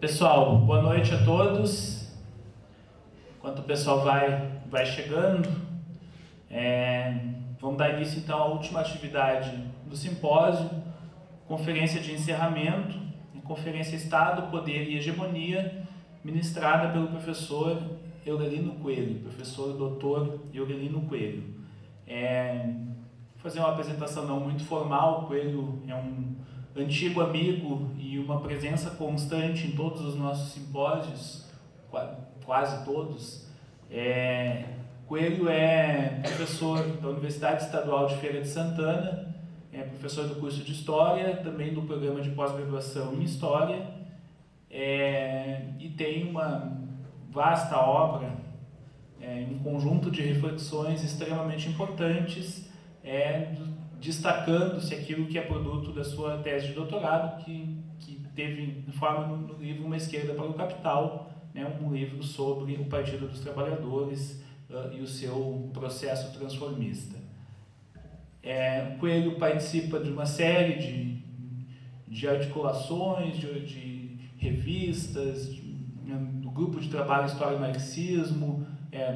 Pessoal, boa noite a todos. Enquanto o pessoal vai chegando, vamos dar início então à última atividade do simpósio, conferência de encerramento, conferência Estado, Poder e Hegemonia, ministrada pelo professor Eurelino Coelho, professor doutor Eurelino Coelho. Vou fazer uma apresentação não muito formal. O Coelho é um antigo amigo e uma presença constante em todos os nossos simpósios, quase todos. Coelho é professor da Universidade Estadual de Feira de Santana, é professor do curso de História, também do programa de pós-graduação em História, e tem uma vasta obra, um conjunto de reflexões extremamente importantes, destacando-se aquilo que é produto da sua tese de doutorado, que teve em forma no livro Uma Esquerda para o Capital, um livro sobre o Partido dos Trabalhadores e o seu processo transformista. Coelho participa de uma série de articulações, de revistas, do grupo de trabalho História e Marxismo,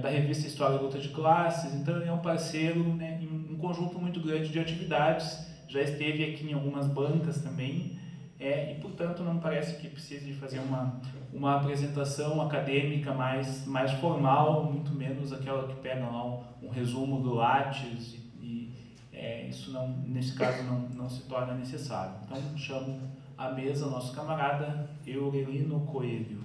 da revista História e Luta de Classes. Então ele é um parceiro, em um conjunto muito grande de atividades, já esteve aqui em algumas bancas também, e portanto não parece que precise fazer uma apresentação acadêmica mais formal, muito menos aquela que pega lá um resumo do Lattes, isso não, nesse caso não se torna necessário. Então chamo à mesa o nosso camarada Eurelino Coelho.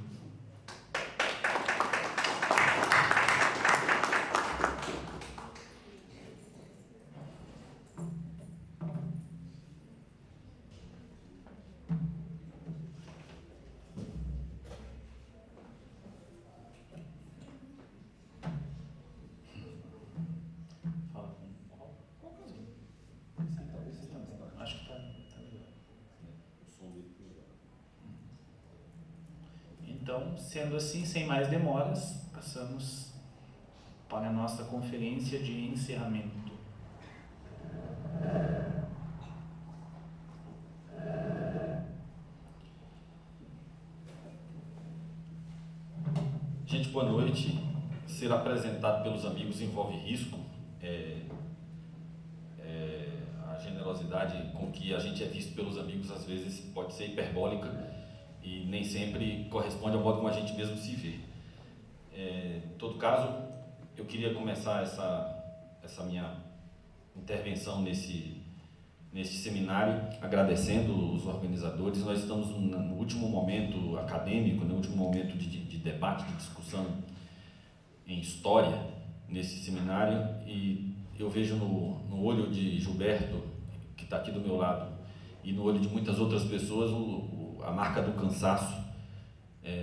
Acho que está melhor. Então, sendo assim, sem mais demoras, passamos para a nossa conferência de encerramento. Gente, boa noite. Ser apresentado pelos amigos envolve risco. A generosidade com que a gente é visto pelos amigos às vezes pode ser hiperbólica e nem sempre corresponde ao modo como a gente mesmo se vê. Em todo caso, eu queria começar essa minha intervenção nesse seminário agradecendo os organizadores. Nós estamos no último momento acadêmico, no último momento de debate, de discussão em história nesse seminário, e eu vejo no olho de Gilberto, que está aqui do meu lado, e no olho de muitas outras pessoas, a marca do cansaço.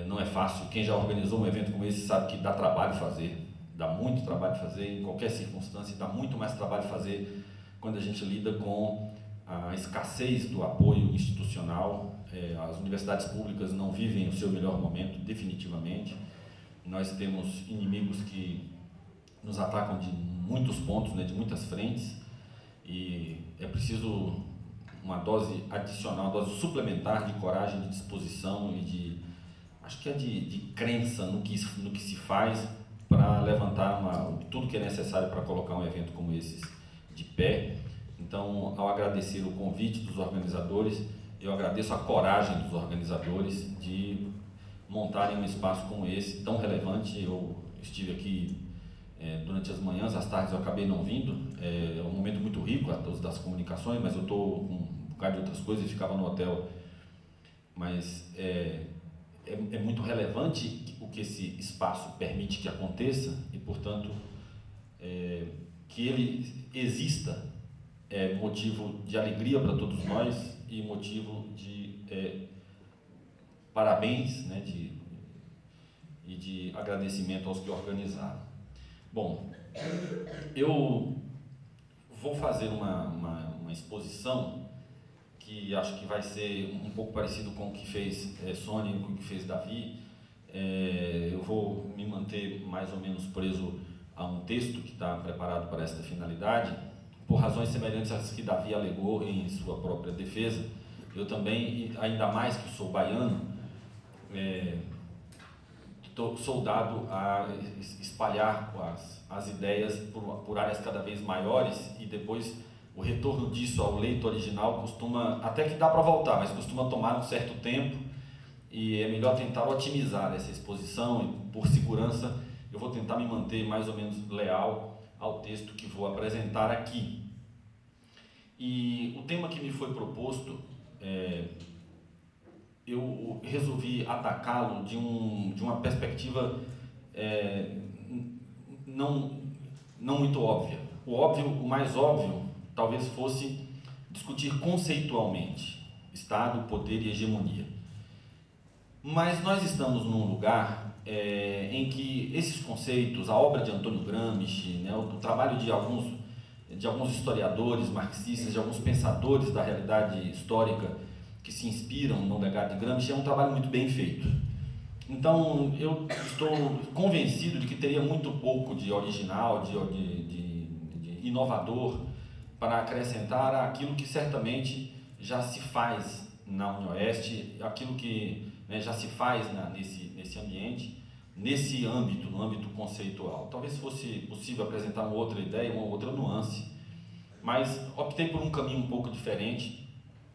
Não é fácil. Quem já organizou um evento como esse sabe que dá trabalho fazer, dá muito trabalho fazer, em qualquer circunstância, dá muito mais trabalho fazer quando a gente lida com a escassez do apoio institucional. As universidades públicas não vivem o seu melhor momento, definitivamente. Nós temos inimigos que nos atacam de muitos pontos, de muitas frentes, e é preciso uma dose adicional, uma dose suplementar de coragem, de disposição e de crença no que se faz para levantar tudo que é necessário para colocar um evento como esse de pé. Então, ao agradecer o convite dos organizadores, eu agradeço a coragem dos organizadores de montarem um espaço como esse, tão relevante. Eu estive aqui durante as manhãs, às tardes eu acabei não vindo. É um momento muito rico das comunicações, mas eu estou com um bocado de outras coisas e ficava no hotel. Mas é muito relevante o que esse espaço permite que aconteça e, portanto, que ele exista é motivo de alegria para todos nós e motivo de parabéns, e de agradecimento aos que organizaram. Bom, eu vou fazer uma exposição que acho que vai ser um pouco parecido com o que fez Sônia e com o que fez Davi. Eu vou me manter mais ou menos preso a um texto que está preparado para esta finalidade, por razões semelhantes às que Davi alegou em sua própria defesa. Eu também, ainda mais que sou baiano, soldado a espalhar as ideias por áreas cada vez maiores, e depois o retorno disso ao leito original costuma, até que dá para voltar, mas costuma tomar um certo tempo, e é melhor tentar otimizar essa exposição, e por segurança eu vou tentar me manter mais ou menos leal ao texto que vou apresentar aqui. E o tema que me foi proposto, eu resolvi atacá-lo de uma perspectiva não muito óbvia. O mais óbvio talvez fosse discutir conceitualmente Estado, poder e hegemonia. Mas nós estamos num lugar em que esses conceitos, a obra de Antônio Gramsci, né, o trabalho de alguns historiadores marxistas, de alguns pensadores da realidade histórica que se inspiram no legado de Gramsci, é um trabalho muito bem feito. Então, eu estou convencido de que teria muito pouco de original, de inovador para acrescentar aquilo que certamente já se faz na União Oeste, aquilo que já se faz nesse ambiente, nesse âmbito, no âmbito conceitual. Talvez fosse possível apresentar uma outra ideia, uma outra nuance, mas optei por um caminho um pouco diferente,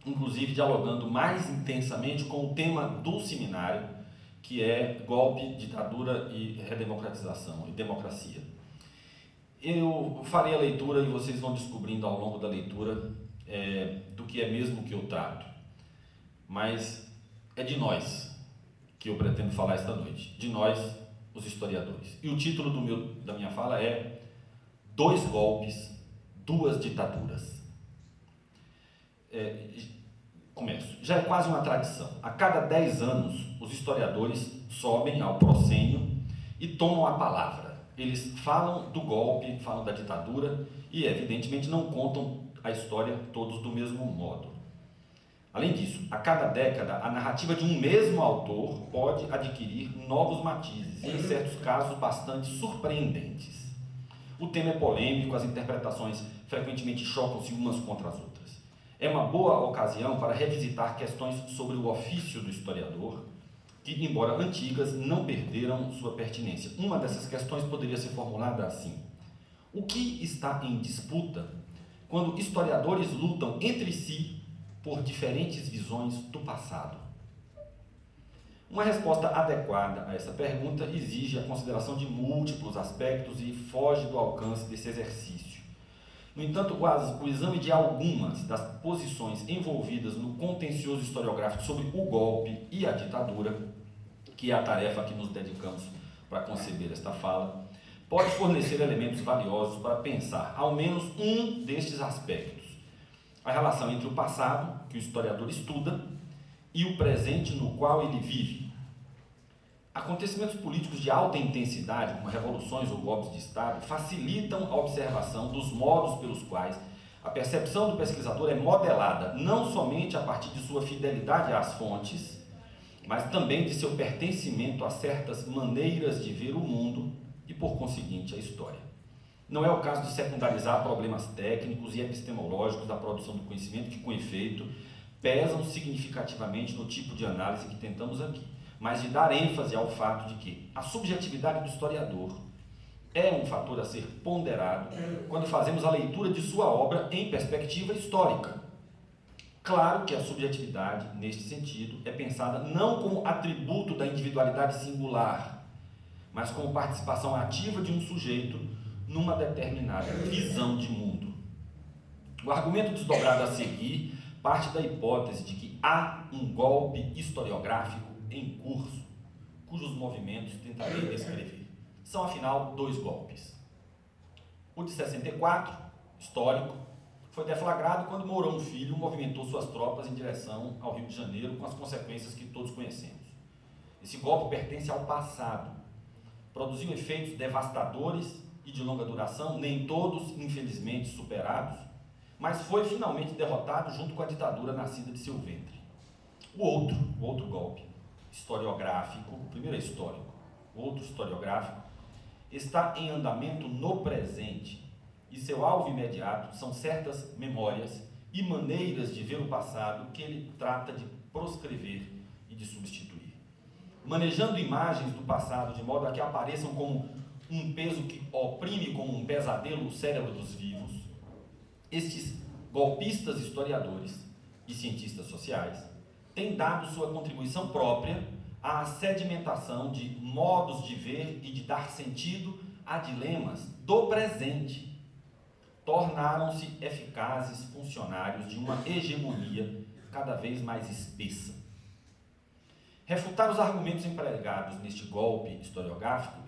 inclusive dialogando mais intensamente com o tema do seminário, que é golpe, ditadura e redemocratização e democracia. Eu farei a leitura e vocês vão descobrindo ao longo da leitura do que é mesmo que eu trato. Mas é de nós que eu pretendo falar esta noite, de nós, os historiadores. E o título da minha fala é Dois Golpes, Duas Ditaduras. Começo. Já é quase uma tradição. A cada 10 anos, os historiadores sobem ao proscênio e tomam a palavra. Eles falam do golpe, falam da ditadura e, evidentemente, não contam a história todos do mesmo modo. Além disso, a cada década, a narrativa de um mesmo autor pode adquirir novos matizes e, em certos casos, bastante surpreendentes. O tema é polêmico, as interpretações frequentemente chocam-se umas contra as outras. É uma boa ocasião para revisitar questões sobre o ofício do historiador, que, embora antigas, não perderam sua pertinência. Uma dessas questões poderia ser formulada assim: o que está em disputa quando historiadores lutam entre si por diferentes visões do passado? Uma resposta adequada a essa pergunta exige a consideração de múltiplos aspectos e foge do alcance desse exercício. No entanto, o exame de algumas das posições envolvidas no contencioso historiográfico sobre o golpe e a ditadura, que é a tarefa a que nos dedicamos para conceber esta fala, pode fornecer elementos valiosos para pensar ao menos um destes aspectos: a relação entre o passado, que o historiador estuda, e o presente no qual ele vive. Acontecimentos políticos de alta intensidade, como revoluções ou golpes de Estado, facilitam a observação dos modos pelos quais a percepção do pesquisador é modelada, não somente a partir de sua fidelidade às fontes, mas também de seu pertencimento a certas maneiras de ver o mundo e, por conseguinte, a história. Não é o caso de secundarizar problemas técnicos e epistemológicos da produção do conhecimento que, com efeito, pesam significativamente no tipo de análise que tentamos aqui, mas de dar ênfase ao fato de que a subjetividade do historiador é um fator a ser ponderado quando fazemos a leitura de sua obra em perspectiva histórica. Claro que a subjetividade, neste sentido, é pensada não como atributo da individualidade singular, mas como participação ativa de um sujeito numa determinada visão de mundo. O argumento desdobrado a seguir parte da hipótese de que há um golpe historiográfico em curso, cujos movimentos tentarei descrever. São, afinal, dois golpes. O de 64, histórico, foi deflagrado quando Mourão Filho movimentou suas tropas em direção ao Rio de Janeiro, com as consequências que todos conhecemos. Esse golpe pertence ao passado. Produziu efeitos devastadores e de longa duração, nem todos, infelizmente, superados, mas foi finalmente derrotado junto com a ditadura nascida de seu ventre. O outro golpe, historiográfico, o primeiro é histórico, o outro historiográfico, está em andamento no presente, e seu alvo imediato são certas memórias e maneiras de ver o passado que ele trata de proscrever e de substituir. manejando imagens do passado de modo a que apareçam como um peso que oprime como um pesadelo o cérebro dos vivos, estes golpistas historiadores e cientistas sociais têm dado sua contribuição própria à sedimentação de modos de ver e de dar sentido a dilemas do presente. Tornaram-se eficazes funcionários de uma hegemonia cada vez mais espessa. Refutar os argumentos empregados neste golpe historiográfico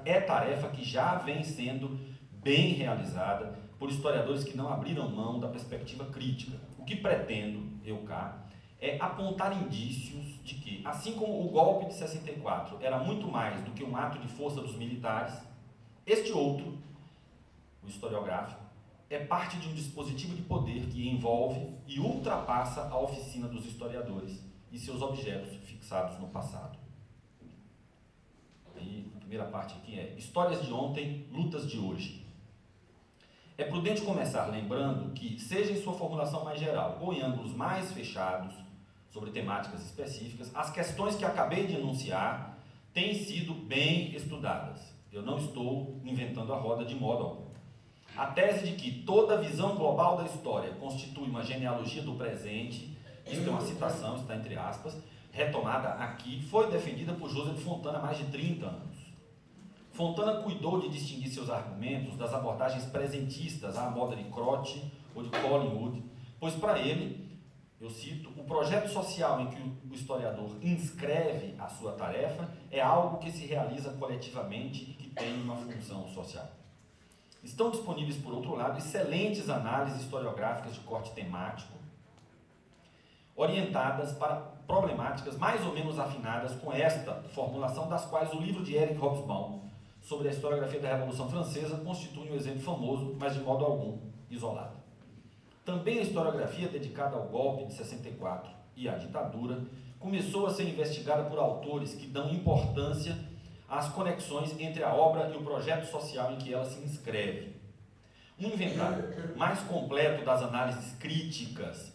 é tarefa que já vem sendo bem realizada por historiadores que não abriram mão da perspectiva crítica. O que pretendo, eu cá, é apontar indícios de que, assim como o golpe de 64 era muito mais do que um ato de força dos militares, este outro, o historiográfico, é parte de um dispositivo de poder que envolve e ultrapassa a oficina dos historiadores e seus objetos fixados no passado. Aí, a primeira parte aqui é histórias de ontem, lutas de hoje. É prudente começar lembrando que, seja em sua formulação mais geral ou em ângulos mais fechados, sobre temáticas específicas, as questões que acabei de enunciar têm sido bem estudadas. Eu não estou inventando a roda de modo algum. A tese de que toda visão global da história constitui uma genealogia do presente, isso é uma citação, está entre aspas, retomada aqui, foi defendida por José de Fontana há mais de 30 anos. Fontana cuidou de distinguir seus argumentos das abordagens presentistas à moda de Croce ou de Collingwood, pois para ele, eu cito, o projeto social em que o historiador inscreve a sua tarefa é algo que se realiza coletivamente e que tem uma função social. Estão disponíveis, por outro lado, excelentes análises historiográficas de corte temático, orientadas para problemáticas mais ou menos afinadas com esta formulação, das quais o livro de Eric Hobsbawm sobre a historiografia da Revolução Francesa constitui um exemplo famoso, mas de modo algum isolado. Também a historiografia dedicada ao golpe de 64 e à ditadura começou a ser investigada por autores que dão importância às conexões entre a obra e o projeto social em que ela se inscreve. Um inventário mais completo das análises críticas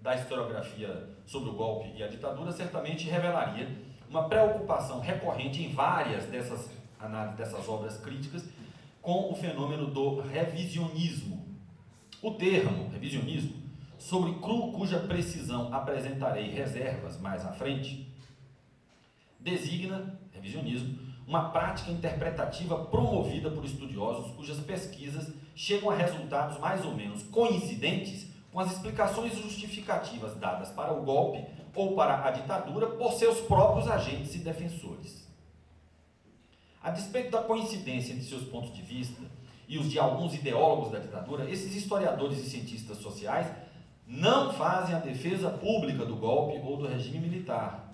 da historiografia sobre o golpe e a ditadura certamente revelaria uma preocupação recorrente em várias dessas análises, dessas obras críticas, com o fenômeno do revisionismo. O termo revisionismo, sobre cuja precisão apresentarei reservas mais à frente, designa, revisionismo, uma prática interpretativa promovida por estudiosos cujas pesquisas chegam a resultados mais ou menos coincidentes com as explicações justificativas dadas para o golpe ou para a ditadura por seus próprios agentes e defensores. A despeito da coincidência entre seus pontos de vista e os de alguns ideólogos da ditadura, esses historiadores e cientistas sociais não fazem a defesa pública do golpe ou do regime militar.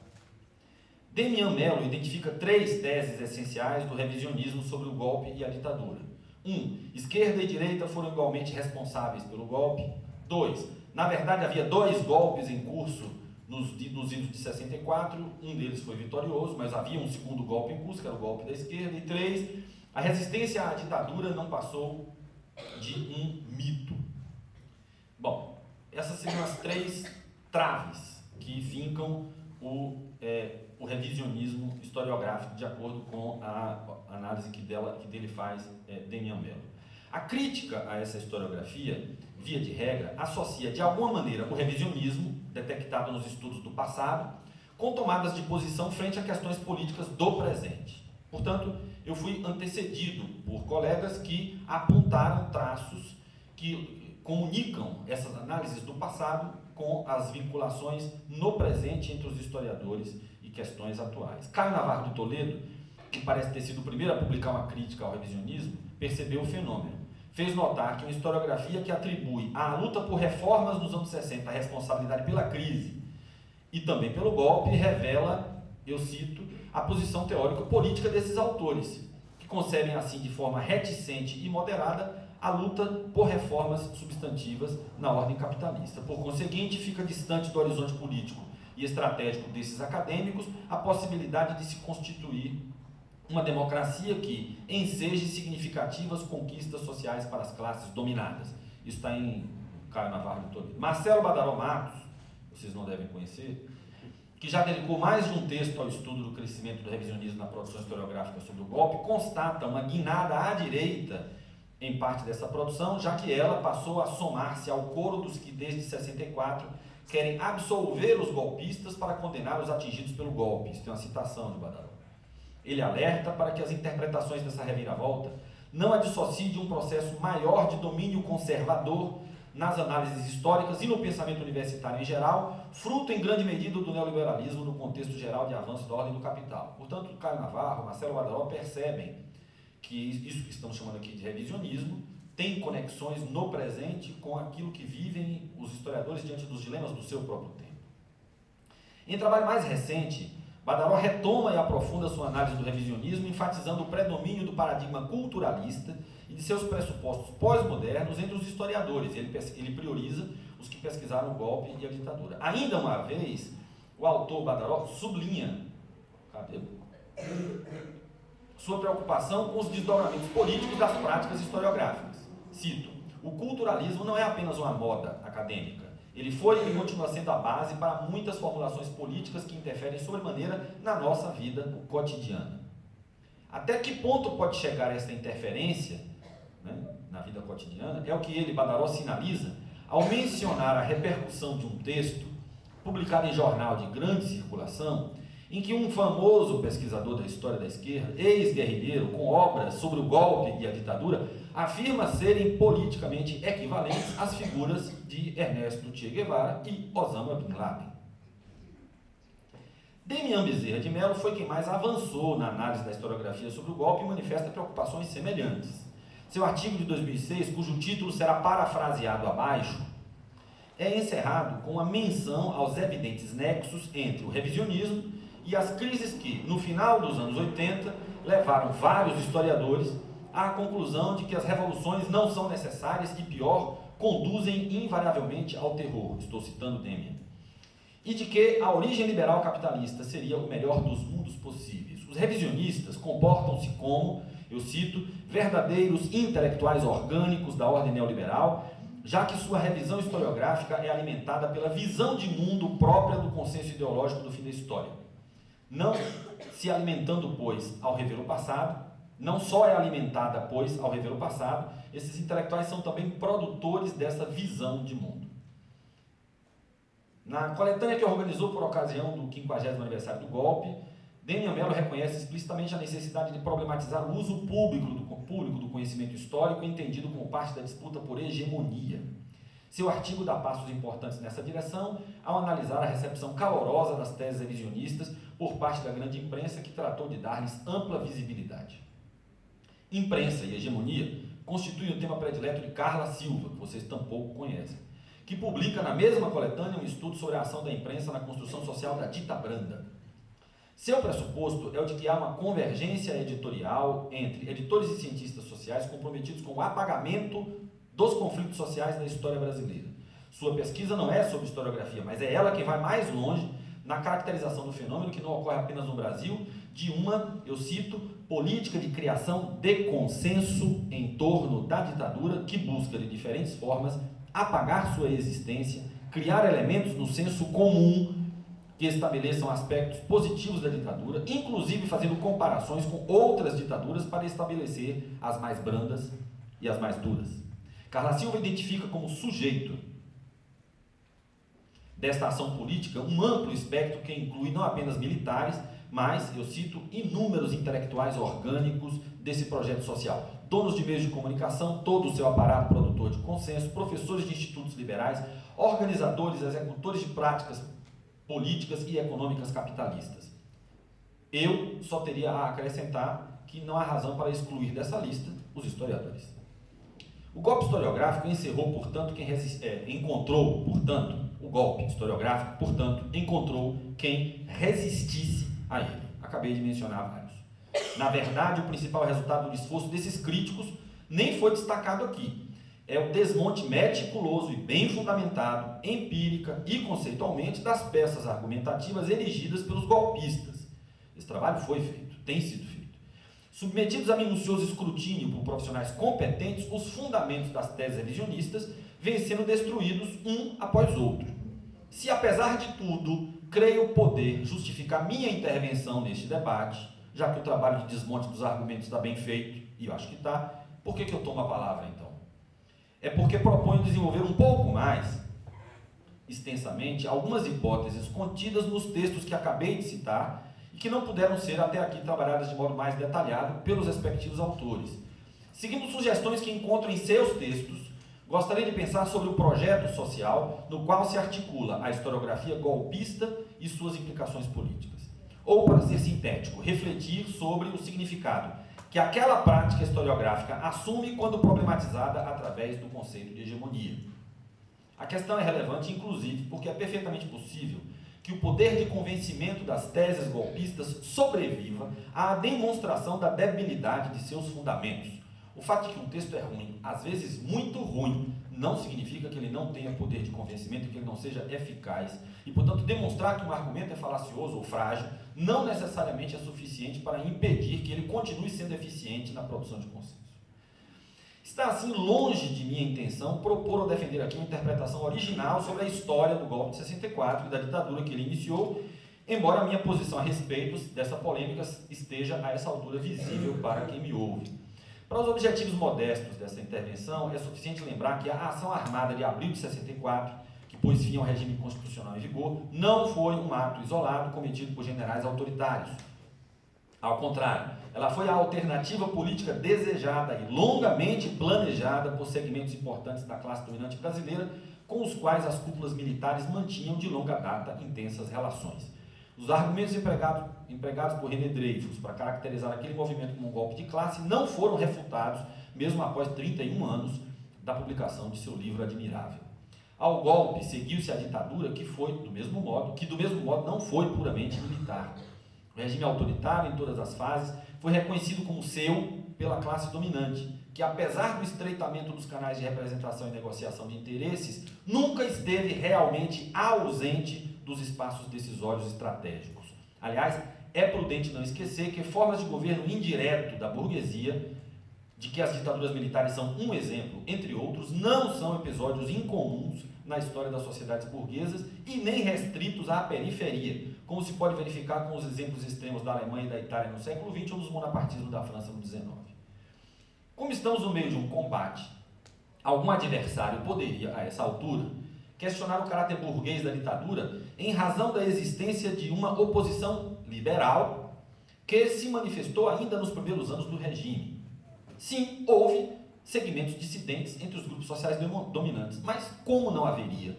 Demian Mello identifica 3 teses essenciais do revisionismo sobre o golpe e a ditadura. 1. Esquerda e direita foram igualmente responsáveis pelo golpe. 2. Na verdade, havia 2 golpes em curso nos idos de 64, um deles foi vitorioso, mas havia um segundo golpe em curso, que era o golpe da esquerda. E 3. A resistência à ditadura não passou de um mito. Bom, essas seriam as 3 traves que fincam o revisionismo historiográfico, de acordo com a análise que dele faz Demian Mello. A crítica a essa historiografia, via de regra, associa de alguma maneira o revisionismo, detectado nos estudos do passado, com tomadas de posição frente a questões políticas do presente. Portanto, eu fui antecedido por colegas que apontaram traços que comunicam essas análises do passado com as vinculações no presente entre os historiadores e questões atuais. Caio Navarro de Toledo, que parece ter sido o primeiro a publicar uma crítica ao revisionismo, percebeu o fenômeno. Fez notar que uma historiografia que atribui à luta por reformas nos anos 60 a responsabilidade pela crise e também pelo golpe revela, eu cito, a posição teórico-política desses autores, que concebem assim de forma reticente e moderada a luta por reformas substantivas na ordem capitalista. Por conseguinte, fica distante do horizonte político e estratégico desses acadêmicos a possibilidade de se constituir uma democracia que enseje significativas conquistas sociais para as classes dominadas. Isso está em Caio Navarro de Toledo. Marcelo Badaró Matos, vocês não devem conhecer, que já dedicou mais de um texto ao estudo do crescimento do revisionismo na produção historiográfica sobre o golpe, constata uma guinada à direita em parte dessa produção, já que ela passou a somar-se ao coro dos que desde 64 querem absolver os golpistas para condenar os atingidos pelo golpe. Isso é uma citação de Badaró. Ele alerta para que as interpretações dessa reviravolta não a dissociem de um processo maior de domínio conservador nas análises históricas e no pensamento universitário em geral, fruto em grande medida do neoliberalismo no contexto geral de avanço da ordem do capital. Portanto, Caio Navarro, Marcelo Badaró percebem que isso que estamos chamando aqui de revisionismo tem conexões no presente com aquilo que vivem os historiadores diante dos dilemas do seu próprio tempo. Em trabalho mais recente, Badaró retoma e aprofunda sua análise do revisionismo, enfatizando o predomínio do paradigma culturalista e de seus pressupostos pós-modernos entre os historiadores. Ele prioriza os que pesquisaram o golpe e a ditadura. Ainda uma vez, o autor Badaró sublinha sua preocupação com os desdobramentos políticos das práticas historiográficas. Cito: o culturalismo não é apenas uma moda acadêmica. Ele foi e continua sendo a base para muitas formulações políticas que interferem sobremaneira na nossa vida cotidiana. Até que ponto pode chegar essa interferência, né, na vida cotidiana, é o que ele, Badaró, sinaliza ao mencionar a repercussão de um texto publicado em jornal de grande circulação, em que um famoso pesquisador da história da esquerda, ex-guerrilheiro, com obras sobre o golpe e a ditadura, afirma serem politicamente equivalentes às figuras de Ernesto Che Guevara e Osama Bin Laden. Demian Bezerra de Mello foi quem mais avançou na análise da historiografia sobre o golpe e manifesta preocupações semelhantes. Seu artigo de 2006, cujo título será parafraseado abaixo, é encerrado com uma menção aos evidentes nexos entre o revisionismo e as crises que, no final dos anos 80, levaram vários historiadores à conclusão de que as revoluções não são necessárias e, pior, conduzem invariavelmente ao terror. Estou citando Demian. E de que a origem liberal capitalista seria o melhor dos mundos possíveis. Os revisionistas comportam-se como, eu cito, verdadeiros intelectuais orgânicos da ordem neoliberal, já que sua revisão historiográfica é alimentada pela visão de mundo própria do consenso ideológico do fim da história. Não se alimentando, pois, ao rever o passado, não só é alimentada, pois, ao rever o passado, esses intelectuais são também produtores dessa visão de mundo. Na coletânea que organizou por ocasião do 50º aniversário do golpe, Demian Mello reconhece explicitamente a necessidade de problematizar o uso público do conhecimento histórico, entendido como parte da disputa por hegemonia. Seu artigo dá passos importantes nessa direção, ao analisar a recepção calorosa das teses revisionistas por parte da grande imprensa, que tratou de dar-lhes ampla visibilidade. Imprensa e hegemonia constituem o tema predileto de Carla Silva, que vocês tampouco conhecem, que publica na mesma coletânea um estudo sobre a ação da imprensa na construção social da dita branda. Seu pressuposto é o de que há uma convergência editorial entre editores e cientistas sociais comprometidos com o apagamento dos conflitos sociais da história brasileira. Sua pesquisa não é sobre historiografia, mas é ela que vai mais longe na caracterização do fenômeno, que não ocorre apenas no Brasil, de uma, eu cito, política de criação de consenso em torno da ditadura, que busca de diferentes formas apagar sua existência, criar elementos no senso comum que estabeleçam aspectos positivos da ditadura, inclusive fazendo comparações com outras ditaduras para estabelecer as mais brandas e as mais duras. Carla Silva identifica como sujeito desta ação política um amplo espectro que inclui não apenas militares, mas, eu cito, inúmeros intelectuais orgânicos desse projeto social, donos de meios de comunicação, todo o seu aparato produtor de consenso, professores de institutos liberais, organizadores, executores de práticas políticas e econômicas capitalistas. Eu só teria a acrescentar que não há razão para excluir dessa lista os historiadores. O golpe historiográfico encerrou, portanto, o golpe historiográfico, portanto, encontrou quem resistisse a ele. Acabei de mencionar vários. Na verdade, o principal resultado do esforço desses críticos nem foi destacado aqui. É o desmonte meticuloso e bem fundamentado, empírica e conceitualmente, das peças argumentativas erigidas pelos golpistas. Esse trabalho foi feito, tem sido feito. Submetidos a minucioso escrutínio por profissionais competentes, os fundamentos das teses revisionistas vêm sendo destruídos um após outro. Se, apesar de tudo, creio poder justificar minha intervenção neste debate, já que o trabalho de desmonte dos argumentos está bem feito, e eu acho que está, por que eu tomo a palavra, então? É porque proponho desenvolver um pouco mais, extensamente, algumas hipóteses contidas nos textos que acabei de citar e que não puderam ser até aqui trabalhadas de modo mais detalhado pelos respectivos autores. Seguindo sugestões que encontro em seus textos, gostaria de pensar sobre o projeto social no qual se articula a historiografia golpista e suas implicações políticas. Ou, para ser sintético, refletir sobre o significado que aquela prática historiográfica assume quando problematizada através do conceito de hegemonia. A questão é relevante, inclusive, porque é perfeitamente possível que o poder de convencimento das teses golpistas sobreviva à demonstração da debilidade de seus fundamentos. O fato de que um texto é ruim, às vezes muito ruim, não significa que ele não tenha poder de convencimento e que ele não seja eficaz. E, portanto, demonstrar que um argumento é falacioso ou frágil não necessariamente é suficiente para impedir que ele continue sendo eficiente na produção de consenso. Está, assim, longe de minha intenção propor ou defender aqui uma interpretação original sobre a história do golpe de 64 e da ditadura que ele iniciou, embora a minha posição a respeito dessa polêmica esteja a essa altura visível para quem me ouve. Para os objetivos modestos dessa intervenção, é suficiente lembrar que a ação armada de abril de 64, que pôs fim ao regime constitucional em vigor, não foi um ato isolado cometido por generais autoritários. Ao contrário, ela foi a alternativa política desejada e longamente planejada por segmentos importantes da classe dominante brasileira, com os quais as cúpulas militares mantinham de longa data intensas relações. Os argumentos empregados por René Dreyfus para caracterizar aquele movimento como um golpe de classe não foram refutados, mesmo após 31 anos da publicação de seu livro admirável. Ao golpe seguiu-se a ditadura que do mesmo modo não foi puramente militar. O regime autoritário, em todas as fases, foi reconhecido como seu pela classe dominante, que, apesar do estreitamento dos canais de representação e negociação de interesses, nunca esteve realmente ausente dos espaços decisórios estratégicos. Aliás, é prudente não esquecer que formas de governo indireto da burguesia, de que as ditaduras militares são um exemplo, entre outros, não são episódios incomuns na história das sociedades burguesas e nem restritos à periferia, como se pode verificar com os exemplos extremos da Alemanha e da Itália no século XX ou dos monapartismos da França no XIX. Como estamos no meio de um combate, algum adversário poderia, a essa altura, questionar o caráter burguês da ditadura em razão da existência de uma oposição liberal que se manifestou ainda nos primeiros anos do regime. Sim, houve segmentos dissidentes entre os grupos sociais dominantes, mas como não haveria?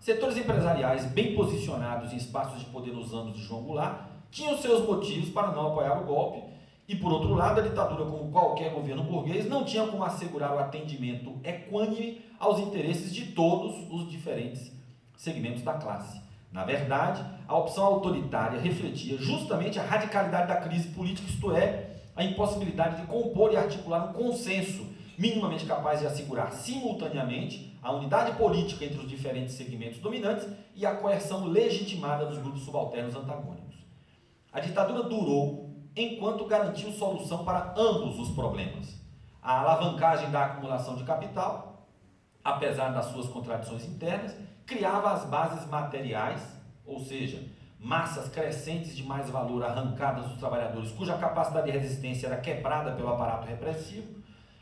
Setores empresariais bem posicionados em espaços de poder nos anos de João Goulart tinham seus motivos para não apoiar o golpe e, por outro lado, a ditadura, como qualquer governo burguês, não tinha como assegurar o atendimento equânime aos interesses de todos os diferentes segmentos da classe. Na verdade, a opção autoritária refletia justamente a radicalidade da crise política, isto é, a impossibilidade de compor e articular um consenso minimamente capaz de assegurar simultaneamente a unidade política entre os diferentes segmentos dominantes e a coerção legitimada dos grupos subalternos antagônicos. A ditadura durou enquanto garantiu solução para ambos os problemas. A alavancagem da acumulação de capital, apesar das suas contradições internas, criava as bases materiais, ou seja, massas crescentes de mais valor arrancadas dos trabalhadores, cuja capacidade de resistência era quebrada pelo aparato repressivo,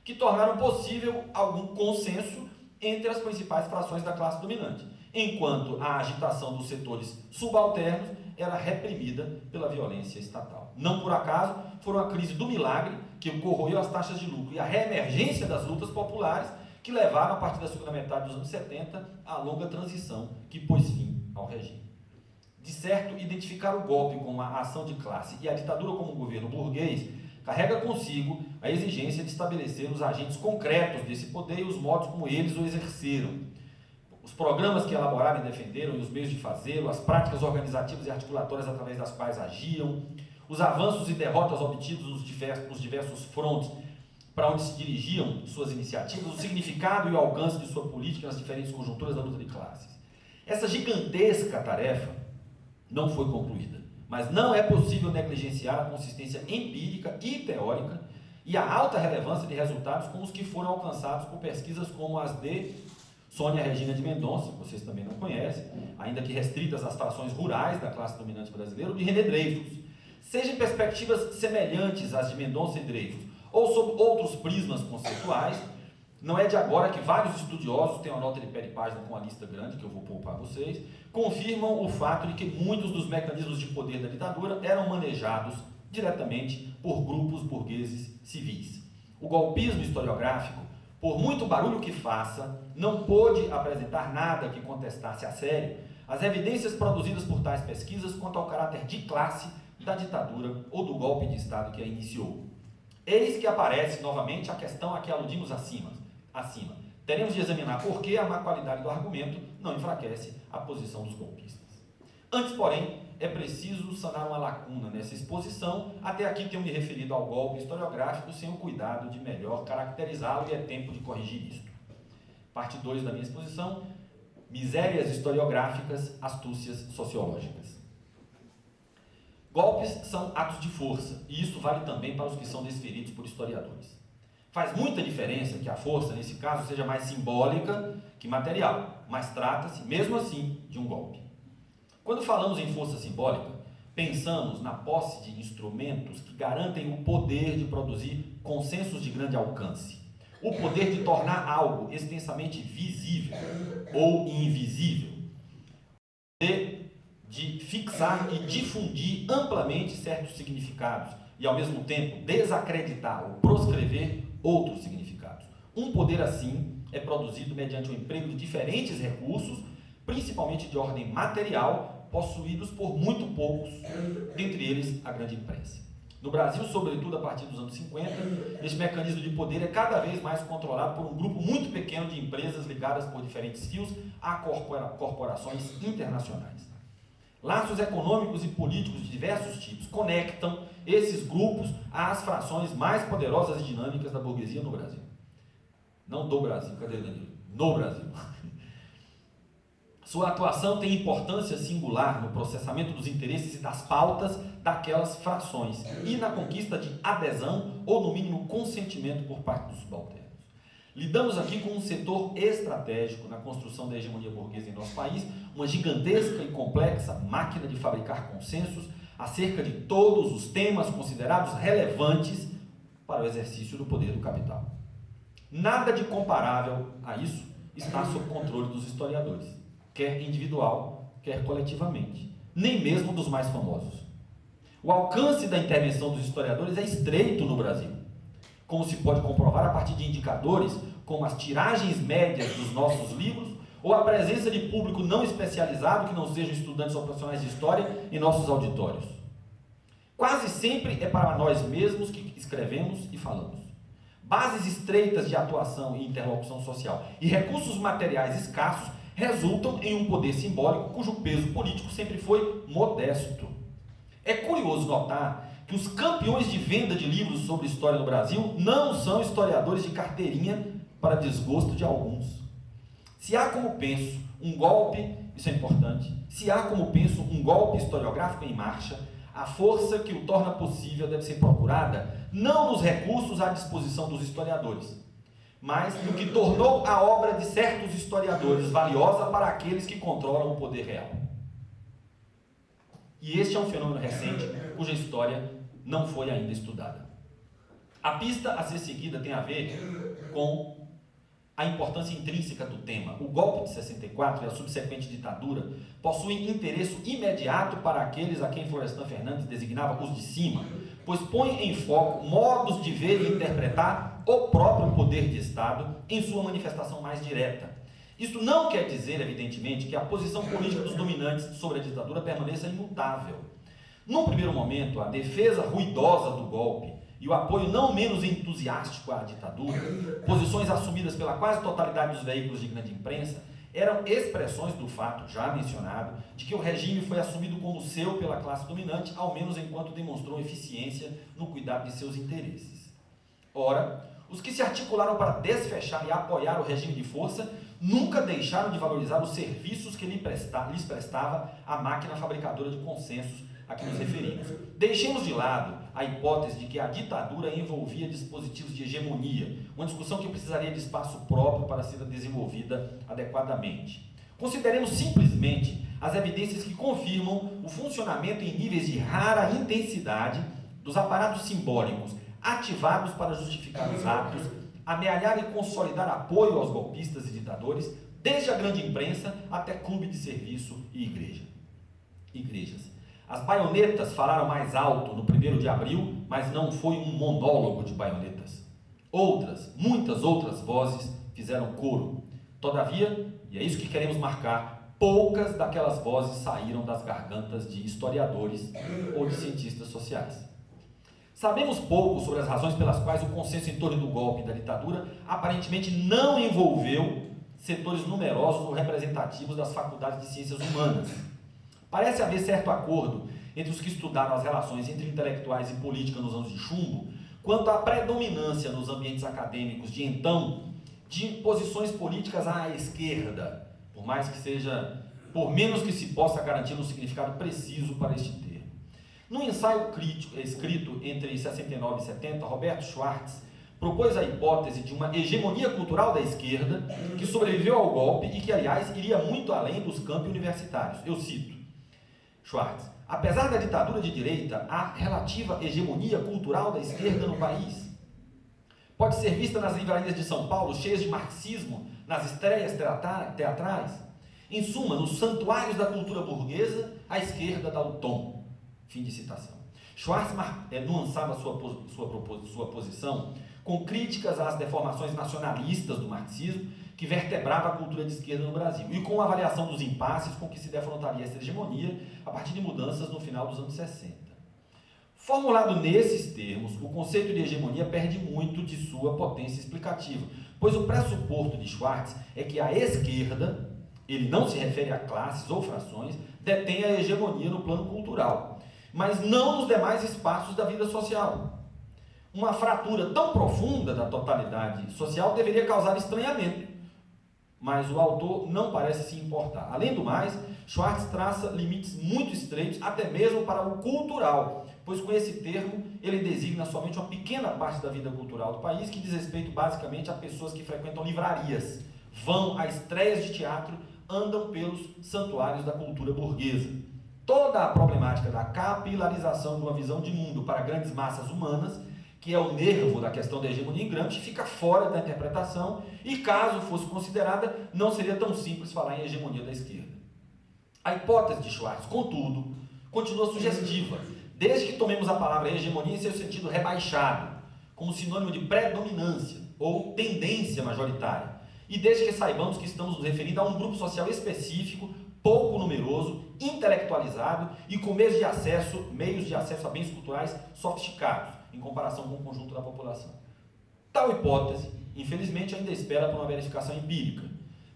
que tornaram possível algum consenso entre as principais frações da classe dominante, enquanto a agitação dos setores subalternos era reprimida pela violência estatal. Não por acaso, foram a crise do milagre, que corroeu as taxas de lucro, e a reemergência das lutas populares, que levaram, a partir da segunda metade dos anos 70, à longa transição que pôs fim ao regime. De certo, identificar o golpe como uma ação de classe e a ditadura como um governo burguês carrega consigo a exigência de estabelecer os agentes concretos desse poder e os modos como eles o exerceram. Os programas que elaboraram e defenderam e os meios de fazê-lo, as práticas organizativas e articulatórias através das quais agiam, os avanços e derrotas obtidos nos diversos frontes para onde se dirigiam suas iniciativas, o significado e o alcance de sua política nas diferentes conjunturas da luta de classes. Essa gigantesca tarefa não foi concluída, mas não é possível negligenciar a consistência empírica e teórica e a alta relevância de resultados como os que foram alcançados por pesquisas como as de Sônia Regina de Mendonça, que vocês também não conhecem, ainda que restritas às frações rurais da classe dominante brasileira, ou de René Dreyfus, seja em perspectivas semelhantes às de Mendonça e Dreyfus, ou sob outros prismas conceituais. Não é de agora que vários estudiosos, tem uma nota de pé de página com uma lista grande, que eu vou poupar a vocês, confirmam o fato de que muitos dos mecanismos de poder da ditadura eram manejados diretamente por grupos burgueses civis. O golpismo historiográfico, por muito barulho que faça, não pôde apresentar nada que contestasse a sério as evidências produzidas por tais pesquisas quanto ao caráter de classe da ditadura ou do golpe de Estado que a iniciou. Eis que aparece novamente a questão a que aludimos acima. Teremos de examinar por que a má qualidade do argumento não enfraquece a posição dos golpistas. Antes, porém, é preciso sanar uma lacuna nessa exposição. Até aqui tenho me referido ao golpe historiográfico sem o cuidado de melhor caracterizá-lo, e é tempo de corrigir isto. Parte 2 da minha exposição: misérias historiográficas, astúcias sociológicas. Golpes são atos de força, e isso vale também para os que são desferidos por historiadores. Faz muita diferença que a força, nesse caso, seja mais simbólica que material, mas trata-se, mesmo assim, de um golpe. Quando falamos em força simbólica, pensamos na posse de instrumentos que garantem o poder de produzir consensos de grande alcance, o poder de tornar algo extensamente visível ou invisível, o poder de fixar e difundir amplamente certos significados e, ao mesmo tempo, desacreditar ou proscrever outros significados. Um poder assim é produzido mediante o emprego de diferentes recursos, principalmente de ordem material, possuídos por muito poucos, dentre eles a grande imprensa. No Brasil, sobretudo a partir dos anos 50, este mecanismo de poder é cada vez mais controlado por um grupo muito pequeno de empresas ligadas por diferentes fios a corporações internacionais. Laços econômicos e políticos de diversos tipos conectam esses grupos às frações mais poderosas e dinâmicas da burguesia no Brasil. Não do Brasil, cadê Danilo? No Brasil. Sua atuação tem importância singular no processamento dos interesses e das pautas daquelas frações e na conquista de adesão ou, no mínimo, consentimento por parte dos subalternos. Lidamos aqui com um setor estratégico na construção da hegemonia burguesa em nosso país, uma gigantesca e complexa máquina de fabricar consensos acerca de todos os temas considerados relevantes para o exercício do poder do capital. Nada de comparável a isso está sob controle dos historiadores, quer individual, quer coletivamente, nem mesmo dos mais famosos. O alcance da intervenção dos historiadores é estreito no Brasil, como se pode comprovar a partir de indicadores como as tiragens médias dos nossos livros ou a presença de público não especializado que não sejam estudantes ou profissionais de história em nossos auditórios. Quase sempre é para nós mesmos que escrevemos e falamos. Bases estreitas de atuação e interlocução social e recursos materiais escassos resultam em um poder simbólico cujo peso político sempre foi modesto. É curioso notar que os campeões de venda de livros sobre história no Brasil não são historiadores de carteirinha para desgosto de alguns. Se há como penso um golpe, isso é importante, se há como penso um golpe historiográfico em marcha, a força que o torna possível deve ser procurada não nos recursos à disposição dos historiadores, mas no que tornou a obra de certos historiadores valiosa para aqueles que controlam o poder real. E este é um fenômeno recente, cuja história não foi ainda estudada. A pista a ser seguida tem a ver com a importância intrínseca do tema. O golpe de 64 e a subsequente ditadura possuem interesse imediato para aqueles a quem Florestan Fernandes designava os de cima, pois põe em foco modos de ver e interpretar o próprio poder de Estado em sua manifestação mais direta. Isto não quer dizer, evidentemente, que a posição política dos dominantes sobre a ditadura permaneça imutável. Num primeiro momento, a defesa ruidosa do golpe e o apoio não menos entusiástico à ditadura, posições assumidas pela quase totalidade dos veículos de grande imprensa, eram expressões do fato já mencionado de que o regime foi assumido como seu pela classe dominante, ao menos enquanto demonstrou eficiência no cuidado de seus interesses. Ora, os que se articularam para desfechar e apoiar o regime de força nunca deixaram de valorizar os serviços que lhes prestava a máquina fabricadora de consensos a que nos referimos. Deixemos de lado a hipótese de que a ditadura envolvia dispositivos de hegemonia, uma discussão que precisaria de espaço próprio para ser desenvolvida adequadamente. Consideremos simplesmente as evidências que confirmam o funcionamento em níveis de rara intensidade dos aparatos simbólicos ativados para justificar os atos, amealhar e consolidar apoio aos golpistas e ditadores, desde a grande imprensa até clube de serviço e igrejas. As baionetas falaram mais alto no 1º de abril, mas não foi um monólogo de baionetas. Muitas outras vozes fizeram coro. Todavia, e é isso que queremos marcar, poucas daquelas vozes saíram das gargantas de historiadores ou de cientistas sociais. Sabemos pouco sobre as razões pelas quais o consenso em torno do golpe e da ditadura aparentemente não envolveu setores numerosos ou representativos das faculdades de ciências humanas. Parece haver certo acordo entre os que estudaram as relações entre intelectuais e política nos anos de chumbo, quanto à predominância nos ambientes acadêmicos de então de posições políticas à esquerda, por menos que se possa garantir um significado preciso para este termo. Num ensaio crítico escrito entre 69 e 70, Roberto Schwartz propôs a hipótese de uma hegemonia cultural da esquerda que sobreviveu ao golpe e que, aliás, iria muito além dos campi universitários. Eu cito Schwartz: apesar da ditadura de direita, há relativa hegemonia cultural da esquerda no país. Pode ser vista nas livrarias de São Paulo, cheias de marxismo, nas estreias teatrais. Em suma, nos santuários da cultura burguesa, a esquerda dá o tom. Fim de citação. Schwartz nuançava sua posição com críticas às deformações nacionalistas do marxismo, que vertebrava a cultura de esquerda no Brasil, e com a avaliação dos impasses com que se defrontaria essa hegemonia a partir de mudanças no final dos anos 60. Formulado nesses termos, o conceito de hegemonia perde muito de sua potência explicativa, pois o pressuposto de Schwartz é que a esquerda, ele não se refere a classes ou frações, detém a hegemonia no plano cultural, mas não nos demais espaços da vida social. Uma fratura tão profunda da totalidade social deveria causar estranhamento, mas o autor não parece se importar. Além do mais, Schwartz traça limites muito estreitos, até mesmo para o cultural, pois com esse termo ele designa somente uma pequena parte da vida cultural do país, que diz respeito basicamente a pessoas que frequentam livrarias, vão a estreias de teatro, andam pelos santuários da cultura burguesa. Toda a problemática da capilarização de uma visão de mundo para grandes massas humanas, que é o nervo da questão da hegemonia em Gramsci, fica fora da interpretação e, caso fosse considerada, não seria tão simples falar em hegemonia da esquerda. A hipótese de Schwartz, contudo, continua sugestiva, desde que tomemos a palavra hegemonia em seu sentido rebaixado, como sinônimo de predominância ou tendência majoritária, e desde que saibamos que estamos nos referindo a um grupo social específico, pouco numeroso, intelectualizado e com meios de acesso a bens culturais sofisticados, em comparação com o conjunto da população. Tal hipótese, infelizmente, ainda espera por uma verificação empírica.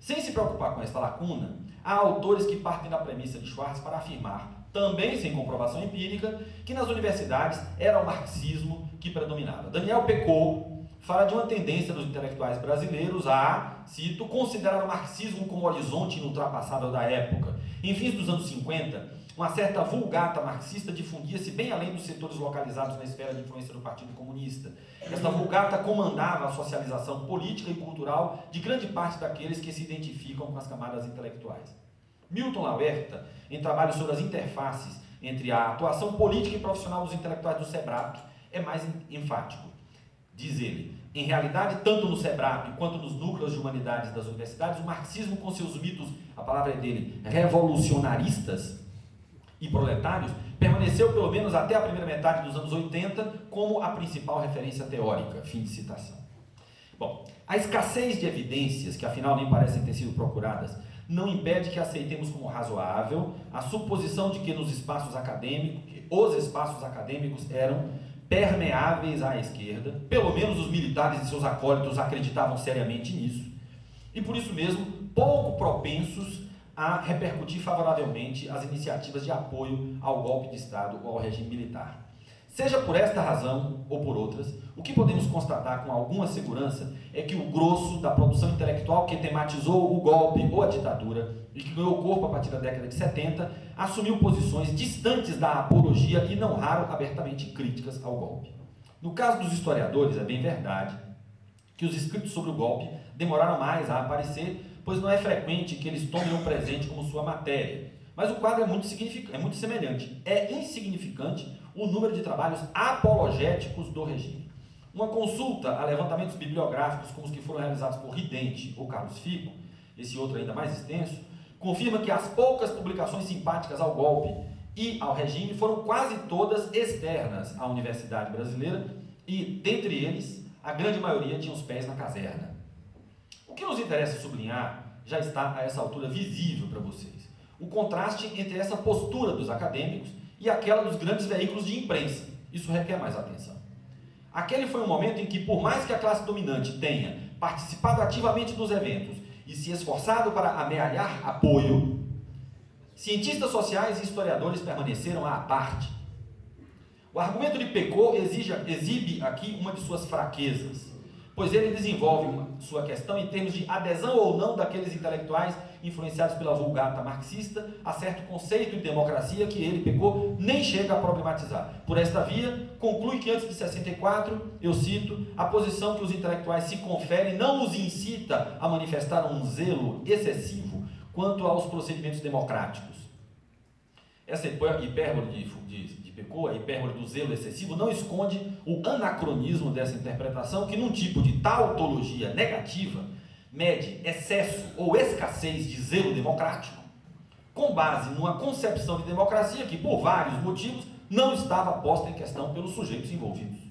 Sem se preocupar com esta lacuna, há autores que partem da premissa de Schwartz para afirmar, também sem comprovação empírica, que nas universidades era o marxismo que predominava. Daniel Pecot fala de uma tendência dos intelectuais brasileiros a, cito, considerar o marxismo como horizonte inultrapassável da época. Em fins dos anos 50, uma certa vulgata marxista difundia-se bem além dos setores localizados na esfera de influência do Partido Comunista. Esta vulgata comandava a socialização política e cultural de grande parte daqueles que se identificam com as camadas intelectuais. Milton Lahuerta, em trabalho sobre as interfaces entre a atuação política e profissional dos intelectuais do SEBRAP, é mais enfático. Diz ele: em realidade, tanto no SEBRAP quanto nos núcleos de humanidades das universidades, o marxismo, com seus mitos, a palavra é dele, revolucionaristas e proletários, permaneceu pelo menos até a primeira metade dos anos 80 como a principal referência teórica. Fim de citação. Bom, a escassez de evidências, que afinal nem parecem ter sido procuradas, não impede que aceitemos como razoável a suposição de que os espaços acadêmicos eram permeáveis à esquerda, pelo menos os militares e seus acólitos acreditavam seriamente nisso, e por isso mesmo pouco propensos a repercutir favoravelmente as iniciativas de apoio ao golpe de Estado ou ao regime militar. Seja por esta razão ou por outras, o que podemos constatar com alguma segurança é que o grosso da produção intelectual que tematizou o golpe ou a ditadura e que ganhou corpo a partir da década de 70, assumiu posições distantes da apologia e não raro abertamente críticas ao golpe. No caso dos historiadores, é bem verdade que os escritos sobre o golpe demoraram mais a aparecer, pois não é frequente que eles tomem o presente como sua matéria. Mas o quadro é muito semelhante. É insignificante o número de trabalhos apologéticos do regime. Uma consulta a levantamentos bibliográficos como os que foram realizados por Ridente ou Carlos Fico, esse outro ainda mais extenso, confirma que as poucas publicações simpáticas ao golpe e ao regime foram quase todas externas à Universidade Brasileira e, dentre eles, a grande maioria tinha os pés na caserna. O que nos interessa sublinhar já está a essa altura visível para vocês. O contraste entre essa postura dos acadêmicos e aquela dos grandes veículos de imprensa. Isso requer mais atenção. Aquele foi um momento em que, por mais que a classe dominante tenha participado ativamente dos eventos e se esforçado para amealhar apoio, cientistas sociais e historiadores permaneceram à parte. O argumento de Pecot exibe aqui uma de suas fraquezas, pois ele desenvolve sua questão em termos de adesão ou não daqueles intelectuais influenciados pela vulgata marxista a certo conceito de democracia que ele, Pecot, nem chega a problematizar. Por esta via, conclui que antes de 64, eu cito, a posição que os intelectuais se conferem não os incita a manifestar um zelo excessivo quanto aos procedimentos democráticos. Essa hipérbole de Pecot, a hipérbole do zelo excessivo, não esconde o anacronismo dessa interpretação que, num tipo de tautologia negativa, mede excesso ou escassez de zelo democrático, com base numa concepção de democracia que, por vários motivos, não estava posta em questão pelos sujeitos envolvidos.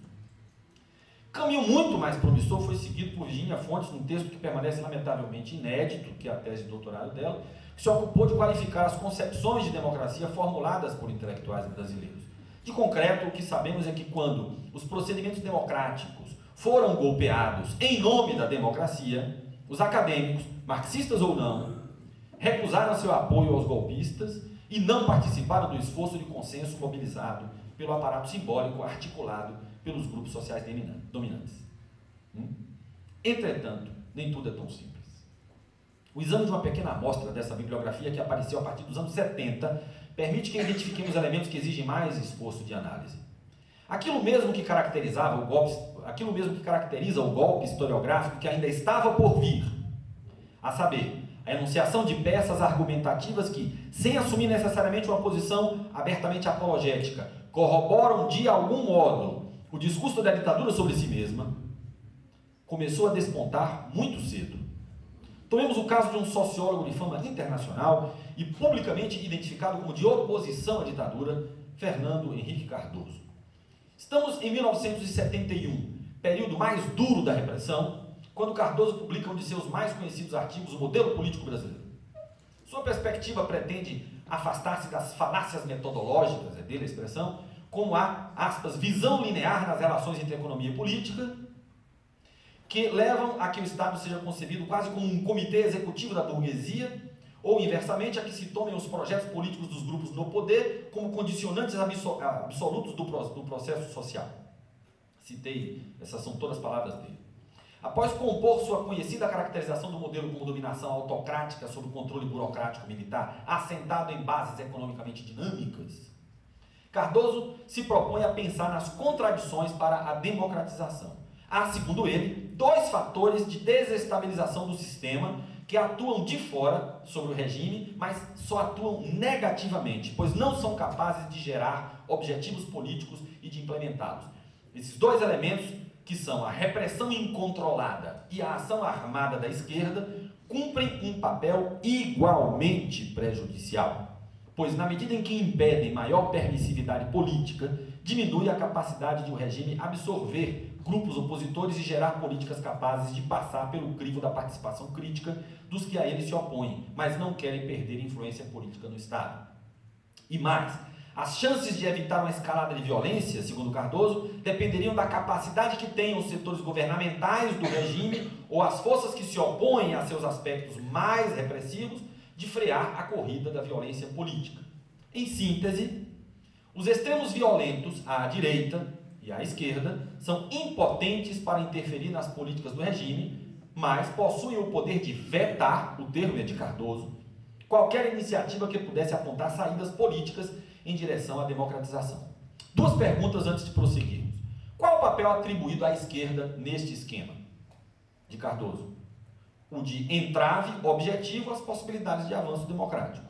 Caminho muito mais promissor foi seguido por Virginia Fontes num texto que permanece lamentavelmente inédito, que é a tese de doutorado dela, que se ocupou de qualificar as concepções de democracia formuladas por intelectuais brasileiros. De concreto, o que sabemos é que quando os procedimentos democráticos foram golpeados em nome da democracia, os acadêmicos, marxistas ou não, recusaram seu apoio aos golpistas e não participaram do esforço de consenso mobilizado pelo aparato simbólico articulado pelos grupos sociais dominantes. Entretanto, nem tudo é tão simples. O exame de uma pequena amostra dessa bibliografia que apareceu a partir dos anos 70 permite que identifiquemos elementos que exigem mais esforço de análise. Aquilo mesmo que caracteriza o golpe historiográfico que ainda estava por vir, a saber, a enunciação de peças argumentativas que, sem assumir necessariamente uma posição abertamente apologética, corroboram de algum modo o discurso da ditadura sobre si mesma, começou a despontar muito cedo. Tomemos o caso de um sociólogo de fama internacional e publicamente identificado como de oposição à ditadura, Fernando Henrique Cardoso. Estamos em 1971, período mais duro da repressão, quando Cardoso publica um de seus mais conhecidos artigos, O Modelo Político Brasileiro. Sua perspectiva pretende afastar-se das falácias metodológicas, é dele a expressão, como a, aspas, visão linear nas relações entre economia e política, que levam a que o Estado seja concebido quase como um comitê executivo da burguesia, ou, inversamente, a que se tomem os projetos políticos dos grupos no poder como condicionantes absolutos do processo social. Citei, essas são todas as palavras dele. Após compor sua conhecida caracterização do modelo como dominação autocrática sob o controle burocrático militar, assentado em bases economicamente dinâmicas, Cardoso se propõe a pensar nas contradições para a democratização. Há, segundo ele, dois fatores de desestabilização do sistema que atuam de fora sobre o regime, mas só atuam negativamente, pois não são capazes de gerar objetivos políticos e de implementá-los. Esses dois elementos, que são a repressão incontrolada e a ação armada da esquerda, cumprem um papel igualmente prejudicial, pois na medida em que impedem maior permissividade política, diminui a capacidade de o regime absorver grupos opositores e gerar políticas capazes de passar pelo crivo da participação crítica dos que a ele se opõem, mas não querem perder influência política no Estado. E mais, as chances de evitar uma escalada de violência, segundo Cardoso, dependeriam da capacidade que tenham os setores governamentais do regime ou as forças que se opõem a seus aspectos mais repressivos de frear a corrida da violência política. Em síntese, Os extremos violentos, à direita e à esquerda, são impotentes para interferir nas políticas do regime, mas possuem o poder de vetar, o termo é de Cardoso, qualquer iniciativa que pudesse apontar saídas políticas em direção à democratização. Duas perguntas antes de prosseguirmos. Qual o papel atribuído à esquerda neste esquema de Cardoso? O de entrave objetivo às possibilidades de avanço democrático.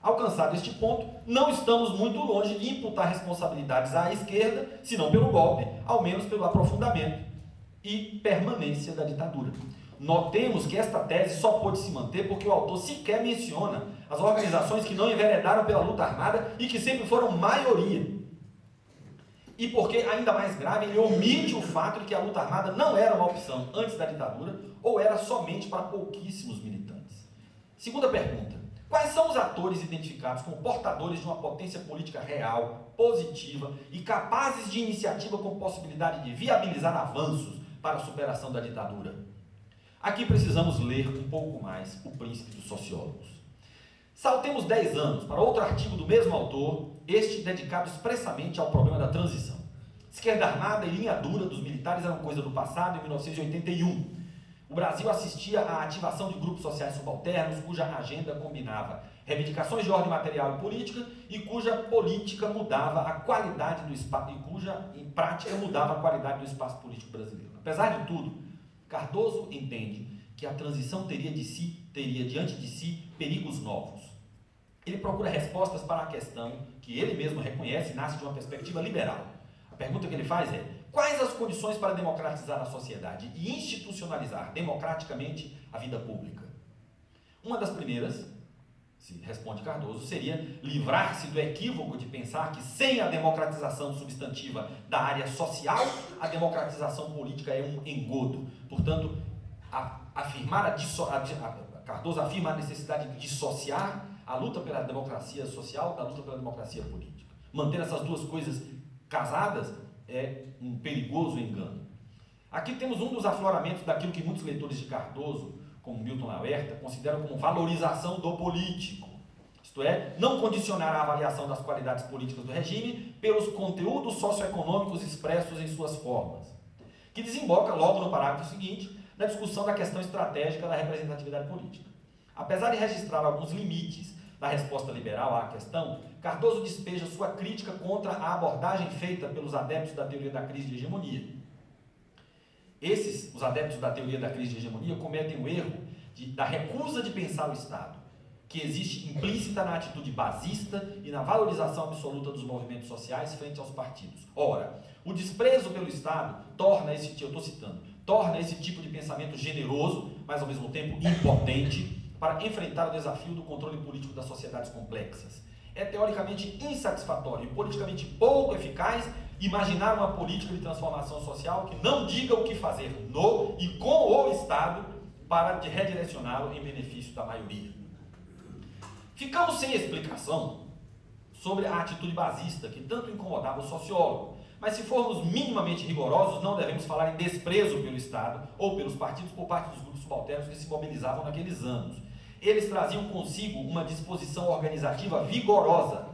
Alcançado este ponto, não estamos muito longe de imputar responsabilidades à esquerda, se não pelo golpe, ao menos pelo aprofundamento e permanência da ditadura. Notemos que esta tese só pôde se manter porque o autor sequer menciona as organizações que não enveredaram pela luta armada e que sempre foram maioria. E porque, ainda mais grave, ele omite o fato de que a luta armada não era uma opção antes da ditadura ou era somente para pouquíssimos militantes. Segunda pergunta. Quais são os atores identificados como portadores de uma potência política real, positiva e capazes de iniciativa com possibilidade de viabilizar avanços para a superação da ditadura? Aqui precisamos ler um pouco mais O Príncipe dos Sociólogos. Saltemos 10 anos para outro artigo do mesmo autor, este dedicado expressamente ao problema da transição. Esquerda armada e linha dura dos militares eram coisa do passado em 1981. O Brasil assistia à ativação de grupos sociais subalternos, cuja agenda combinava reivindicações de ordem material e política e cuja política mudava a qualidade do espaço, e cuja, em prática, mudava a qualidade do espaço político brasileiro. Apesar de tudo, Cardoso entende que a transição teria diante de si perigos novos. Ele procura respostas para a questão que ele mesmo reconhece e nasce de uma perspectiva liberal. A pergunta que ele faz é: quais as condições para democratizar a sociedade e institucionalizar democraticamente a vida pública? Uma das primeiras, se responde Cardoso, seria livrar-se do equívoco de pensar que sem a democratização substantiva da área social, a democratização política é um engodo. Portanto, Cardoso afirma a necessidade de dissociar a luta pela democracia social da luta pela democracia política. Manter essas duas coisas casadas é um perigoso engano. Aqui temos um dos afloramentos daquilo que muitos leitores de Cardoso, como Milton Laerta, consideram como valorização do político. Isto é, não condicionar a avaliação das qualidades políticas do regime pelos conteúdos socioeconômicos expressos em suas formas, que desemboca logo no parágrafo seguinte na discussão da questão estratégica da representatividade política. Apesar de registrar alguns limites da resposta liberal à questão, Cardoso despeja sua crítica contra a abordagem feita pelos adeptos da teoria da crise de hegemonia. Os adeptos da teoria da crise de hegemonia, cometem o erro da recusa de pensar o Estado, que existe implícita na atitude basista e na valorização absoluta dos movimentos sociais frente aos partidos. Ora, o desprezo pelo Estado torna esse tipo de pensamento generoso, mas ao mesmo tempo impotente, para enfrentar o desafio do controle político das sociedades complexas. É teoricamente insatisfatório e politicamente pouco eficaz imaginar uma política de transformação social que não diga o que fazer no e com o Estado para redirecioná-lo em benefício da maioria. Ficamos sem explicação sobre a atitude basista que tanto incomodava o sociólogo, mas se formos minimamente rigorosos, não devemos falar em desprezo pelo Estado ou pelos partidos por parte dos grupos subalternos que se mobilizavam naqueles anos. Eles traziam consigo uma disposição organizativa vigorosa,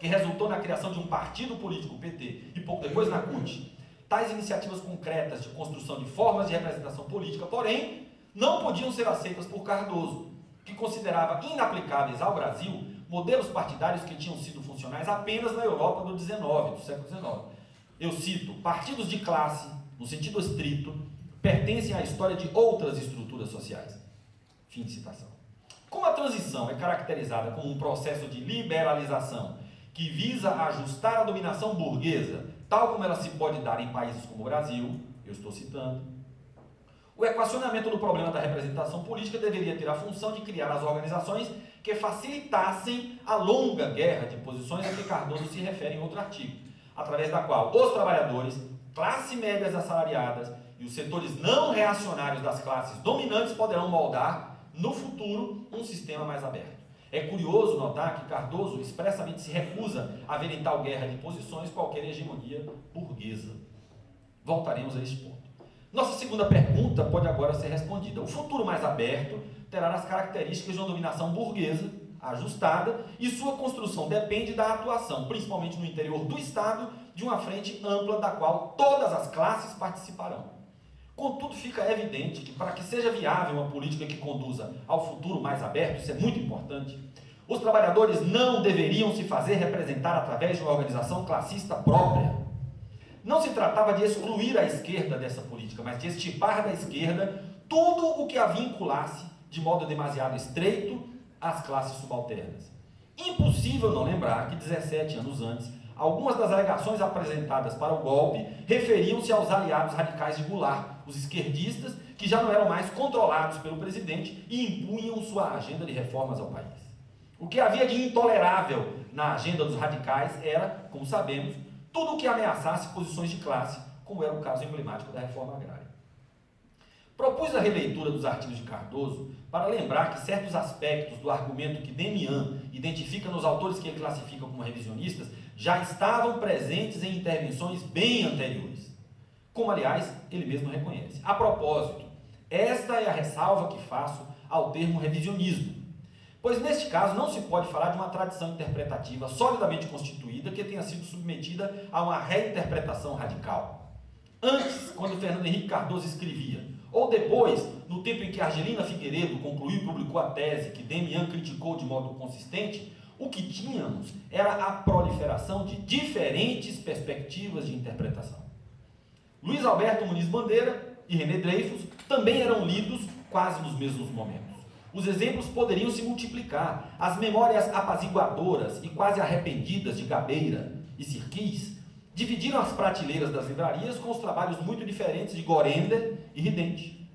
que resultou na criação de um partido político, o PT, e pouco depois na CUT. Tais iniciativas concretas de construção de formas de representação política, porém, não podiam ser aceitas por Cardoso, que considerava inaplicáveis ao Brasil modelos partidários que tinham sido funcionais apenas na Europa do século XIX. Eu cito: partidos de classe, no sentido estrito, pertencem à história de outras estruturas sociais. Fim de citação. Como a transição é caracterizada como um processo de liberalização que visa ajustar a dominação burguesa, tal como ela se pode dar em países como o Brasil, eu estou citando, o equacionamento do problema da representação política deveria ter a função de criar as organizações que facilitassem a longa guerra de posições a que Cardoso se refere em outro artigo, através da qual os trabalhadores, classe médias assalariadas e os setores não reacionários das classes dominantes poderão moldar, no futuro, um sistema mais aberto. É curioso notar que Cardoso expressamente se recusa a ver em tal guerra de posições qualquer hegemonia burguesa. Voltaremos a este ponto. Nossa segunda pergunta pode agora ser respondida. O futuro mais aberto terá as características de uma dominação burguesa, ajustada e sua construção depende da atuação, principalmente no interior do Estado, de uma frente ampla da qual todas as classes participarão. Contudo, fica evidente que para que seja viável uma política que conduza ao futuro mais aberto, isso é muito importante, os trabalhadores não deveriam se fazer representar através de uma organização classista própria. Não se tratava de excluir a esquerda dessa política, mas de extirpar da esquerda tudo o que a vinculasse de modo demasiado estreito às classes subalternas. Impossível não lembrar que 17 anos antes, algumas das alegações apresentadas para o golpe referiam-se aos aliados radicais de Goulart, os esquerdistas que já não eram mais controlados pelo presidente e impunham sua agenda de reformas ao país. O que havia de intolerável na agenda dos radicais era, como sabemos, tudo o que ameaçasse posições de classe, como era o caso emblemático da reforma agrária. Propus a releitura dos artigos de Cardoso para lembrar que certos aspectos do argumento que Demian identifica nos autores que ele classifica como revisionistas já estavam presentes em intervenções bem anteriores, como, aliás, ele mesmo reconhece. A propósito, esta é a ressalva que faço ao termo revisionismo, pois neste caso não se pode falar de uma tradição interpretativa solidamente constituída que tenha sido submetida a uma reinterpretação radical. Antes, quando Fernando Henrique Cardoso escrevia, ou depois, no tempo em que Argelina Figueiredo concluiu e publicou a tese que Demian criticou de modo consistente, o que tínhamos era a proliferação de diferentes perspectivas de interpretação. Luiz Alberto Muniz Bandeira e René Dreyfus também eram lidos quase nos mesmos momentos. Os exemplos poderiam se multiplicar. As memórias apaziguadoras e quase arrependidas de Gabeira e Sirquis dividiram as prateleiras das livrarias com os trabalhos muito diferentes de Gorender e Ridente.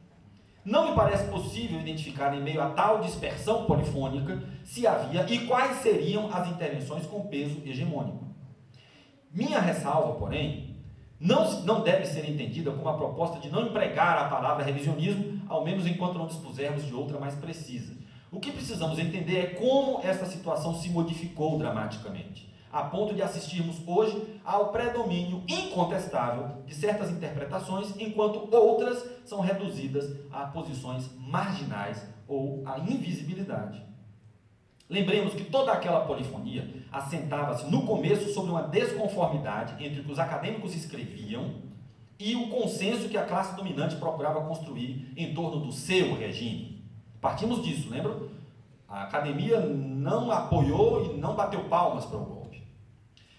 Não me parece possível identificar em meio a tal dispersão polifônica se havia e quais seriam as intervenções com peso hegemônico. Minha ressalva, porém, não deve ser entendida como a proposta de não empregar a palavra revisionismo, ao menos enquanto não dispusermos de outra mais precisa. O que precisamos entender é como essa situação se modificou dramaticamente, a ponto de assistirmos hoje ao predomínio incontestável de certas interpretações, enquanto outras são reduzidas a posições marginais ou à invisibilidade. Lembremos que toda aquela polifonia assentava-se no começo sobre uma desconformidade entre o que os acadêmicos escreviam e o consenso que a classe dominante procurava construir em torno do seu regime. Partimos disso, lembram? A academia não apoiou e não bateu palmas para o golpe.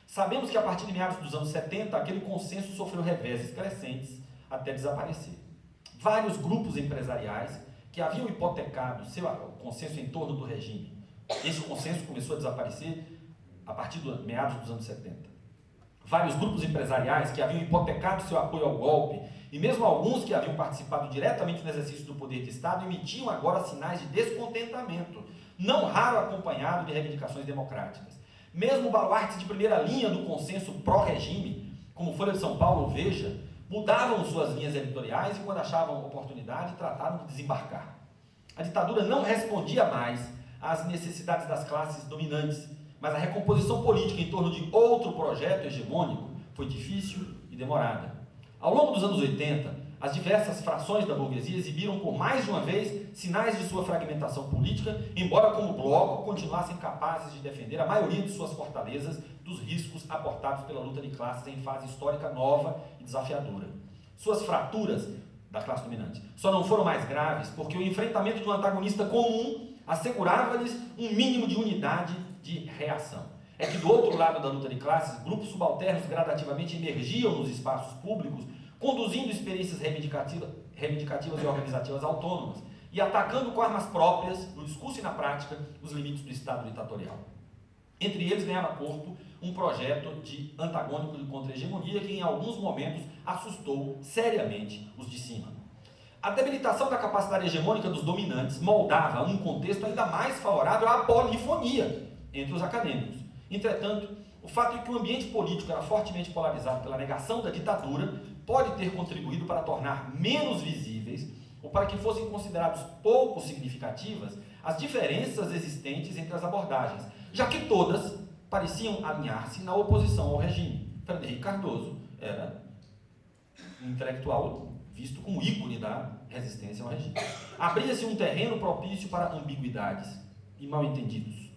Sabemos que a partir de meados dos anos 70, aquele consenso sofreu reveses crescentes até desaparecer. Vários grupos empresariais que haviam hipotecado seu consenso em torno do regime. Esse consenso começou a desaparecer a partir de meados dos anos 70. Vários grupos empresariais que haviam hipotecado seu apoio ao golpe, e mesmo alguns que haviam participado diretamente no exercício do poder de Estado, emitiam agora sinais de descontentamento, não raro acompanhado de reivindicações democráticas. Mesmo baluartes de primeira linha do consenso pró-regime, como Folha de São Paulo ou Veja, mudavam suas linhas editoriais e, quando achavam oportunidade, trataram de desembarcar. A ditadura não respondia mais às necessidades das classes dominantes, mas a recomposição política em torno de outro projeto hegemônico foi difícil e demorada. Ao longo dos anos 80, as diversas frações da burguesia exibiram por mais de uma vez sinais de sua fragmentação política, embora como bloco continuassem capazes de defender a maioria de suas fortalezas dos riscos aportados pela luta de classes em fase histórica nova e desafiadora. Suas fraturas da classe dominante só não foram mais graves porque o enfrentamento de um antagonista comum assegurava-lhes um mínimo de unidade de reação. É que do outro lado da luta de classes, grupos subalternos gradativamente emergiam nos espaços públicos, conduzindo experiências reivindicativas e organizativas autônomas e atacando com armas próprias, no discurso e na prática, os limites do Estado ditatorial. Entre eles ganhava corpo um projeto de antagônico contra a hegemonia que em alguns momentos assustou seriamente os de cima. A debilitação da capacidade hegemônica dos dominantes moldava um contexto ainda mais favorável à polifonia entre os acadêmicos. Entretanto, o fato de que o ambiente político era fortemente polarizado pela negação da ditadura pode ter contribuído para tornar menos visíveis ou para que fossem considerados pouco significativas as diferenças existentes entre as abordagens, já que todas pareciam alinhar-se na oposição ao regime. Fernando Henrique Cardoso era um intelectual visto como ícone da resistência ao regime. Abria-se um terreno propício para ambiguidades e mal-entendidos.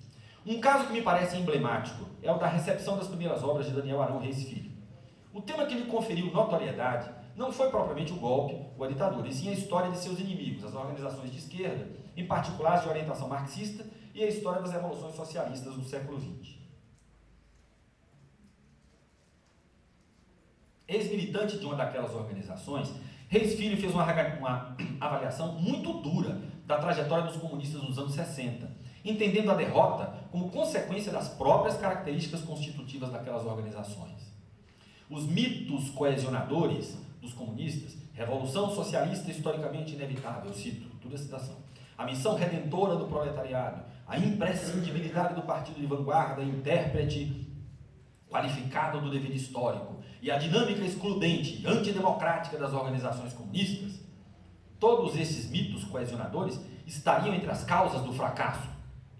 Um caso que me parece emblemático é o da recepção das primeiras obras de Daniel Arão Reis Filho. O tema que lhe conferiu notoriedade não foi propriamente o golpe ou a ditadura, e sim a história de seus inimigos, as organizações de esquerda, em particular as de orientação marxista, e a história das revoluções socialistas do século XX. Ex-militante de uma daquelas organizações, Reis Filho fez uma avaliação muito dura da trajetória dos comunistas nos anos 60, entendendo a derrota como consequência das próprias características constitutivas daquelas organizações. Os mitos coesionadores dos comunistas, revolução socialista historicamente inevitável, eu cito, toda a citação, a missão redentora do proletariado, a imprescindibilidade do partido de vanguarda, intérprete qualificado do dever histórico, e a dinâmica excludente e antidemocrática das organizações comunistas, todos esses mitos coesionadores estariam entre as causas do fracasso,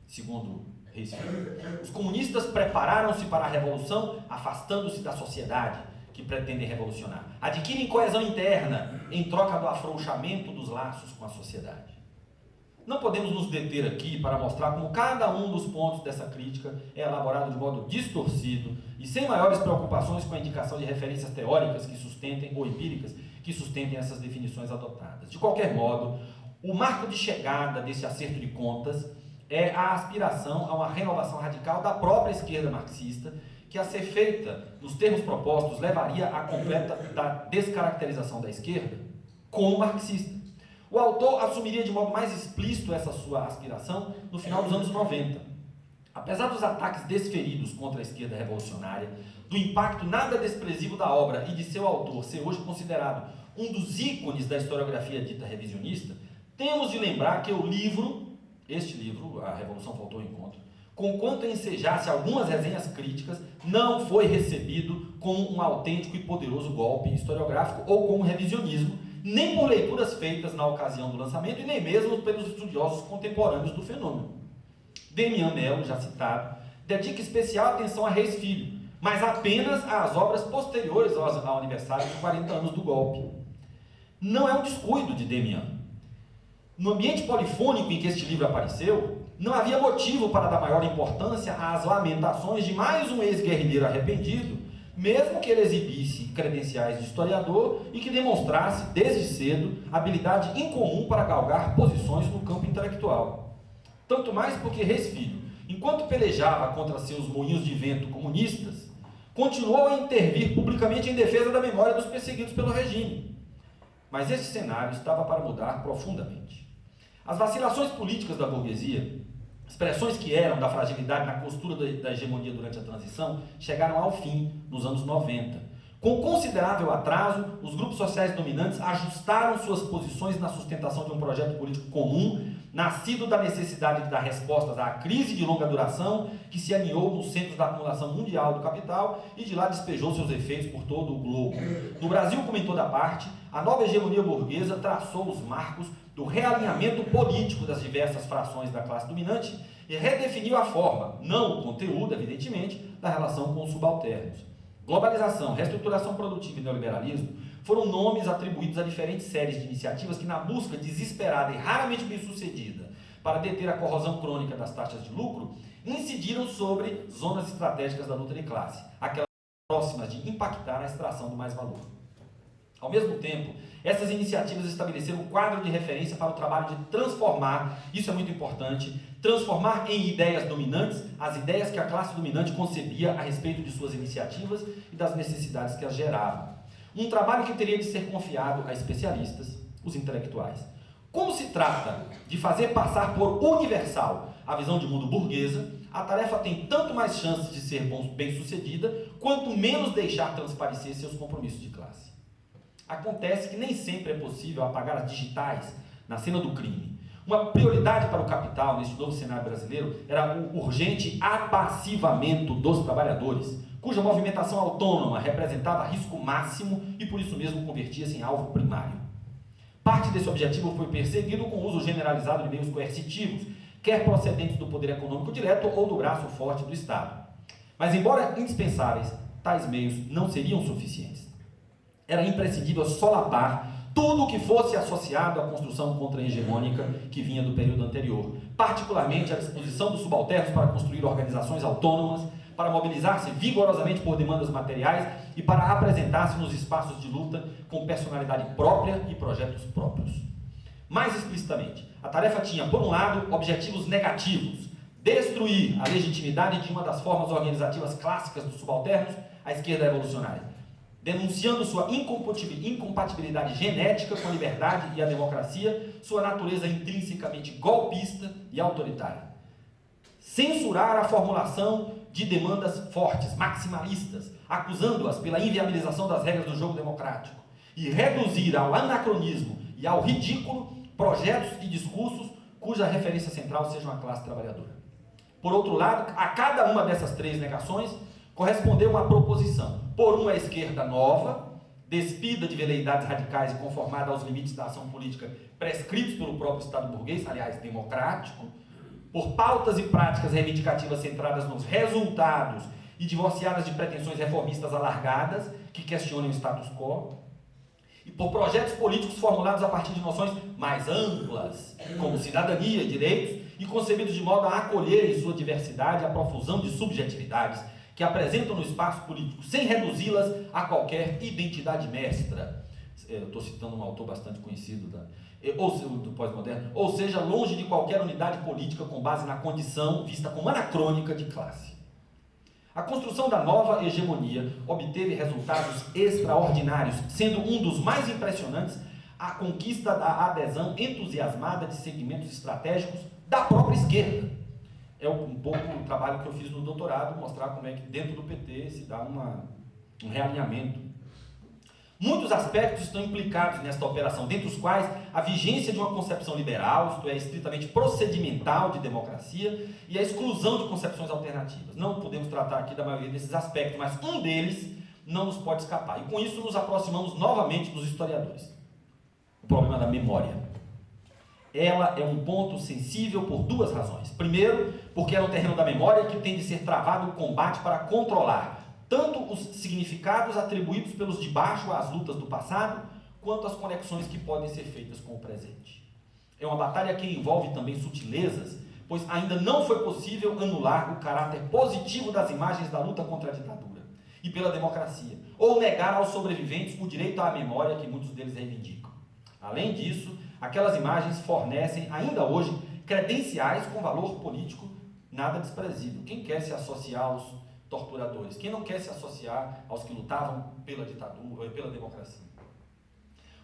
segundo Reis Filho. Os comunistas prepararam-se para a revolução, afastando-se da sociedade que pretendem revolucionar. Adquirem coesão interna em troca do afrouxamento dos laços com a sociedade. Não podemos nos deter aqui para mostrar como cada um dos pontos dessa crítica é elaborado de modo distorcido e sem maiores preocupações com a indicação de referências teóricas que sustentem, ou empíricas, que sustentem essas definições adotadas. De qualquer modo, o marco de chegada desse acerto de contas é a aspiração a uma renovação radical da própria esquerda marxista, que, a ser feita nos termos propostos, levaria à completa descaracterização da esquerda como marxista. O autor assumiria de modo mais explícito essa sua aspiração no final dos anos 90. Apesar dos ataques desferidos contra a esquerda revolucionária, do impacto nada desprezível da obra e de seu autor ser hoje considerado um dos ícones da historiografia dita revisionista, temos de lembrar que este livro, A Revolução Faltou ao Encontro, conquanto ensejasse algumas resenhas críticas, não foi recebido como um autêntico e poderoso golpe historiográfico ou como revisionismo, nem por leituras feitas na ocasião do lançamento e nem mesmo pelos estudiosos contemporâneos do fenômeno. Demian Mello, já citado, dedica especial atenção a Reis Filho, mas apenas às obras posteriores ao aniversário de 40 anos do golpe. Não é um descuido de Demian. No ambiente polifônico em que este livro apareceu, não havia motivo para dar maior importância às lamentações de mais um ex-guerrilheiro arrependido, mesmo que ele exibisse credenciais de historiador e que demonstrasse, desde cedo, habilidade incomum para galgar posições no campo intelectual. Tanto mais porque Reis Filho, enquanto pelejava contra seus moinhos de vento comunistas, continuou a intervir publicamente em defesa da memória dos perseguidos pelo regime. Mas esse cenário estava para mudar profundamente. As vacilações políticas da burguesia, expressões que eram da fragilidade na costura da hegemonia durante a transição, chegaram ao fim nos anos 90. Com considerável atraso, os grupos sociais dominantes ajustaram suas posições na sustentação de um projeto político comum, nascido da necessidade de dar respostas à crise de longa duração que se aninhou nos centros da acumulação mundial do capital e de lá despejou seus efeitos por todo o globo. No Brasil, como em toda parte, a nova hegemonia burguesa traçou os marcos do realinhamento político das diversas frações da classe dominante e redefiniu a forma, não o conteúdo, evidentemente, da relação com os subalternos. Globalização, reestruturação produtiva e neoliberalismo foram nomes atribuídos a diferentes séries de iniciativas que, na busca desesperada e raramente bem-sucedida para deter a corrosão crônica das taxas de lucro, incidiram sobre zonas estratégicas da luta de classe, aquelas próximas de impactar a extração do mais-valor. Ao mesmo tempo, essas iniciativas estabeleceram um quadro de referência para o trabalho de transformar, isso é muito importante, transformar em ideias dominantes as ideias que a classe dominante concebia a respeito de suas iniciativas e das necessidades que as geravam. Um trabalho que teria de ser confiado a especialistas, os intelectuais. Como se trata de fazer passar por universal a visão de mundo burguesa, a tarefa tem tanto mais chances de ser bem-sucedida, quanto menos deixar transparecer seus compromissos de classe. Acontece que nem sempre é possível apagar as digitais na cena do crime. Uma prioridade para o capital neste novo cenário brasileiro era o urgente apassivamento dos trabalhadores, cuja movimentação autônoma representava risco máximo e por isso mesmo convertia-se em alvo primário. Parte desse objetivo foi perseguido com o uso generalizado de meios coercitivos, quer procedentes do poder econômico direto ou do braço forte do Estado. Mas, embora indispensáveis, tais meios não seriam suficientes. Era imprescindível solapar tudo o que fosse associado à construção contra-hegemônica que vinha do período anterior, particularmente a disposição dos subalternos para construir organizações autônomas, para mobilizar-se vigorosamente por demandas materiais e para apresentar-se nos espaços de luta com personalidade própria e projetos próprios. Mais explicitamente, a tarefa tinha, por um lado, objetivos negativos: destruir a legitimidade de uma das formas organizativas clássicas dos subalternos, a esquerda revolucionária, denunciando sua incompatibilidade genética com a liberdade e a democracia, sua natureza intrinsecamente golpista e autoritária. Censurar a formulação de demandas fortes, maximalistas, acusando-as pela inviabilização das regras do jogo democrático, e reduzir ao anacronismo e ao ridículo projetos e discursos cuja referência central seja uma classe trabalhadora. Por outro lado, a cada uma dessas três negações correspondeu uma proposição: por uma esquerda nova, despida de veleidades radicais e conformada aos limites da ação política prescritos pelo próprio Estado burguês, aliás, democrático, por pautas e práticas reivindicativas centradas nos resultados e divorciadas de pretensões reformistas alargadas que questionem o status quo, e por projetos políticos formulados a partir de noções mais amplas, como cidadania e direitos, e concebidos de modo a acolher em sua diversidade a profusão de subjetividades que apresentam no espaço político, sem reduzi-las a qualquer identidade mestra. Eu estou citando um autor bastante conhecido do pós-moderno, ou seja, longe de qualquer unidade política com base na condição vista como anacrônica de classe. A construção da nova hegemonia obteve resultados extraordinários, sendo um dos mais impressionantes a conquista da adesão entusiasmada de segmentos estratégicos da própria esquerda. É um pouco o trabalho que eu fiz no doutorado, mostrar como é que dentro do PT se dá um realinhamento. Muitos aspectos estão implicados nesta operação, dentre os quais a vigência de uma concepção liberal, isto é, estritamente procedimental de democracia, e a exclusão de concepções alternativas. Não podemos tratar aqui da maioria desses aspectos, mas um deles não nos pode escapar. E com isso nos aproximamos novamente dos historiadores. O problema da memória. Ela é um ponto sensível por duas razões. Primeiro, porque é no terreno da memória que tem de ser travado o combate para controlar tanto os significados atribuídos pelos de baixo às lutas do passado, quanto as conexões que podem ser feitas com o presente. É uma batalha que envolve também sutilezas, pois ainda não foi possível anular o caráter positivo das imagens da luta contra a ditadura e pela democracia, ou negar aos sobreviventes o direito à memória que muitos deles reivindicam. Além disso, aquelas imagens fornecem, ainda hoje, credenciais com valor político nada desprezível. Quem quer se associar aos torturadores? Quem não quer se associar aos que lutavam pela ditadura, pela democracia?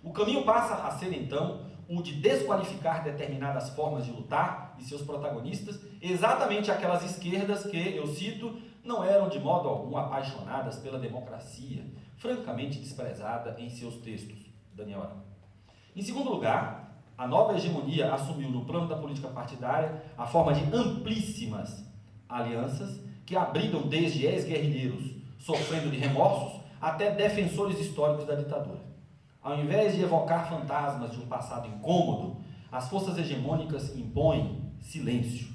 O caminho passa a ser, então, o de desqualificar determinadas formas de lutar e seus protagonistas, exatamente aquelas esquerdas que, eu cito, não eram de modo algum apaixonadas pela democracia, francamente desprezada em seus textos. Daniel Arão. Em segundo lugar, a nova hegemonia assumiu no plano da política partidária a forma de amplíssimas alianças que abrigam desde ex-guerrilheiros sofrendo de remorsos até defensores históricos da ditadura. Ao invés de evocar fantasmas de um passado incômodo, as forças hegemônicas impõem silêncio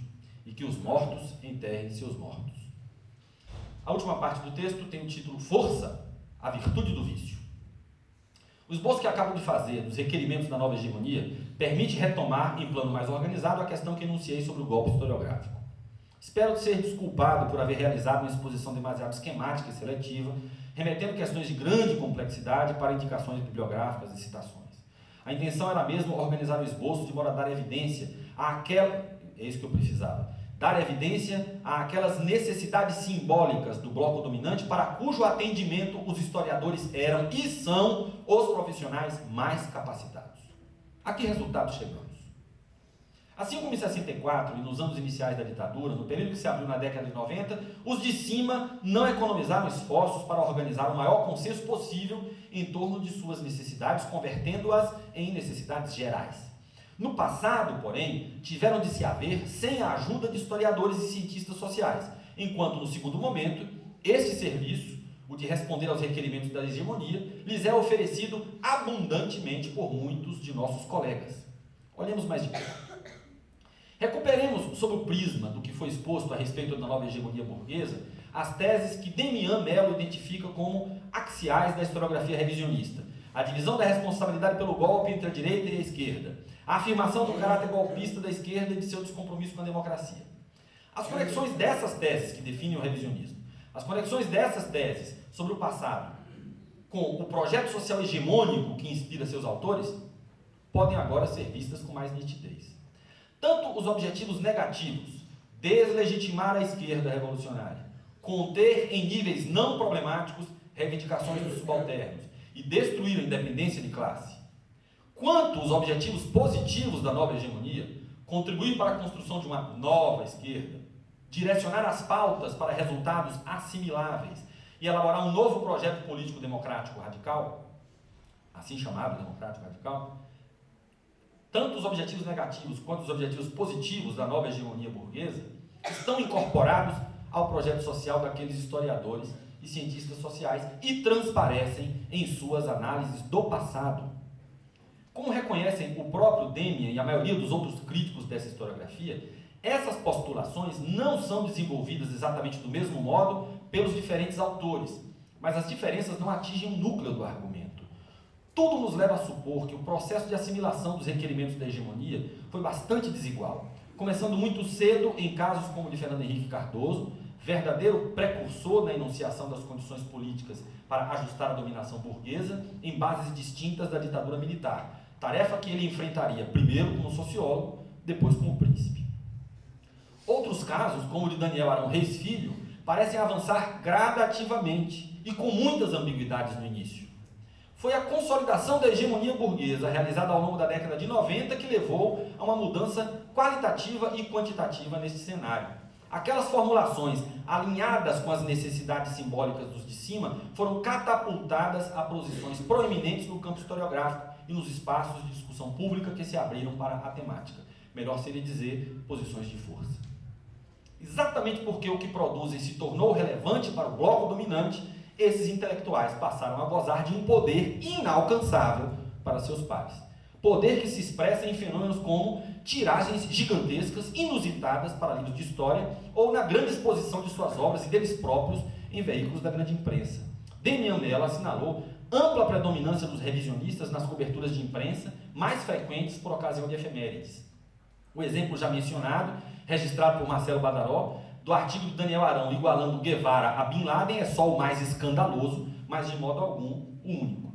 e que os mortos enterrem seus mortos. A última parte do texto tem o título Força, a virtude do vício. O esboço que acabo de fazer dos requerimentos da nova hegemonia permite retomar em plano mais organizado a questão que enunciei sobre o golpe historiográfico. Espero ser desculpado por haver realizado uma exposição demasiado esquemática e seletiva, remetendo questões de grande complexidade para indicações bibliográficas e citações. A intenção era mesmo organizar o esboço de modo a dar evidência àquela... É isso que eu precisava. Dar evidência àquelas necessidades simbólicas do bloco dominante para cujo atendimento os historiadores eram e são os profissionais mais capacitados. A que resultados chegamos? Assim como em 64 e nos anos iniciais da ditadura, no período que se abriu na década de 90, os de cima não economizaram esforços para organizar o maior consenso possível em torno de suas necessidades, convertendo-as em necessidades gerais. No passado, porém, tiveram de se haver sem a ajuda de historiadores e cientistas sociais, enquanto no segundo momento, este serviço, o de responder aos requerimentos da hegemonia, lhes é oferecido abundantemente por muitos de nossos colegas. Olhemos mais de perto. Recuperemos, sob o prisma do que foi exposto a respeito da nova hegemonia burguesa, as teses que Demian Mello identifica como axiais da historiografia revisionista, a divisão da responsabilidade pelo golpe entre a direita e a esquerda, a afirmação do caráter golpista da esquerda e de seu descompromisso com a democracia. As conexões dessas teses que definem o revisionismo, as conexões dessas teses sobre o passado com o projeto social hegemônico que inspira seus autores, podem agora ser vistas com mais nitidez. Tanto os objetivos negativos, deslegitimar a esquerda revolucionária, conter em níveis não problemáticos reivindicações dos subalternos e destruir a independência de classe, quanto os objetivos positivos da nova hegemonia, contribuir para a construção de uma nova esquerda, direcionar as pautas para resultados assimiláveis e elaborar um novo projeto político democrático radical, assim chamado democrático radical, tanto os objetivos negativos quanto os objetivos positivos da nova hegemonia burguesa estão incorporados ao projeto social daqueles historiadores e cientistas sociais e transparecem em suas análises do passado. Como reconhecem o próprio Demian e a maioria dos outros críticos dessa historiografia, essas postulações não são desenvolvidas exatamente do mesmo modo pelos diferentes autores, mas as diferenças não atingem o núcleo do argumento. Tudo nos leva a supor que o processo de assimilação dos requerimentos da hegemonia foi bastante desigual, começando muito cedo em casos como o de Fernando Henrique Cardoso, verdadeiro precursor na enunciação das condições políticas para ajustar a dominação burguesa em bases distintas da ditadura militar, tarefa que ele enfrentaria primeiro como sociólogo, depois como príncipe. Outros casos, como o de Daniel Arão Reis Filho, parecem avançar gradativamente e com muitas ambiguidades no início. Foi a consolidação da hegemonia burguesa realizada ao longo da década de 90 que levou a uma mudança qualitativa e quantitativa nesse cenário. Aquelas formulações alinhadas com as necessidades simbólicas dos de cima foram catapultadas a posições proeminentes no campo historiográfico e nos espaços de discussão pública que se abriram para a temática. Melhor seria dizer, posições de força. Exatamente porque o que produzem se tornou relevante para o bloco dominante, esses intelectuais passaram a gozar de um poder inalcançável para seus pares. Poder que se expressa em fenômenos como tiragens gigantescas, inusitadas para livros de história, ou na grande exposição de suas obras e deles próprios em veículos da grande imprensa. Demian Mello assinalou ampla predominância dos revisionistas nas coberturas de imprensa, mais frequentes por ocasião de efemérides. O exemplo já mencionado, registrado por Marcelo Badaró, do artigo de Daniel Arão igualando Guevara a Bin Laden é só o mais escandaloso, mas de modo algum o único.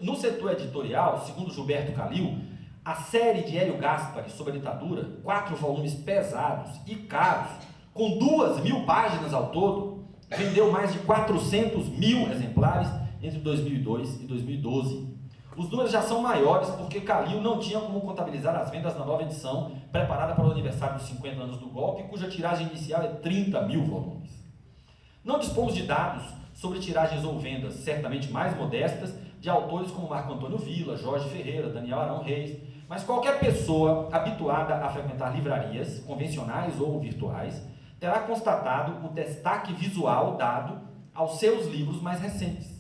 No setor editorial, segundo Gilberto Calil, a série de Hélio Gaspari sobre a ditadura, 4 volumes pesados e caros, com 2.000 páginas ao todo, vendeu mais de 400.000 exemplares entre 2002 e 2012. Os números já são maiores porque Calil não tinha como contabilizar as vendas na nova edição, preparada para o aniversário dos 50 anos do golpe, cuja tiragem inicial é 30.000 volumes. Não dispomos de dados sobre tiragens ou vendas, certamente mais modestas, de autores como Marco Antônio Villa, Jorge Ferreira, Daniel Arão Reis, mas qualquer pessoa habituada a frequentar livrarias, convencionais ou virtuais, terá constatado o destaque visual dado aos seus livros mais recentes.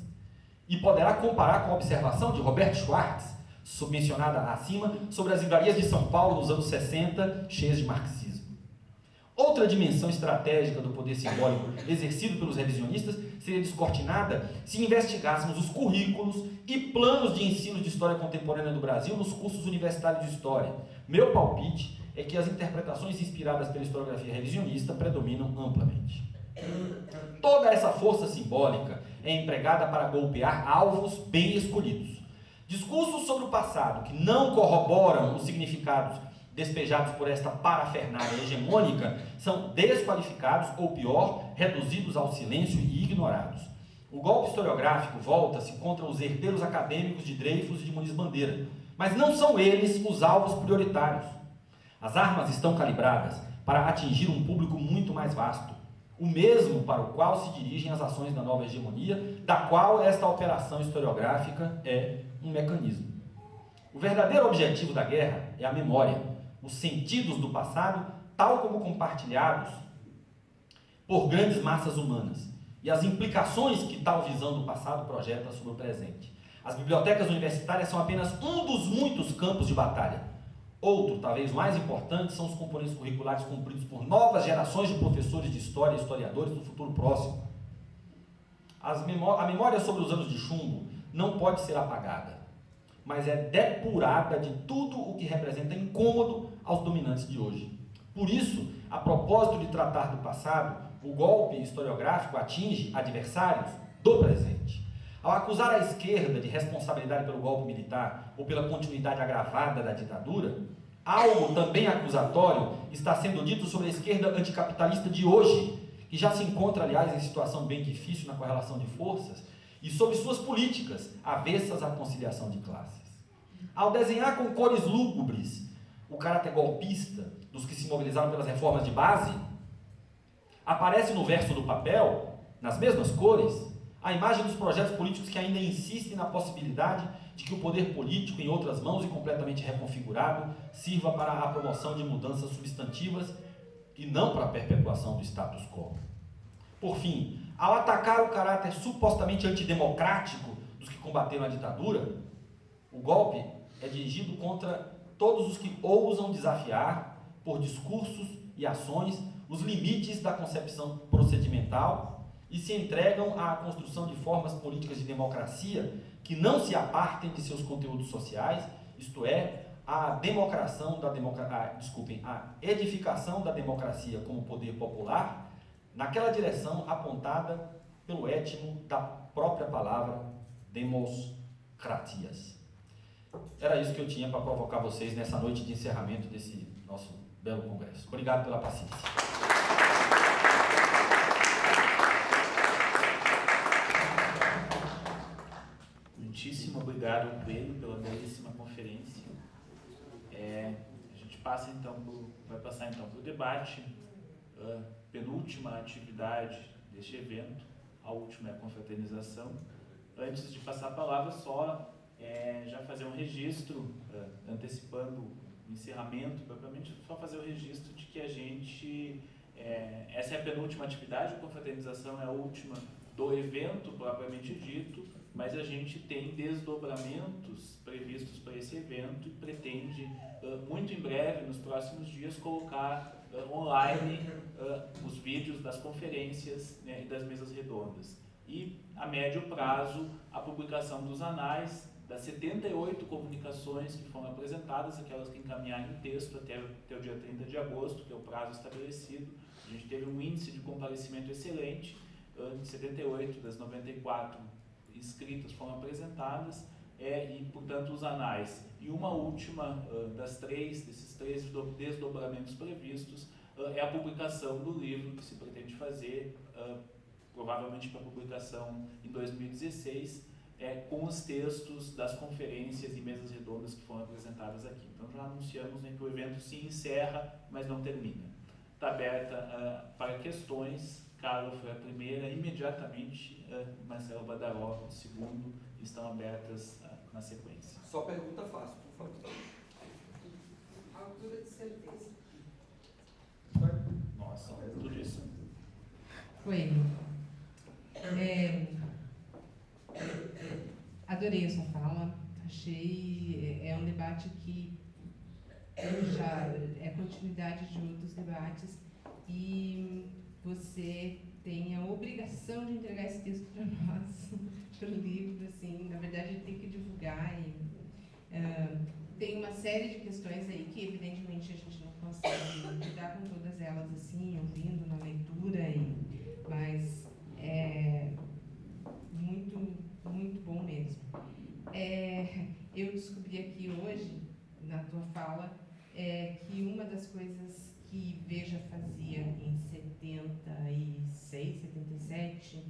E poderá comparar com a observação de Roberto Schwartz, submencionada acima, sobre as livrarias de São Paulo nos anos 60, cheias de marxismo. Outra dimensão estratégica do poder simbólico exercido pelos revisionistas seria descortinada se investigássemos os currículos e planos de ensino de história contemporânea do Brasil nos cursos universitários de história. Meu palpite é que as interpretações inspiradas pela historiografia revisionista predominam amplamente. Toda essa força simbólica é empregada para golpear alvos bem escolhidos. Discursos sobre o passado que não corroboram os significados despejados por esta parafernália hegemônica são desqualificados ou, pior, reduzidos ao silêncio e ignorados. O golpe historiográfico volta-se contra os herdeiros acadêmicos de Dreyfus e de Muniz Bandeira, mas não são eles os alvos prioritários. As armas estão calibradas para atingir um público muito mais vasto, o mesmo para o qual se dirigem as ações da nova hegemonia, da qual esta operação historiográfica é um mecanismo. O verdadeiro objetivo da guerra é a memória, os sentidos do passado, tal como compartilhados por grandes massas humanas, e as implicações que tal visão do passado projeta sobre o presente. As bibliotecas universitárias são apenas um dos muitos campos de batalha. Outro, talvez mais importante, são os componentes curriculares cumpridos por novas gerações de professores de história e historiadores do futuro próximo. A memória sobre os anos de chumbo não pode ser apagada, mas é depurada de tudo o que representa incômodo aos dominantes de hoje. Por isso, a propósito de tratar do passado, o golpe historiográfico atinge adversários do presente. Ao acusar a esquerda de responsabilidade pelo golpe militar ou pela continuidade agravada da ditadura, algo também acusatório está sendo dito sobre a esquerda anticapitalista de hoje, que já se encontra, aliás, em situação bem difícil na correlação de forças, e sobre suas políticas avessas à conciliação de classes. Ao desenhar com cores lúgubres o caráter golpista dos que se mobilizaram pelas reformas de base, aparece no verso do papel, nas mesmas cores, a imagem dos projetos políticos que ainda insistem na possibilidade de que o poder político, em outras mãos e completamente reconfigurado, sirva para a promoção de mudanças substantivas e não para a perpetuação do status quo. Por fim, ao atacar o caráter supostamente antidemocrático dos que combateram a ditadura, o golpe é dirigido contra todos os que ousam desafiar, por discursos e ações, os limites da concepção procedimental e se entregam à construção de formas políticas de democracia que não se apartem de seus conteúdos sociais, isto é, a edificação da democracia como poder popular, naquela direção apontada pelo étimo da própria palavra democratias. Era isso que eu tinha para provocar vocês nessa noite de encerramento desse nosso belo congresso. Obrigado pela paciência. Muitíssimo obrigado, Coelho, pela belíssima conferência. A gente passa então vai passar então para o debate, penúltima atividade deste evento, a última é a confraternização. Antes de passar a palavra, só já fazer um registro, antecipando o encerramento, propriamente só fazer o registro de que a gente, essa é a penúltima atividade, a confraternização é a última do evento propriamente dito, mas a gente tem desdobramentos previstos para esse evento e pretende, muito em breve, nos próximos dias, colocar online os vídeos das conferências, né, e das mesas redondas. E, a médio prazo, a publicação dos anais, das 78 comunicações que foram apresentadas, aquelas que encaminharem em texto até o dia 30 de agosto, que é o prazo estabelecido. A gente teve um índice de comparecimento excelente, 78 das 94 inscritas foram apresentadas, e, portanto, os anais. E uma última desses três desdobramentos previstos é a publicação do livro que se pretende fazer, provavelmente para publicação em 2016, com os textos das conferências e mesas redondas que foram apresentadas aqui. Então já anunciamos, né, que o evento se encerra, mas não termina. Está aberta para questões. Carla foi a primeira, imediatamente Marcelo Badaró, o segundo, estão abertas na sequência. Só pergunta fácil, por favor. Altura de certeza. Nossa, tudo isso. Coelho. Adorei a sua fala, achei, é um debate que já é continuidade de outros debates e você tem a obrigação de entregar esse texto para nós, para o livro, assim, na verdade tem que divulgar e tem uma série de questões aí que evidentemente a gente não consegue lidar com todas elas assim, ouvindo na leitura, mas é muito, muito bom mesmo. Eu descobri aqui hoje, na tua fala, que uma das coisas que Veja fazia em 76, 77,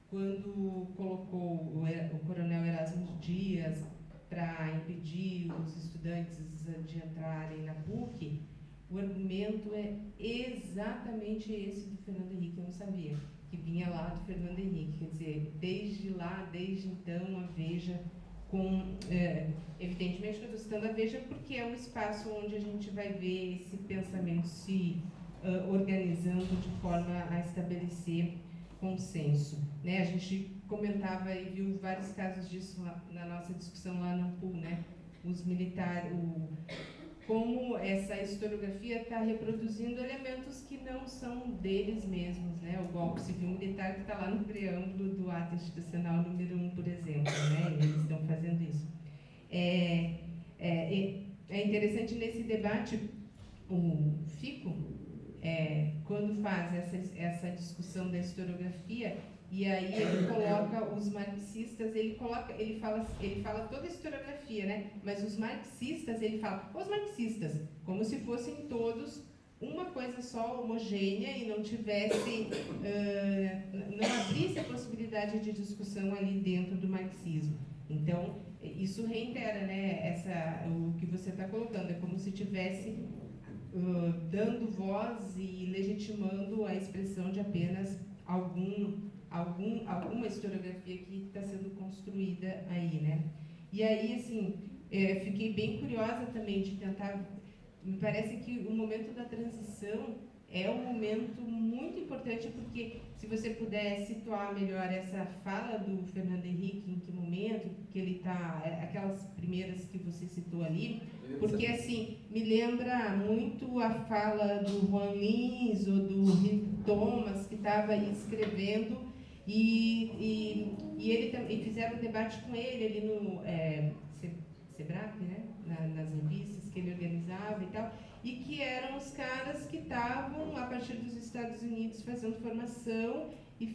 quando colocou o coronel Erasmo Dias para impedir os estudantes de entrarem na PUC, o argumento é exatamente esse do Fernando Henrique, eu não sabia, que vinha lá do Fernando Henrique, quer dizer, desde então, a Veja, evidentemente eu estou citando a Veja porque é um espaço onde a gente vai ver esse pensamento se organizando de forma a estabelecer consenso. Né? A gente comentava e viu vários casos disso na nossa discussão lá no PUL, né? Os militares, como como essa historiografia está reproduzindo elementos que não são deles mesmos, né? O golpe civil-militar que está lá no preâmbulo do ato institucional número 1, por exemplo, né? Eles estão fazendo isso. É interessante nesse debate, o Fico, quando faz essa discussão da historiografia, e aí ele coloca os marxistas, ele fala toda a historiografia, né? Mas os marxistas, ele fala, os marxistas, como se fossem todos uma coisa só, homogênea, e não tivesse, não abrisse a possibilidade de discussão ali dentro do marxismo. Então, isso reitera, né, o que você está colocando, é como se tivesse dando voz e legitimando a expressão de apenas alguma historiografia que está sendo construída aí, né? E aí, assim, fiquei bem curiosa também de tentar. Me parece que o momento da transição é um momento muito importante, porque se você puder situar melhor essa fala do Fernando Henrique, em que momento que ele está, aquelas primeiras que você citou ali, porque assim, me lembra muito a fala do Juan Lins ou do Rick Thomas, que estava aí escrevendo, e fizeram um debate com ele ali no Sebrae, né? Nas revistas que ele organizava e tal, e que eram os caras que estavam, a partir dos Estados Unidos, fazendo formação e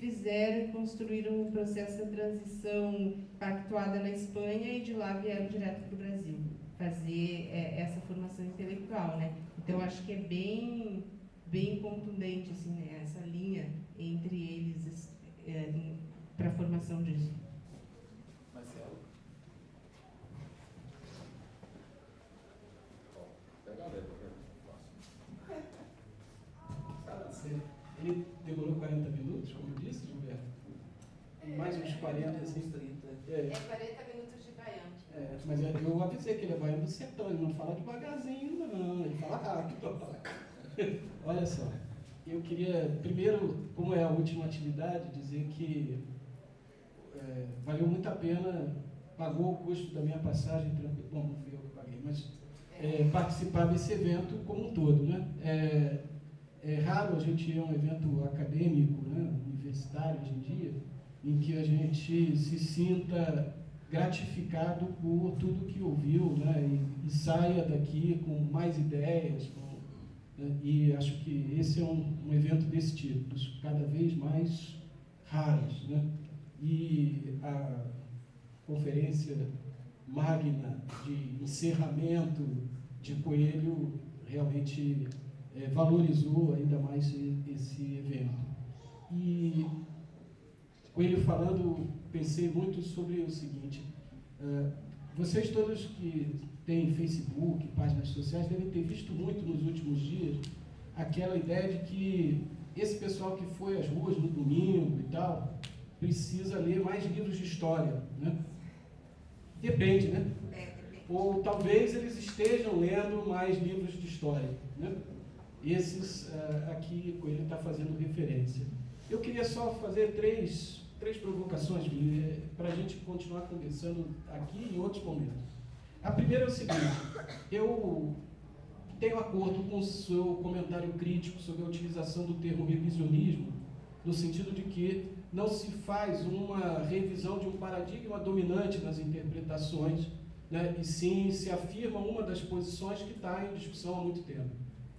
construíram o processo da transição pactuada na Espanha, e de lá vieram direto para o Brasil fazer essa formação intelectual, né? Então, acho que é bem contundente, assim, né, essa linha entre eles para a formação disso. Marcelo? Ele demorou 40 minutos, como disse, Gilberto? Mais uns 40, assim. 30. 40 minutos de baiano. Mas eu avisei que ele é baiano do sertão, ele não fala devagarzinho, não, ele fala rápido. Olha só, eu queria, primeiro, como é a última atividade, dizer que valeu muito a pena, pagou o custo da minha passagem, bom, não fui eu que paguei, mas participar desse evento como um todo, né? É raro a gente ir a um evento acadêmico, né, universitário hoje em dia, em que a gente se sinta gratificado por tudo que ouviu, né, e saia daqui com mais ideias, né, e acho que esse é um evento desse tipo, dos cada vez mais raros, né, e a conferência magna de encerramento de Coelho realmente valorizou ainda mais esse evento. E Coelho falando, pensei muito sobre o seguinte, vocês todos que têm Facebook, páginas sociais, devem ter visto muito nos últimos dias aquela ideia de que esse pessoal que foi às ruas no domingo e tal, precisa ler mais livros de história, né? Depende, né? Ou talvez eles estejam lendo mais livros de história, né? Esses aqui Coelho está fazendo referência. Eu queria só fazer três provocações para a gente continuar conversando aqui e em outros momentos. A primeira é o seguinte, eu tenho acordo com o seu comentário crítico sobre a utilização do termo revisionismo, no sentido de que não se faz uma revisão de um paradigma dominante nas interpretações, né, e sim se afirma uma das posições que está em discussão há muito tempo.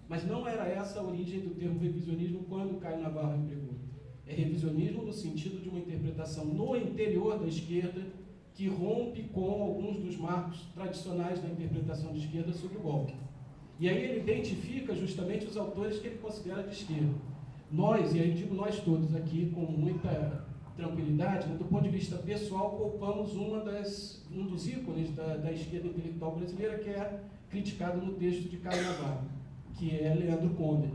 Mas não era essa a origem do termo revisionismo quando Caio Navarro empregou. É revisionismo no sentido de uma interpretação no interior da esquerda que rompe com alguns dos marcos tradicionais da interpretação de esquerda sobre o golpe. E aí ele identifica justamente os autores que ele considera de esquerda. Nós, e aí digo nós todos aqui com muita tranquilidade, né, do ponto de vista pessoal, poupamos um dos ícones da esquerda intelectual brasileira, que é criticado no texto de Caio Navarro, que é Leandro Conde.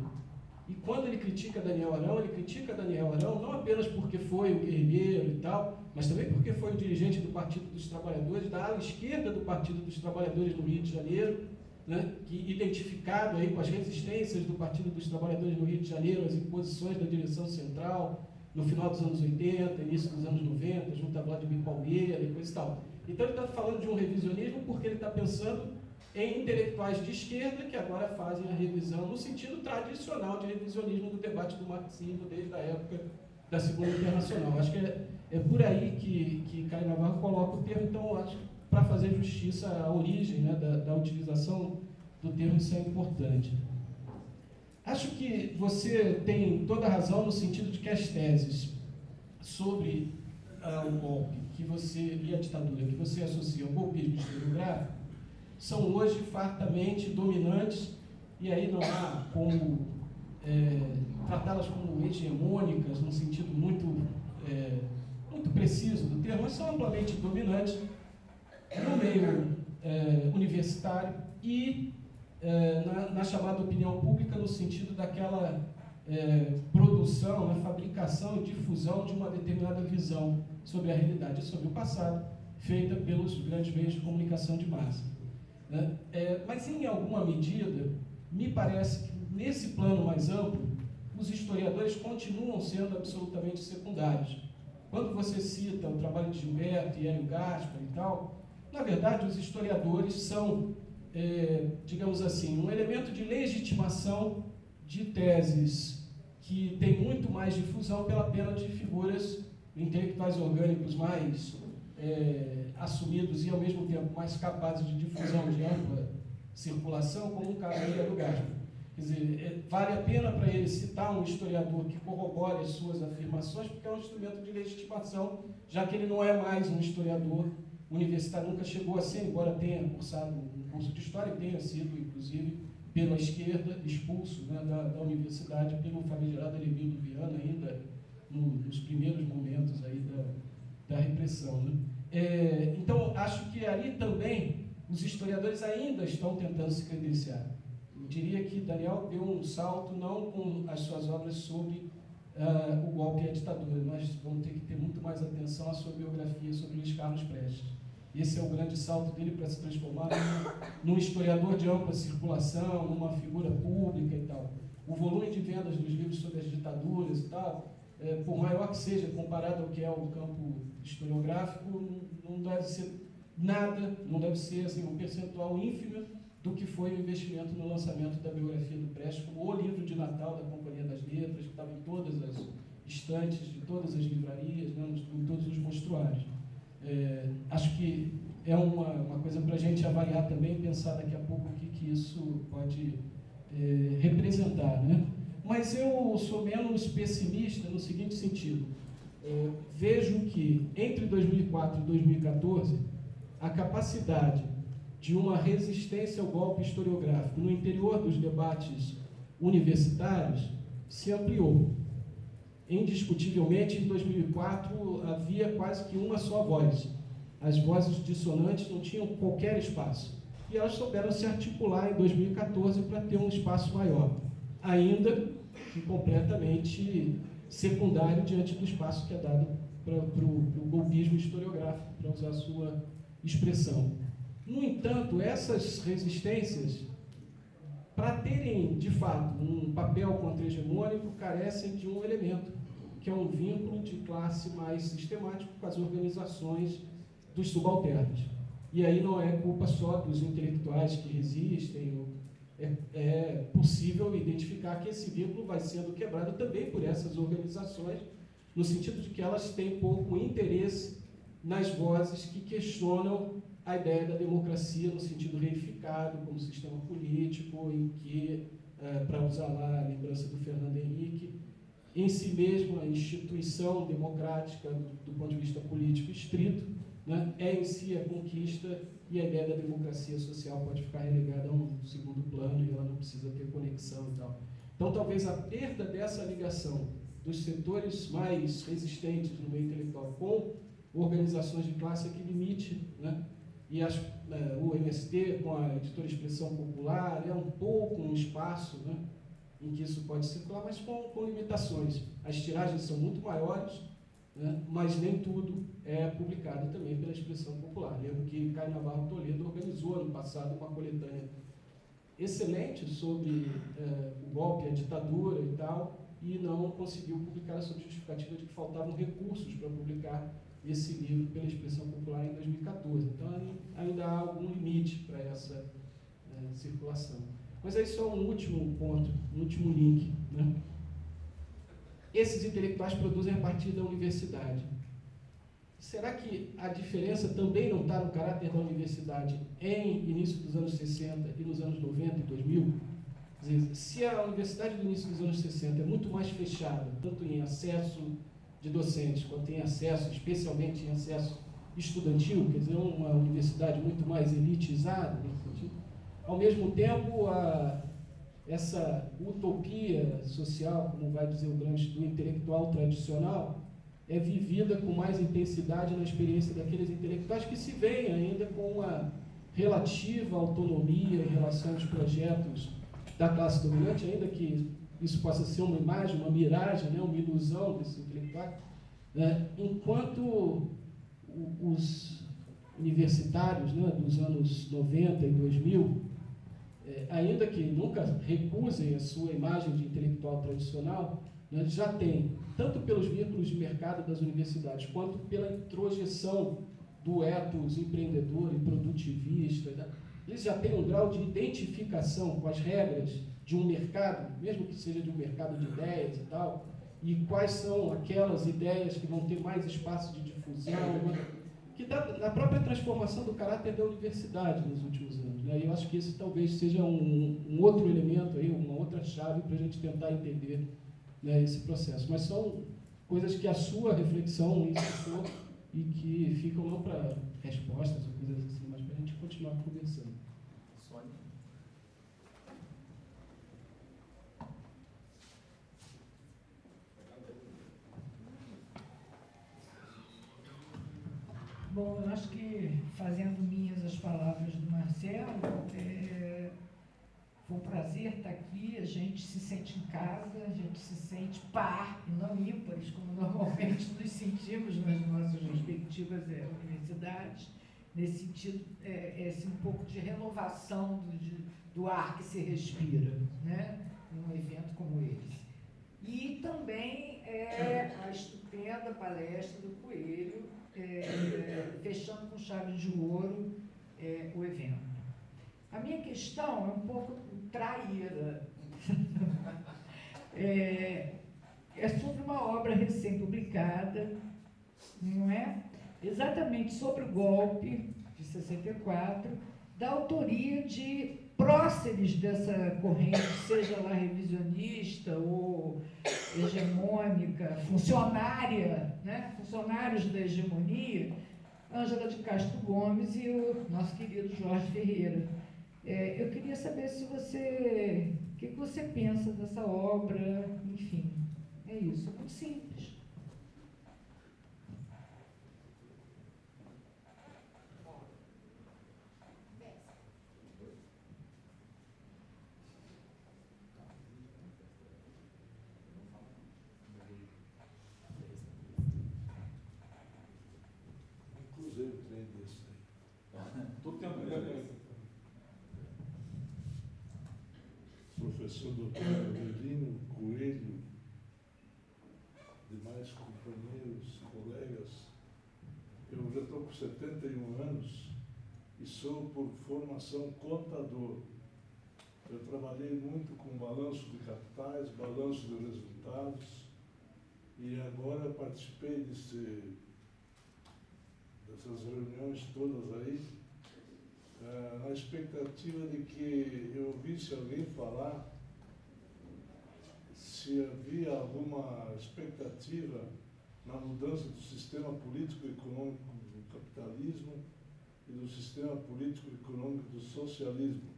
E quando ele critica Daniel Arão não apenas porque foi o guerrilheiro e tal, mas também porque foi o dirigente do Partido dos Trabalhadores, da ala esquerda do Partido dos Trabalhadores no Rio de Janeiro, né, que identificado aí com as resistências do Partido dos Trabalhadores no Rio de Janeiro, as imposições da direção central, no final dos anos 80, início dos anos 90, junto a Vladimir Palmeira e coisa e tal. Então ele está falando de um revisionismo porque ele está pensando em intelectuais de esquerda que agora fazem a revisão no sentido tradicional de revisionismo do debate do marxismo desde a época da Segunda Internacional. Acho que é por aí que Caio Navarro coloca o termo, então acho que para fazer justiça à origem, né, da utilização do termo, isso é importante. Acho que você tem toda a razão no sentido de que as teses sobre o golpe e a ditadura que você associa ao golpismo historiográfico são hoje fartamente dominantes, e aí não há como tratá-las como hegemônicas, num sentido muito preciso do termo, mas são amplamente dominantes no meio universitário e na chamada opinião pública, no sentido daquela produção, fabricação e difusão de uma determinada visão sobre a realidade e sobre o passado, feita pelos grandes meios de comunicação de massa. Né? Mas, em alguma medida, me parece que, nesse plano mais amplo, os historiadores continuam sendo absolutamente secundários. Quando você cita o trabalho de Gilberto e Hélio Gaspar e tal, na verdade, os historiadores são, digamos assim, um elemento de legitimação de teses que tem muito mais difusão pela pena de figuras intelectuais orgânicos mais assumidos e, ao mesmo tempo, mais capazes de difusão de ampla circulação, como o caso de Hélio Gaspar. Quer dizer, vale a pena para ele citar um historiador que corrobore as suas afirmações, porque é um instrumento de legitimação, já que ele não é mais um historiador universitário, nunca chegou a ser, embora tenha cursado um curso de História e tenha sido, inclusive, pela esquerda, expulso, né, da universidade pelo famigerado Hermenegildo Viana, ainda nos primeiros momentos aí da repressão. Né? Então, acho que ali também os historiadores ainda estão tentando se credenciar. Eu diria que Daniel deu um salto, não com as suas obras sobre o golpe e a ditadura, nós vamos ter que ter muito mais atenção à sua biografia sobre Luiz Carlos Prestes. Esse é o grande salto dele para se transformar num historiador de ampla circulação, numa figura pública e tal. O volume de vendas dos livros sobre as ditaduras e tal, por maior que seja, comparado ao que é o campo historiográfico, não deve ser nada, não deve ser assim, um percentual ínfimo do que foi o investimento no lançamento da biografia do Prestes, como o livro de Natal da Companhia das Letras, que estava em todas as estantes de todas as livrarias, né, em todos os mostruários. Acho que é uma coisa para a gente avaliar também, pensar daqui a pouco o que isso pode representar. Né? Mas eu sou menos pessimista no seguinte sentido. Vejo que entre 2004 e 2014, a capacidade de uma resistência ao golpe historiográfico no interior dos debates universitários se ampliou. Indiscutivelmente, em 2004, havia quase que uma só voz. As vozes dissonantes não tinham qualquer espaço. E elas souberam se articular em 2014 para ter um espaço maior, ainda que completamente secundário diante do espaço que é dado para o golpismo historiográfico, para usar a sua expressão. No entanto, essas resistências, para terem, de fato, um papel contra-hegemônico, carecem de um elemento, que é um vínculo de classe mais sistemático com as organizações dos subalternos. E aí não é culpa só dos intelectuais que resistem, é possível identificar que esse vínculo vai sendo quebrado também por essas organizações, no sentido de que elas têm pouco interesse nas vozes que questionam a ideia da democracia no sentido reificado como sistema político, em que, para usar lá a lembrança do Fernando Henrique, em si mesmo a instituição democrática, do ponto de vista político estrito, né, é em si a conquista, e a ideia da democracia social pode ficar relegada a um segundo plano e ela não precisa ter conexão e tal. Então, talvez a perda dessa ligação dos setores mais resistentes no meio intelectual com organizações de classe é que limite, né? E o MST, com a editora Expressão Popular, é um pouco um espaço, né, em que isso pode circular, mas com limitações. As tiragens são muito maiores, né, mas nem tudo é publicado também pela Expressão Popular. Lembro que Caio Navarro Toledo organizou, ano passado, uma coletânea excelente sobre o golpe, a ditadura e tal, e não conseguiu publicar sob justificativa de que faltavam recursos para publicar esse livro pela Expressão Popular em 2014. Então, ainda há algum limite para essa circulação. Mas aí só um último ponto, um último link, né? Esses intelectuais produzem a partir da universidade. Será que a diferença também não está no caráter da universidade em início dos anos 60 e nos anos 90 e 2000? Quer dizer, se a universidade do início dos anos 60 é muito mais fechada, tanto em acesso de docentes, quanto em acesso, especialmente em acesso estudantil, quer dizer, uma universidade muito mais elitizada, ao mesmo tempo, essa utopia social, como vai dizer o Gramsci, do intelectual tradicional, é vivida com mais intensidade na experiência daqueles intelectuais que se veem ainda com uma relativa autonomia em relação aos projetos da classe dominante, ainda que isso possa ser uma imagem, uma miragem, né, uma ilusão desses intelectuais, né, enquanto os universitários, né, dos anos 90 e 2000, ainda que nunca recusem a sua imagem de intelectual tradicional, né, já tem, tanto pelos vínculos de mercado das universidades, quanto pela introjeção do ethos empreendedor e produtivista, né, eles já têm um grau de identificação com as regras de um mercado, mesmo que seja de um mercado de ideias e tal, e quais são aquelas ideias que vão ter mais espaço de difusão, né, que está na própria transformação do caráter da universidade nos últimos anos. Né? E eu acho que esse talvez seja um outro elemento, aí, uma outra chave para a gente tentar entender, né, esse processo. Mas são coisas que a sua reflexão incitou e que ficam não para respostas ou coisas assim, mas para a gente continuar conversando. Sônia. Bom, eu acho que, fazendo minhas as palavras do Marcelo, foi um prazer estar aqui, a gente se sente em casa, a gente se sente par e não ímpares, como normalmente nos sentimos nas nossas respectivas universidades. Nesse sentido, esse um pouco de renovação do ar que se respira, né, num evento como esse. E também a estupenda palestra do Coelho, fechando com chave de ouro o evento. A minha questão é um pouco traíra. É sobre uma obra recém-publicada, não é? Exatamente sobre o golpe de 64, da autoria de próceres dessa corrente, seja lá revisionista ou hegemônica, funcionária, né? Funcionários da hegemonia, Ângela de Castro Gomes e o nosso querido Jorge Ferreira. Eu queria saber se você, o que você pensa dessa obra, enfim, é isso, é muito simples. Professor Dr. Avelino Coelho, demais companheiros, colegas, eu já estou com 71 anos e sou, por formação, contador. Eu trabalhei muito com balanço de capitais, balanço de resultados, e agora participei dessas reuniões todas aí, na expectativa de que eu ouvisse alguém falar se havia alguma expectativa na mudança do sistema político-econômico do capitalismo e do sistema político-econômico do socialismo,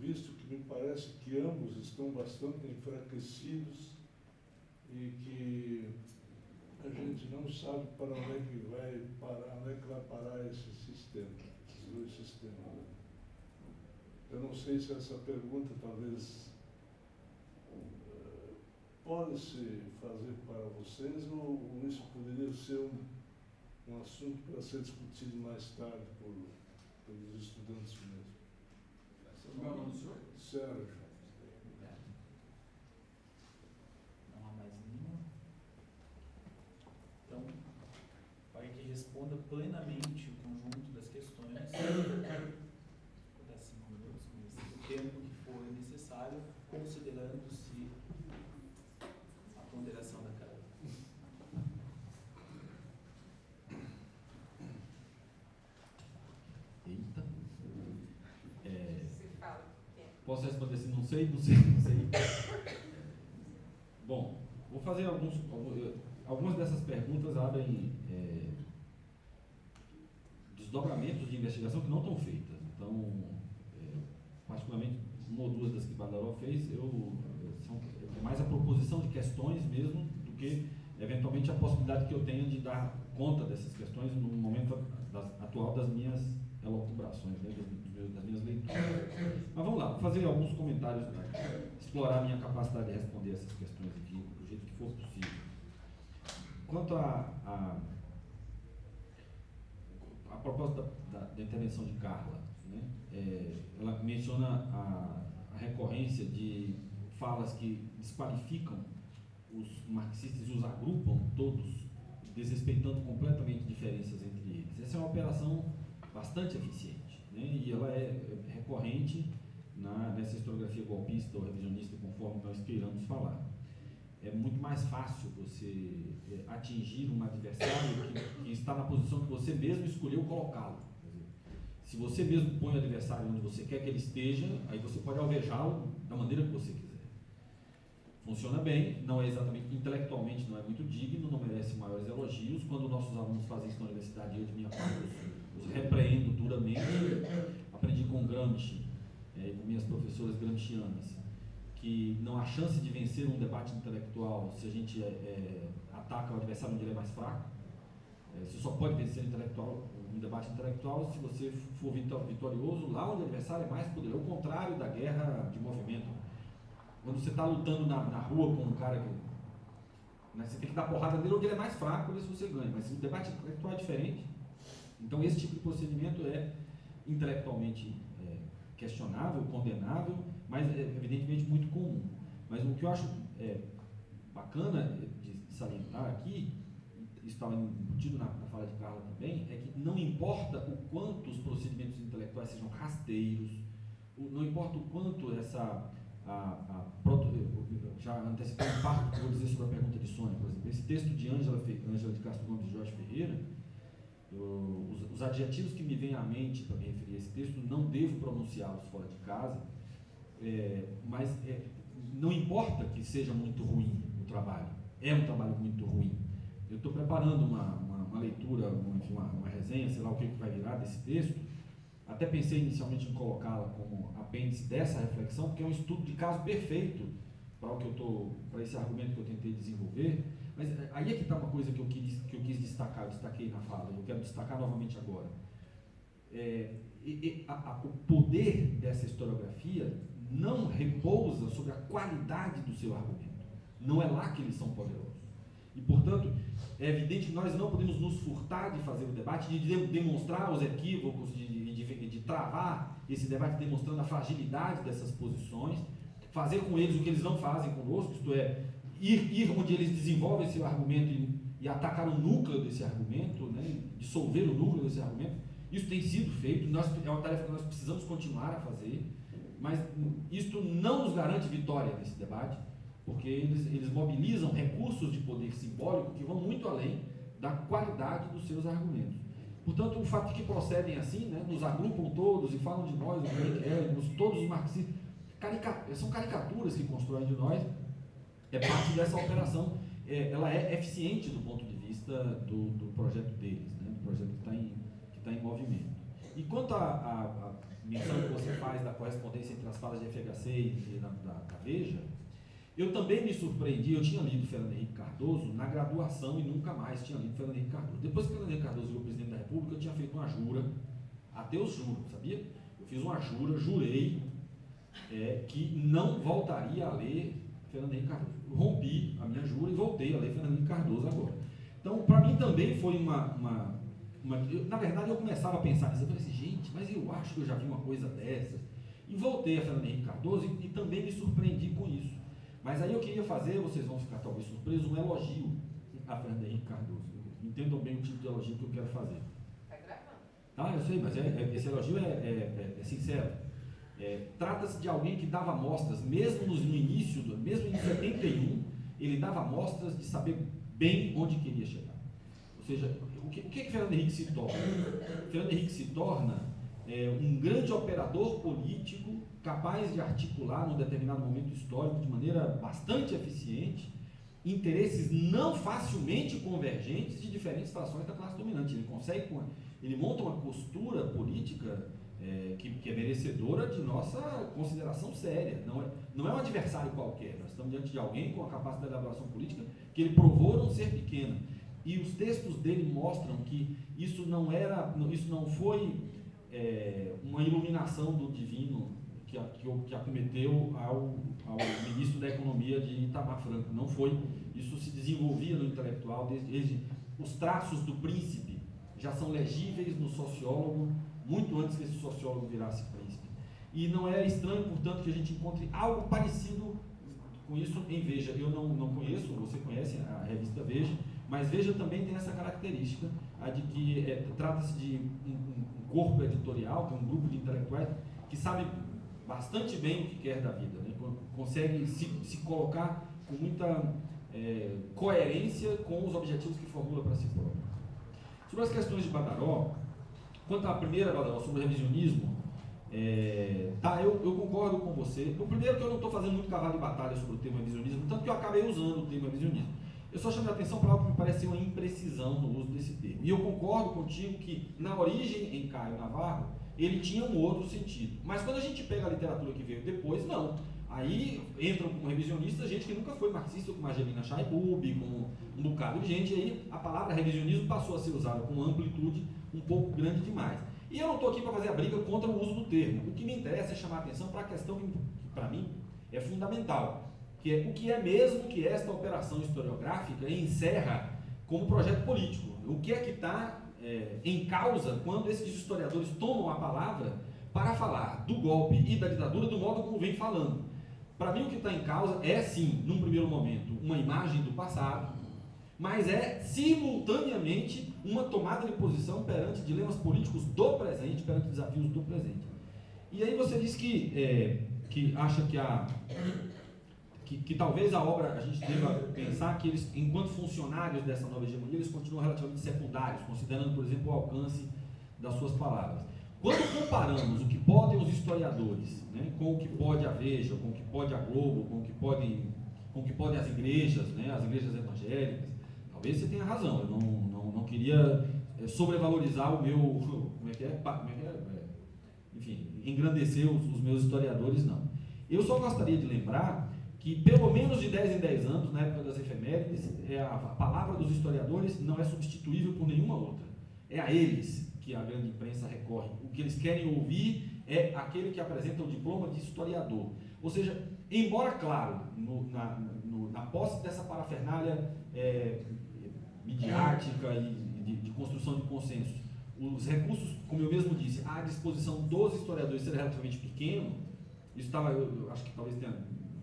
visto que me parece que ambos estão bastante enfraquecidos e que a gente não sabe para onde é que vai parar esse sistema, esses dois sistemas. Eu não sei se essa pergunta talvez pode se fazer para vocês ou isso poderia ser um assunto para ser discutido mais tarde pelos estudantes mesmo. Meu nome do senhor? Sérgio. Não há mais nenhuma. Então, para que responda plenamente o conjunto das questões, vou dar 5 minutos, como trabalho, considerando-se a ponderação da carga. Eita. Você fala. Posso responder assim? Não sei. Bom, vou fazer algumas dessas perguntas abrem desdobramentos de investigação que não estão feitas. Então, particularmente, uma ou duas das que Badaró fez, é mais a proposição de questões mesmo do que, eventualmente, a possibilidade que eu tenha de dar conta dessas questões no momento atual das minhas elaborações, né, das minhas leituras. Mas vamos lá, vou fazer alguns comentários, explorar a minha capacidade de responder essas questões aqui do jeito que for possível. Quanto a propósito da intervenção de Carla, né, ela menciona a recorrência de falas que desqualificam os marxistas e os agrupam todos, desrespeitando completamente diferenças entre eles. Essa é uma operação bastante eficiente, né, e ela é recorrente nessa historiografia golpista ou revisionista, conforme nós queiramos falar. É muito mais fácil você atingir um adversário que está na posição que você mesmo escolheu colocá-lo. Se você mesmo põe o adversário onde você quer que ele esteja, aí você pode alvejá-lo da maneira que você quiser. Funciona bem, não é exatamente, intelectualmente não é muito digno, não merece maiores elogios. Quando nossos alunos fazem isso na universidade, eu de minha parte os repreendo duramente. Aprendi com Gramsci, com minhas professoras gramscianas, que não há chance de vencer um debate intelectual se a gente ataca o adversário onde ele é mais fraco. Você só pode vencer um debate intelectual se você for vitorioso lá onde o adversário é mais poderoso. É o contrário da guerra de movimento. Quando você está lutando na rua com um cara que... Né, você tem que dar porrada nele onde ele é mais fraco, ver se você ganha. Mas o debate intelectual é diferente. Então esse tipo de procedimento é intelectualmente questionável, condenável, mas é evidentemente muito comum. Mas o que eu acho bacana de salientar aqui, isso estava embutido na fala de Carla também, é que não importa o quanto os procedimentos intelectuais sejam rasteiros, não importa o quanto já antecipando parte do que eu vou dizer sobre a pergunta de Sônia, por exemplo, esse texto de Ângela de Castro Gomes e Jorge Ferreira, os adjetivos que me vêm à mente para me referir a esse texto, não devo pronunciá-los fora de casa, mas não importa que seja muito ruim o trabalho, é um trabalho muito ruim. Eu estou preparando uma leitura, uma resenha, sei lá o que vai virar desse texto. Até pensei inicialmente em colocá-la como apêndice dessa reflexão, porque é um estudo de caso perfeito para esse argumento que eu tentei desenvolver. Mas aí é que está uma coisa que eu quis destacar, eu destaquei na fala, eu quero destacar novamente agora. O poder dessa historiografia não repousa sobre a qualidade do seu argumento. Não é lá que eles são poderosos. E, portanto, é evidente que nós não podemos nos furtar de fazer o debate, de demonstrar os equívocos, de travar esse debate demonstrando a fragilidade dessas posições, fazer com eles o que eles não fazem conosco, isto é, ir onde eles desenvolvem esse argumento e atacar o núcleo desse argumento, né, dissolver o núcleo desse argumento. Isso tem sido feito, é uma tarefa que nós precisamos continuar a fazer, mas isto não nos garante vitória nesse debate, porque eles mobilizam recursos de poder simbólico que vão muito além da qualidade dos seus argumentos. Portanto, o fato de que procedem assim, né, nos agrupam todos e falam de nós, todos os marxistas, são caricaturas que constroem de nós, é parte dessa operação, ela é eficiente do ponto de vista do projeto deles, né, do projeto que está em movimento. E quanto à menção que você faz da correspondência entre as falas de FHC e da Veja, eu também me surpreendi, eu tinha lido Fernando Henrique Cardoso na graduação e nunca mais tinha lido Fernando Henrique Cardoso. Depois que Fernando Henrique Cardoso virou presidente da República, eu tinha feito uma jura, até eu juro, sabia? Eu fiz uma jura, jurei que não voltaria a ler Fernando Henrique Cardoso. Eu rompi a minha jura e voltei a ler Fernando Henrique Cardoso agora. Então, para mim também foi na verdade, eu começava a pensar nisso, eu falei assim, gente, mas eu acho que eu já vi uma coisa dessas. E voltei a Fernando Henrique Cardoso e também me surpreendi com isso. Mas aí eu queria fazer, vocês vão ficar talvez surpresos, um elogio a Fernando Henrique Cardoso. Entendam bem o tipo de elogio que eu quero fazer. Está gravando. Ah, eu sei, mas esse elogio é sincero. Trata-se de alguém que dava amostras, mesmo no início, mesmo em 71, ele dava amostras de saber bem onde queria chegar. Ou seja, o que Fernando Henrique se torna? Fernando Henrique se torna um grande operador político, capaz de articular num determinado momento histórico de maneira bastante eficiente interesses não facilmente convergentes de diferentes frações da classe dominante. Ele monta uma costura política que é merecedora de nossa consideração séria. Não é um adversário qualquer. Nós estamos diante de alguém com a capacidade de elaboração política que ele provou não ser pequena. E os textos dele mostram que isso não foi uma iluminação do divino que acometeu ao ministro da Economia de Itamar Franco. Não foi. Isso se desenvolvia no intelectual. Desde os traços do príncipe já são legíveis no sociólogo, muito antes que esse sociólogo virasse príncipe. E não é estranho, portanto, que a gente encontre algo parecido com isso em Veja. Eu não conheço, você conhece a revista Veja, mas Veja também tem essa característica, a de que trata-se de um corpo editorial, tem um grupo de intelectuais que sabe bastante bem o que quer da vida, né? Consegue se colocar com muita coerência com os objetivos que formula para si próprio. Sobre as questões de Badaró, quanto à primeira Badaró, sobre o revisionismo, eu concordo com você. O primeiro que eu não estou fazendo muito cavalo de batalha sobre o termo revisionismo, tanto que eu acabei usando o termo revisionismo. Eu só chamei a atenção para algo que me parece ser uma imprecisão no uso desse termo. E eu concordo contigo que, na origem, em Caio Navarro, ele tinha um outro sentido. Mas quando a gente pega a literatura que veio depois, não. Aí entram como revisionistas gente que nunca foi marxista, como Angelina Chaibub, como um bocado de gente, e aí a palavra revisionismo passou a ser usada com uma amplitude um pouco grande demais. E eu não estou aqui para fazer a briga contra o uso do termo. O que me interessa é chamar a atenção para a questão que para mim, é fundamental, que é o que é mesmo que esta operação historiográfica encerra como projeto político. O que é que está em causa quando esses historiadores tomam a palavra para falar do golpe e da ditadura do modo como vem falando. Para mim, o que está em causa é, sim, num primeiro momento, uma imagem do passado, mas é, simultaneamente, uma tomada de posição perante dilemas políticos do presente, perante desafios do presente. E aí você diz que acha que talvez a obra, a gente deva pensar que eles, enquanto funcionários dessa nova hegemonia, eles continuam relativamente secundários, considerando, por exemplo, o alcance das suas palavras. Quando comparamos o que podem os historiadores, né, com o que pode a Veja, com o que pode a Globo, com o que podem as igrejas, né, as igrejas evangélicas, talvez você tenha razão. Eu não queria sobrevalorizar o meu, enfim, engrandecer os meus historiadores, não. Eu só gostaria de lembrar que pelo menos de 10 em 10 anos, na época das efemérides, a palavra dos historiadores não é substituível por nenhuma outra. É a eles que a grande imprensa recorre. O que eles querem ouvir é aquele que apresenta o diploma de historiador. Ou seja, embora, claro, na posse dessa parafernália midiática e de construção de consensos, os recursos, como eu mesmo disse, à disposição dos historiadores serem relativamente pequeno, isso estava, eu acho que talvez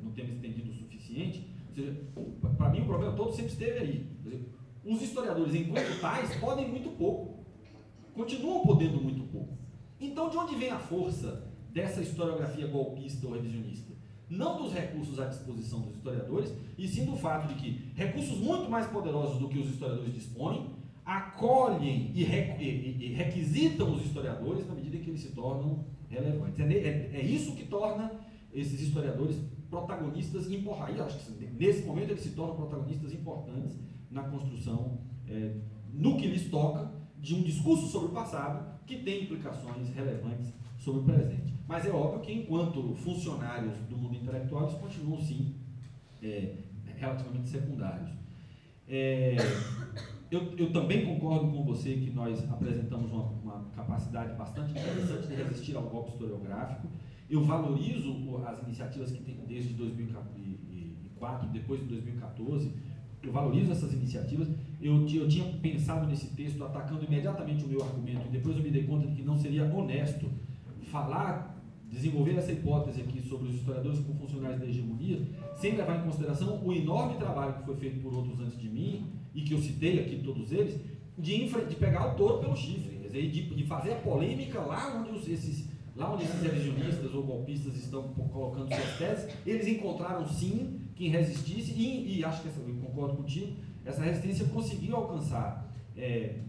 não tenha me estendido o suficiente. Ou seja, para mim o problema todo sempre esteve aí. Os historiadores, enquanto tais, podem muito pouco. Continuam podendo muito pouco. Então, de onde vem a força dessa historiografia golpista ou revisionista? Não dos recursos à disposição dos historiadores, e sim do fato de que recursos muito mais poderosos do que os historiadores dispõem acolhem e requisitam os historiadores na medida em que eles se tornam relevantes. É isso que torna esses historiadores protagonistas importantes. Acho que nesse momento eles se tornam protagonistas importantes na construção, no que lhes toca, de um discurso sobre o passado que tem implicações relevantes sobre o presente. Mas é óbvio que, enquanto funcionários do mundo intelectual, eles continuam, sim, relativamente secundários. Eu também concordo com você que nós apresentamos uma capacidade bastante interessante de resistir ao golpe historiográfico. Eu valorizo as iniciativas que tem desde 2004, depois de 2014, eu valorizo essas iniciativas. Eu tinha pensado nesse texto atacando imediatamente o meu argumento, e depois eu me dei conta de que não seria honesto desenvolver essa hipótese aqui sobre os historiadores como funcionários da hegemonia, sem levar em consideração o enorme trabalho que foi feito por outros antes de mim, e que eu citei aqui todos eles, de pegar o touro pelo chifre, quer dizer, de fazer a polêmica lá onde esses lá onde esses revisionistas ou golpistas estão colocando suas teses, eles encontraram sim quem resistisse e acho que eu concordo contigo, essa resistência conseguiu alcançar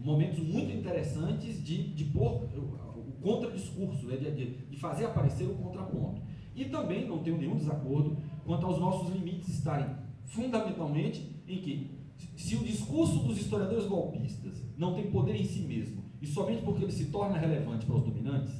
momentos muito interessantes de pôr o contradiscurso, né, de fazer aparecer o contraponto. E também não tenho nenhum desacordo quanto aos nossos limites estarem fundamentalmente em que, se o discurso dos historiadores golpistas não tem poder em si mesmo, e somente porque ele se torna relevante para os dominantes,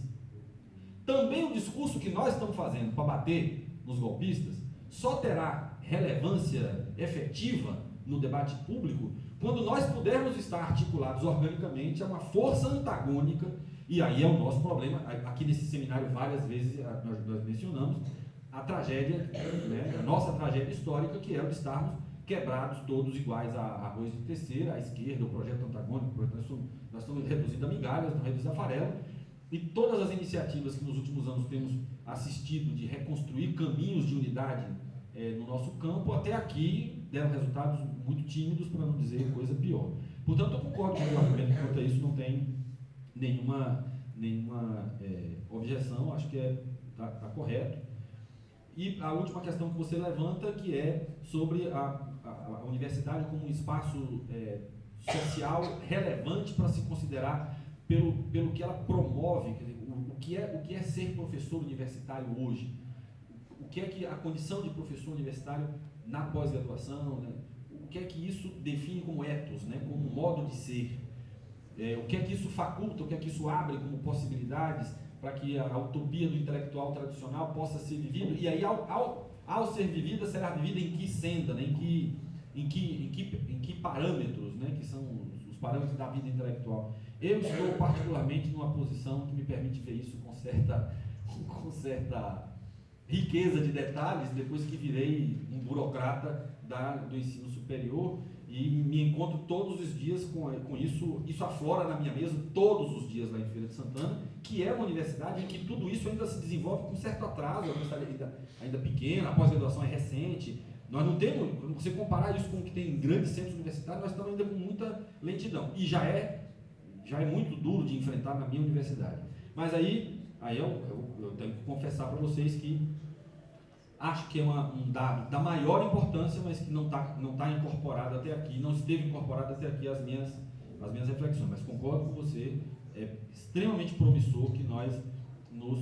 também o discurso que nós estamos fazendo para bater nos golpistas só terá relevância efetiva no debate público quando nós pudermos estar articulados organicamente a uma força antagônica, e aí é o nosso problema. Aqui nesse seminário várias vezes nós mencionamos a tragédia, né, a nossa tragédia histórica, que é o de estarmos quebrados todos iguais a arroz de terceira, à esquerda, o projeto antagônico, nós estamos reduzindo a migalhas, não reduzindo a farelo, e todas as iniciativas que nos últimos anos temos assistido de reconstruir caminhos de unidade no nosso campo, até aqui deram resultados muito tímidos, para não dizer coisa pior. Portanto, eu concordo com o argumento quanto a isso, não tem nenhuma objeção, acho que está correto. E a última questão que você levanta, que é sobre a universidade como um espaço social relevante para se considerar pelo que ela promove, quer dizer, o que é ser professor universitário hoje, o que é que a condição de professor universitário na pós-graduação, né? O que é que isso define como ethos, né? Como modo de ser, o que é que isso faculta, o que é que isso abre como possibilidades para que a utopia do intelectual tradicional possa ser vivida, e aí ao ser vivida, será vivida em que senda, né? em que parâmetros, né? Que são os parâmetros da vida intelectual. Eu estou particularmente numa posição que me permite ver isso com certa riqueza de detalhes, depois que virei um burocrata do ensino superior, e me encontro todos os dias com isso aflora na minha mesa todos os dias lá em Feira de Santana, que é uma universidade em que tudo isso ainda se desenvolve com certo atraso, a universidade ainda pequena, a pós-graduação é recente. Nós não temos, quando você comparar isso com o que tem em grandes centros universitários, nós estamos ainda com muita lentidão, e já é muito duro de enfrentar na minha universidade. Mas aí eu tenho que confessar para vocês que acho que é um dado da maior importância, mas que não tá incorporado até aqui, não esteve incorporado até aqui as minhas reflexões, mas concordo com você, é extremamente promissor que nós nos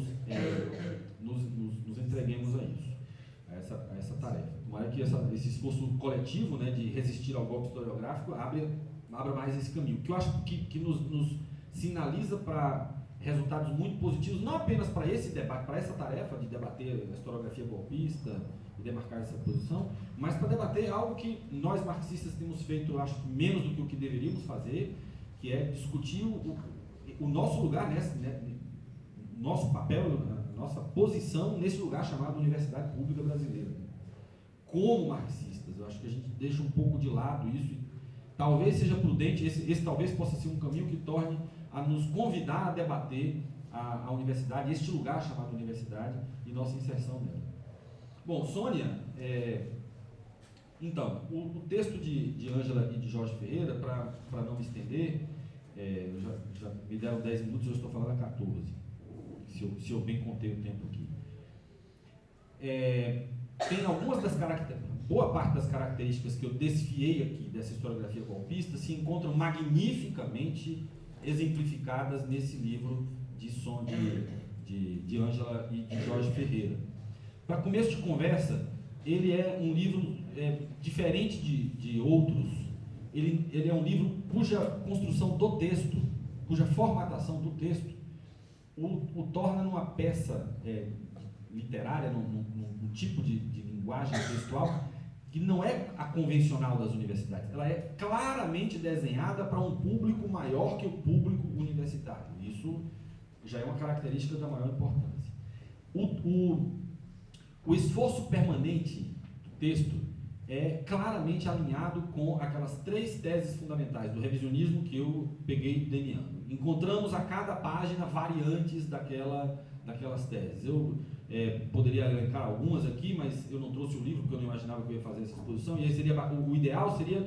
entreguemos a isso, a essa tarefa. Tomara que esse esforço coletivo, né, de resistir ao golpe historiográfico abra mais esse caminho, que eu acho que nos sinaliza para resultados muito positivos, não apenas para esse debate, para essa tarefa de debater a historiografia golpista e demarcar essa posição, mas para debater algo que nós marxistas temos feito, eu acho, menos do que o que deveríamos fazer, que é discutir o nosso lugar, nosso papel, a nossa posição nesse lugar chamado Universidade Pública Brasileira. Como marxistas, eu acho que a gente deixa um pouco de lado isso, e talvez seja prudente, esse talvez possa ser um caminho que torne a nos convidar a debater a universidade, este lugar chamado universidade, e nossa inserção nela. Bom, Sônia, então, o texto de Ângela e de Jorge Ferreira, para não me estender, já me deram 10 minutos, eu estou falando a 14, se eu bem contei o tempo aqui. Tem algumas das características, boa parte das características que eu desfiei aqui dessa historiografia golpista se encontram magnificamente exemplificadas nesse livro de Ângela e de Jorge Ferreira. Para começo de conversa, ele é um livro diferente de outros. Ele é um livro cuja construção do texto, cuja formatação do texto o torna numa peça literária, num tipo de linguagem textual que não é a convencional das universidades. Ela é claramente desenhada para um público maior que o público universitário. Isso já é uma característica da maior importância. O esforço permanente do texto é claramente alinhado com aquelas 3 teses fundamentais do revisionismo que eu peguei delineando. Encontramos a cada página variantes daquelas teses. Eu poderia elencar algumas aqui, mas eu não trouxe o livro porque eu não imaginava que eu ia fazer essa exposição, e aí o ideal seria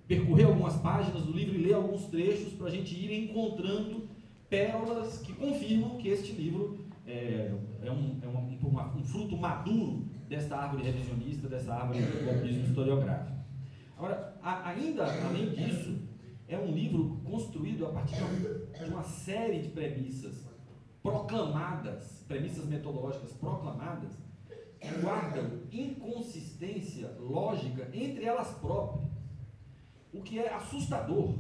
percorrer algumas páginas do livro e ler alguns trechos para a gente ir encontrando pérolas que confirmam que este livro um fruto maduro desta árvore revisionista, dessa árvore do golpismo historiográfico. Agora, ainda além disso, é um livro construído a partir de uma série de premissas proclamadas, premissas metodológicas proclamadas, que guardam inconsistência lógica entre elas próprias, o que é assustador.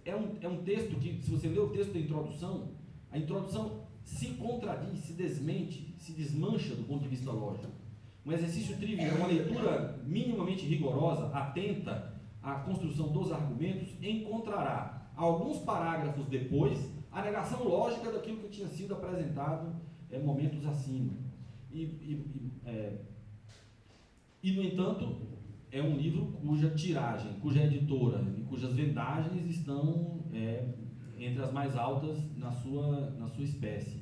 É um texto que, se você ler o texto da introdução, a introdução se contradiz, se desmente, se desmancha do ponto de vista lógico. Um exercício trivial, uma leitura minimamente rigorosa, atenta à construção dos argumentos, encontrará, alguns parágrafos depois, a negação lógica daquilo que tinha sido apresentado momentos acima. No entanto, é um livro cuja tiragem, cuja editora e cujas vendagens estão entre as mais altas na sua espécie.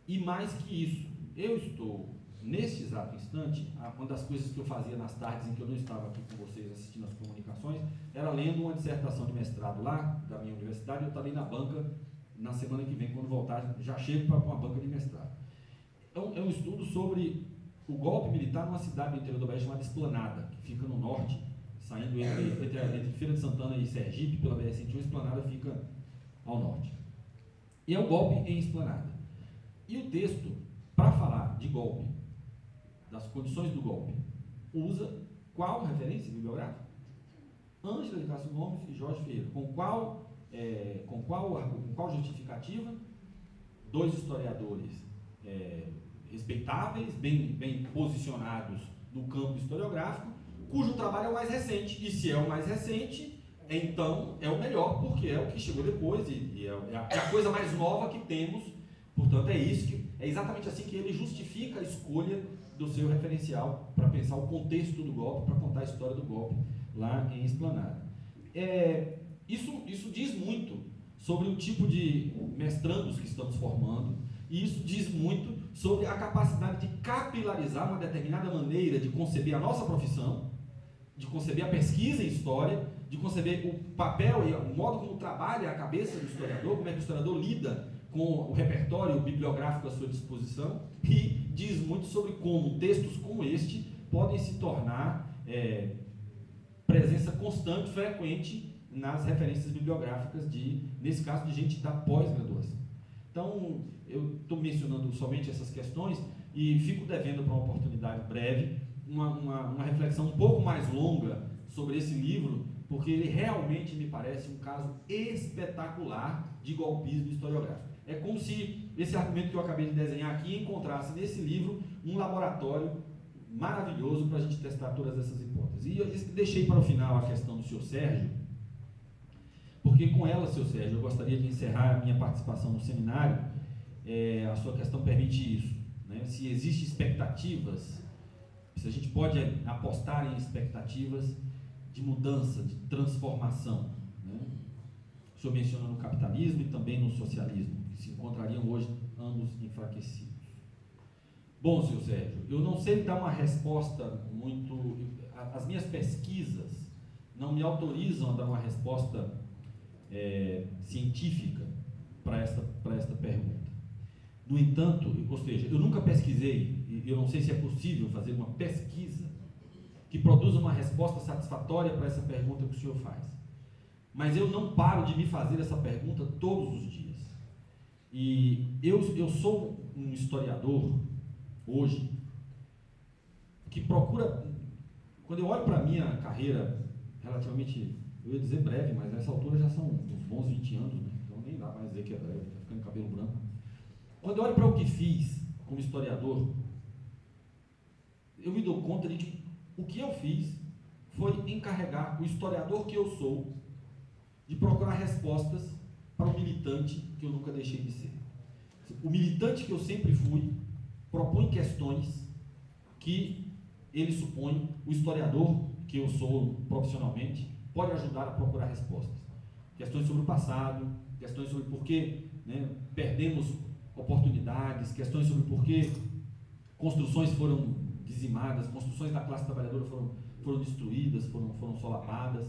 E mais que isso, eu estou, neste exato instante, uma das coisas que eu fazia nas tardes em que eu não estava aqui com vocês assistindo as comunicações, era lendo uma dissertação de mestrado lá, da minha universidade. Eu estarei na banca na semana que vem, quando voltar, já chego para uma banca de mestrado. É um estudo sobre o golpe militar numa cidade do interior do Bahia chamada Esplanada, que fica no norte, saindo entre Feira de Santana e Sergipe, pela BR-101. Esplanada fica ao norte. E é o golpe em Esplanada. E o texto, para falar de golpe, das condições do golpe, usa qual referência bibliográfica? Ângela de Castro Gomes e Jorge Ferreira. Com qual justificativa? Dois historiadores respeitáveis, bem posicionados no campo historiográfico, cujo trabalho é o mais recente. E se é o mais recente, então é o melhor, porque é o que chegou depois e é a coisa mais nova que temos. Portanto, é exatamente assim que ele justifica a escolha do seu referencial para pensar o contexto do golpe, para contar a história do golpe lá em Esplanada. Isso diz muito sobre o tipo de mestrandos que estamos formando, e isso diz muito sobre a capacidade de capilarizar uma determinada maneira de conceber a nossa profissão, de conceber a pesquisa em história, de conceber o papel e o modo como trabalha a cabeça do historiador, como é que o historiador lida com o repertório bibliográfico à sua disposição, e diz muito sobre como textos como este podem se tornar presença constante, frequente nas referências bibliográficas nesse caso, de gente da pós-graduação. Então, eu estou mencionando somente essas questões e fico devendo para uma oportunidade breve uma reflexão um pouco mais longa sobre esse livro, porque ele realmente me parece um caso espetacular de golpismo historiográfico. É como se esse argumento que eu acabei de desenhar aqui encontrasse nesse livro um laboratório maravilhoso para a gente testar todas essas hipóteses. E eu deixei para o final a questão do senhor Sérgio, porque com ela, senhor Sérgio, eu gostaria de encerrar a minha participação no seminário. A sua questão permite isso, né? Se existem expectativas, se a gente pode apostar em expectativas de mudança, de transformação, né? O senhor menciona no capitalismo e também no socialismo, que se encontrariam hoje ambos enfraquecidos. Bom, senhor Sérgio, eu não sei dar uma resposta muito... As minhas pesquisas não me autorizam a dar uma resposta científica para esta pergunta. No entanto, ou seja, eu nunca pesquisei, e eu não sei se é possível fazer uma pesquisa que produza uma resposta satisfatória para essa pergunta que o senhor faz. Mas eu não paro de me fazer essa pergunta todos os dias. E eu sou um historiador, hoje, que procura, quando eu olho para a minha carreira, relativamente, eu ia dizer breve, mas nessa altura já são uns bons 20 anos, né? Então nem dá mais dizer que é breve, está ficando cabelo branco. Quando eu olho para o que fiz como historiador, eu me dou conta de que o que eu fiz foi encarregar o historiador que eu sou de procurar respostas para o militante que eu nunca deixei de ser. O militante que eu sempre fui propõe questões que ele supõe o historiador que eu sou profissionalmente pode ajudar a procurar respostas. Questões sobre o passado, questões sobre por que perdemos oportunidades, questões sobre por que construções foram dizimadas, construções da classe trabalhadora foram destruídas, foram solapadas.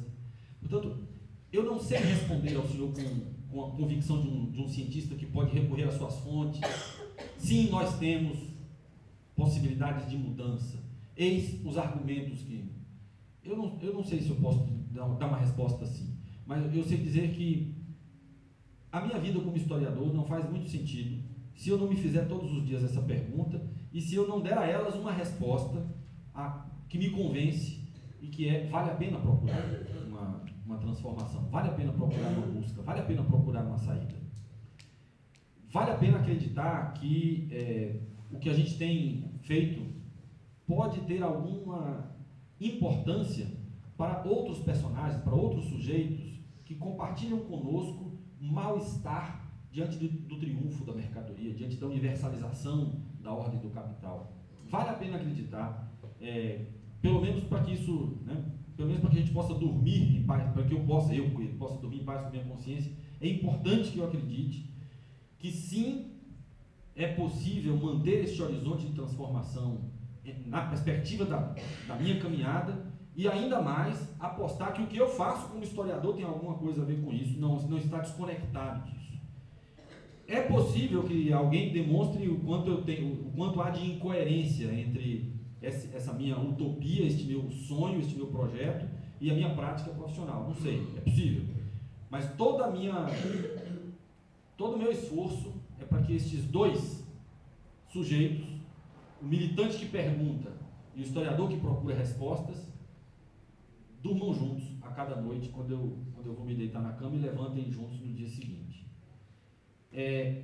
Portanto, eu não sei responder ao senhor com a convicção de um cientista que pode recorrer às suas fontes, sim, nós temos possibilidades de mudança. Eis os argumentos que... Eu não sei se eu posso dar uma resposta assim, mas eu sei dizer que a minha vida como historiador não faz muito sentido se eu não me fizer todos os dias essa pergunta e se eu não der a elas uma resposta que me convence e que vale a pena procurar uma transformação, vale a pena procurar uma busca, vale a pena procurar uma saída. Vale a pena acreditar que o que a gente tem feito pode ter alguma importância para outros personagens, para outros sujeitos que compartilham conosco mal-estar diante do triunfo da mercadoria, diante da universalização da ordem do capital. Vale a pena acreditar, pelo menos para que isso, né, pelo menos para que a gente possa dormir em paz, para que eu possa dormir em paz com a minha consciência, é importante que eu acredite que sim, é possível manter esse horizonte de transformação na perspectiva da minha caminhada e ainda mais apostar que o que eu faço como historiador tem alguma coisa a ver com isso, não está desconectado disso. É possível que alguém demonstre o quanto há de incoerência entre essa minha utopia, este meu sonho, este meu projeto e a minha prática profissional. Não sei, é possível. Mas todo o meu esforço é para que estes dois sujeitos, o militante que pergunta e o historiador que procura respostas, durmam juntos a cada noite quando eu vou me deitar na cama e levantem juntos no dia seguinte.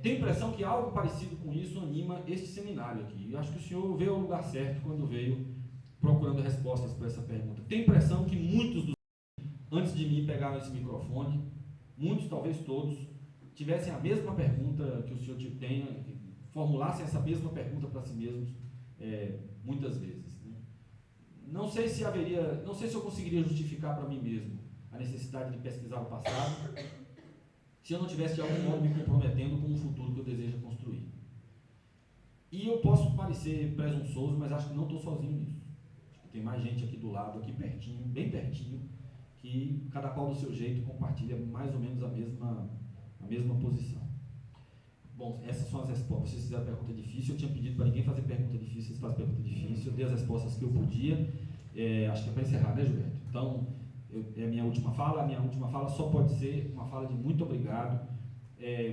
Tenho a impressão que algo parecido com isso anima este seminário aqui. Eu acho que o senhor veio ao lugar certo quando veio procurando respostas para essa pergunta. Tenho a impressão que muitos dos antes de mim pegaram esse microfone, muitos, talvez todos, tivessem a mesma pergunta que o senhor tenha, formulassem essa mesma pergunta para si mesmos muitas vezes. Né? Não sei se eu conseguiria justificar para mim mesmo a necessidade de pesquisar o passado, se eu não tivesse de algum modo me comprometendo com o futuro que eu desejo construir. E eu posso parecer presunçoso, mas acho que não estou sozinho nisso. Acho que tem mais gente aqui do lado, aqui pertinho, bem pertinho, que cada qual do seu jeito compartilha mais ou menos a mesma posição. Bom, essas são as respostas. Vocês fizeram pergunta difícil, eu tinha pedido para ninguém fazer pergunta difícil, vocês fazem pergunta difícil, eu dei as respostas que eu podia, acho que é para encerrar, né, Gilberto? Então, é a minha última fala só pode ser uma fala de muito obrigado.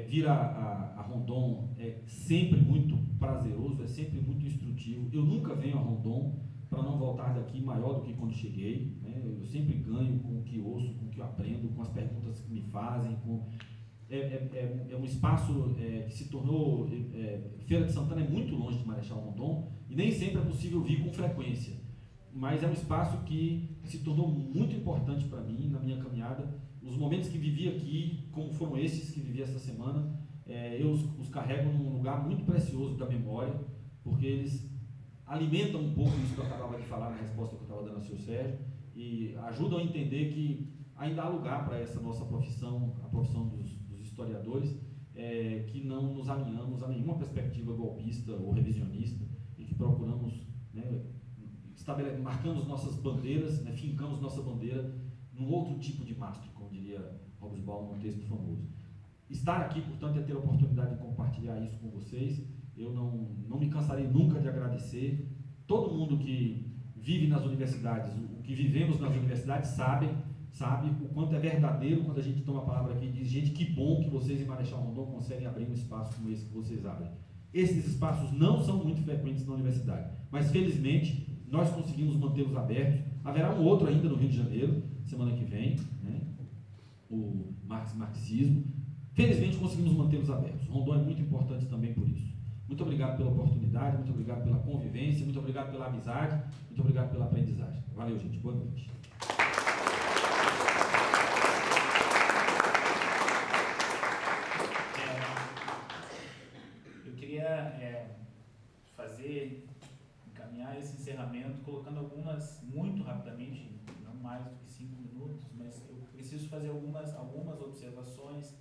Vir a Rondon é sempre muito prazeroso, é sempre muito instrutivo. Eu nunca venho a Rondon para não voltar daqui maior do que quando cheguei, né? Eu sempre ganho com o que ouço, com o que eu aprendo, com as perguntas que me fazem, é um espaço que se tornou... Feira de Santana é muito longe de Marechal Rondon e nem sempre é possível vir com frequência, mas é um espaço que se tornou muito importante para mim na minha caminhada. Os momentos que vivi aqui, como foram esses que vivi essa semana, eu os carrego num lugar muito precioso da memória, porque eles alimentam um pouco isso que eu acabava de falar na resposta que eu estava dando ao senhor Sérgio, e ajudam a entender que ainda há lugar para essa nossa profissão, a profissão dos historiadores, que não nos alinhamos a nenhuma perspectiva golpista ou revisionista, e que procuramos, né, marcamos nossas bandeiras, né, fincamos nossa bandeira num outro tipo de mastro, como diria Hobsbawm num texto famoso. Estar aqui, portanto, é ter a oportunidade de compartilhar isso com vocês. Eu não me cansarei nunca de agradecer. Todo mundo que vive nas universidades, o que vivemos nas universidades, sabe o quanto é verdadeiro quando a gente toma a palavra aqui e diz: gente, que bom que vocês em Marechal Rondon conseguem abrir um espaço como esse que vocês abrem. Esses espaços não são muito frequentes na universidade, mas felizmente nós conseguimos mantê-los abertos. Haverá um outro ainda no Rio de Janeiro, semana que vem, né? O Marxismo. Felizmente conseguimos mantê-los abertos. Rondon é muito importante também por isso. Muito obrigado pela oportunidade, muito obrigado pela convivência, muito obrigado pela amizade, muito obrigado pela aprendizagem. Valeu, gente. Boa noite. Eu queria encaminhar esse encerramento colocando muito rapidamente, não mais do que 5 minutos, mas eu preciso fazer algumas observações.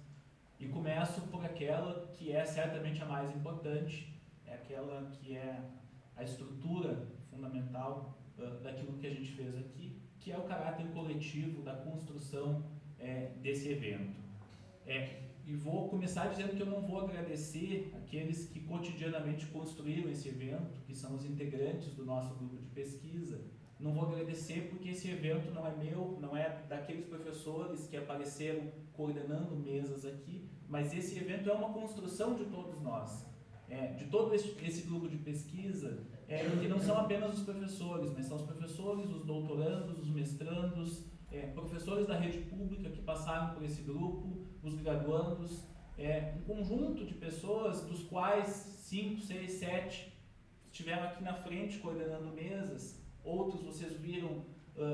E começo por aquela que é certamente a mais importante, é aquela que é a estrutura fundamental daquilo que a gente fez aqui, que é o caráter coletivo da construção desse evento. E vou começar dizendo que eu não vou agradecer aqueles que cotidianamente construíram esse evento, que são os integrantes do nosso grupo de pesquisa. Não vou agradecer porque esse evento não é meu, não é daqueles professores que apareceram coordenando mesas aqui, mas esse evento é uma construção de todos nós, de todo esse grupo de pesquisa, que não são apenas os professores, mas são os professores, os doutorandos, os mestrandos, professores da rede pública que passaram por esse grupo, os graduandos, um conjunto de pessoas, dos quais 5, 6, 7 estiveram aqui na frente coordenando mesas, outros vocês viram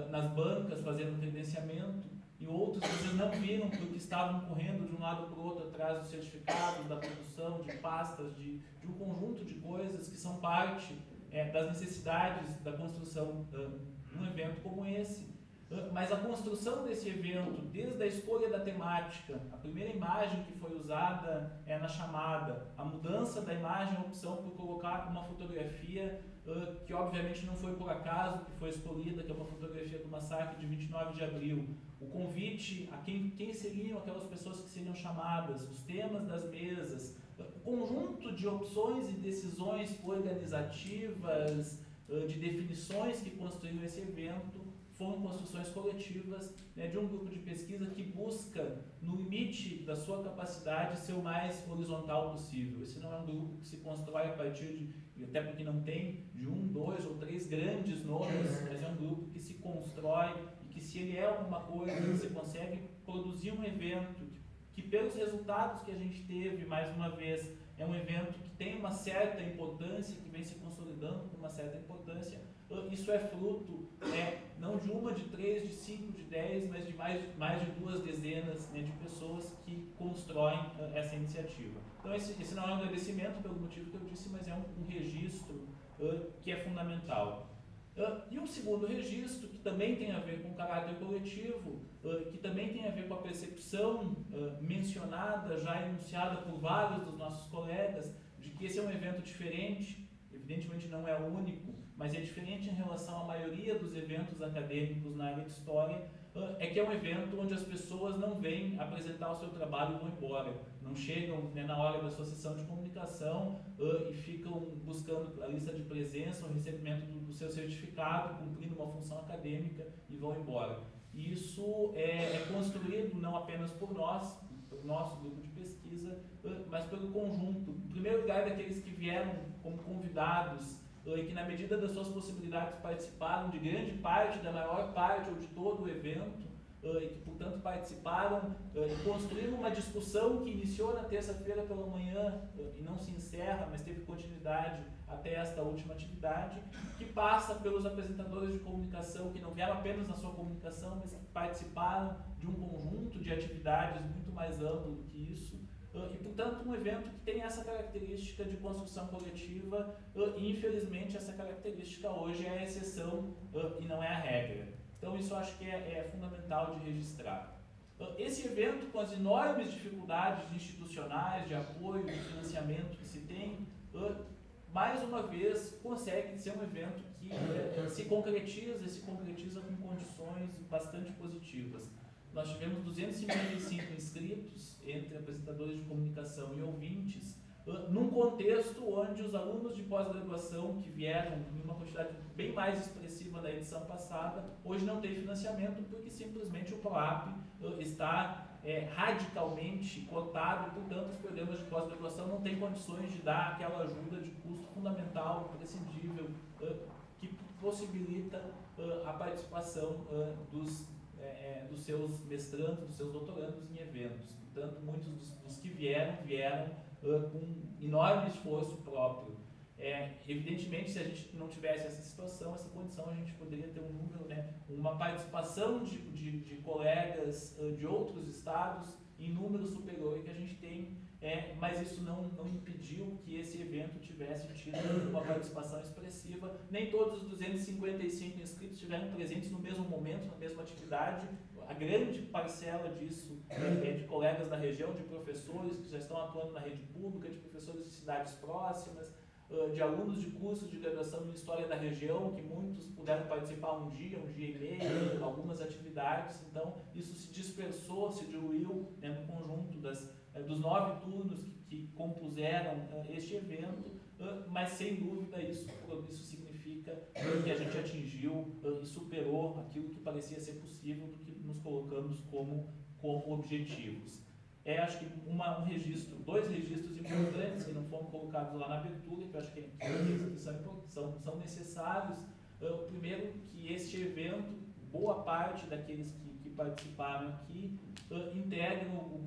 nas bancas fazendo credenciamento, e outros vocês não viram porque estavam correndo de um lado para o outro atrás dos certificados, da produção, de pastas, de um conjunto de coisas que são parte das necessidades da construção de um evento como esse. Mas a construção desse evento, desde a escolha da temática, a primeira imagem que foi usada na chamada, a mudança da imagem, a opção por colocar uma fotografia que obviamente não foi por acaso que foi escolhida, que é uma fotografia do massacre de 29 de abril, o convite a quem seriam aquelas pessoas que seriam chamadas, os temas das mesas, o conjunto de opções e decisões organizativas, de definições que construíram esse evento, foram construções coletivas de um grupo de pesquisa que busca, no limite da sua capacidade, ser o mais horizontal possível. Esse não é um grupo que se constrói a partir de, até porque não tem, de 1, 2 ou 3 grandes nomes, mas é um grupo que se constrói e que, se ele é alguma coisa, você consegue produzir um evento que pelos resultados que a gente teve, mais uma vez, é um evento que tem uma certa importância, que vem se consolidando com uma certa importância. Isso é fruto não de uma, de 3, de 5, de 10, mas de mais de 2 dezenas de pessoas que constroem essa iniciativa. Então esse não é um agradecimento pelo motivo que eu disse, mas é um registro que é fundamental. E um segundo registro, que também tem a ver com o caráter coletivo, que também tem a ver com a percepção mencionada, já enunciada por vários dos nossos colegas, de que esse é um evento diferente, evidentemente não é o único, mas é diferente em relação à maioria dos eventos acadêmicos na área de história, é que é um evento onde as pessoas não vêm apresentar o seu trabalho e vão embora. Não chegam na hora da sua sessão de comunicação e ficam buscando a lista de presença, o recebimento do seu certificado, cumprindo uma função acadêmica e vão embora. E isso é construído não apenas por nós, pelo nosso grupo de pesquisa, mas pelo conjunto. Em primeiro lugar, daqueles que vieram como convidados e que, na medida das suas possibilidades, participaram de grande parte, da maior parte ou de todo o evento, e que, portanto, participaram e construíram uma discussão que iniciou na terça-feira pela manhã e não se encerra, mas teve continuidade até esta última atividade, que passa pelos apresentadores de comunicação, que não vieram apenas na sua comunicação, mas que participaram de um conjunto de atividades muito mais amplo do que isso, e, portanto, um evento que tem essa característica de construção coletiva, e, infelizmente, essa característica hoje é a exceção e não é a regra. Então, isso eu acho que é fundamental de registrar. Esse evento, com as enormes dificuldades institucionais, de apoio, de financiamento que se tem, mais uma vez, consegue ser um evento que se concretiza com condições bastante positivas. Nós tivemos 255 inscritos, entre apresentadores de comunicação e ouvintes, num contexto onde os alunos de pós-graduação, que vieram em uma quantidade bem mais expressiva da edição passada, hoje não tem financiamento porque simplesmente o PROAP está radicalmente cotado e, portanto, os programas de pós-graduação não têm condições de dar aquela ajuda de custo fundamental, imprescindível, que possibilita a participação dos seus mestrandos, dos seus doutorandos em eventos. Portanto, muitos dos que vieram com enorme esforço próprio. Evidentemente, se a gente não tivesse essa situação, essa condição, a gente poderia ter um número, uma participação de colegas de outros estados em número superior que a gente tem, mas isso não impediu que esse evento tivesse tido uma participação expressiva. Nem todos os 255 inscritos estiveram presentes no mesmo momento, na mesma atividade. A grande parcela disso é de colegas da região, de professores que já estão atuando na rede pública, de professores de cidades próximas, de alunos de cursos de graduação em História da região, que muitos puderam participar um dia e meio, algumas atividades. Então, isso se dispersou, se diluiu no conjunto dos 9 turnos que compuseram este evento, mas sem dúvida isso significa que a gente atingiu e superou aquilo que parecia ser possível do que nos colocamos como objetivos. Acho que dois registros importantes que não foram colocados lá na abertura, que eu acho que são necessários. O primeiro, que este evento, boa parte daqueles que participaram aqui, integram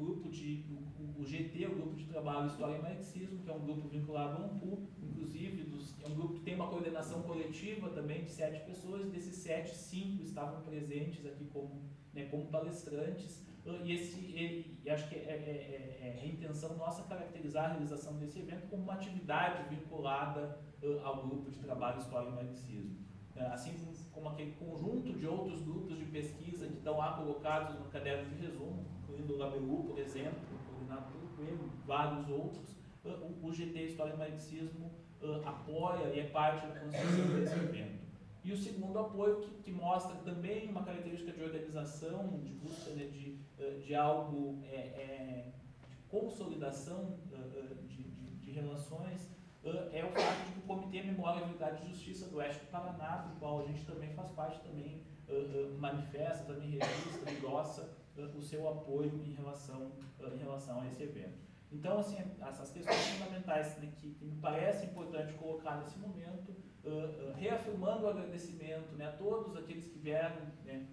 o GT, o Grupo de Trabalho História e Marxismo, que é um grupo vinculado ao AMPU, inclusive é um grupo que tem uma coordenação coletiva também de 7 pessoas, desses 7, 5 estavam presentes aqui como palestrantes, e acho que é a intenção nossa caracterizar a realização desse evento como uma atividade vinculada ao Grupo de Trabalho História e Marxismo. Assim como aquele conjunto de outros grupos de pesquisa que estão lá colocados no caderno de resumo, incluindo o Labelu, por exemplo, coordenado pelo Coelho, vários outros, o GT História e Marxismo apoia e é parte da construção desse evento. E o segundo apoio, que mostra também uma característica de organização, de busca de algo, de consolidação de relações, é o fato de que o Comitê Memória, Verdade e Justiça do Oeste do Paraná, do qual a gente também faz parte, também manifesta, também registra, endossa o seu apoio em relação a esse evento. Então, assim, essas questões fundamentais que me parece importante colocar nesse momento, reafirmando o agradecimento a todos aqueles que vieram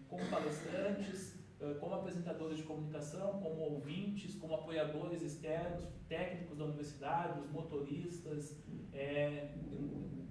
como palestrantes, como apresentadores de comunicação, como ouvintes, como apoiadores externos, técnicos da universidade, os motoristas,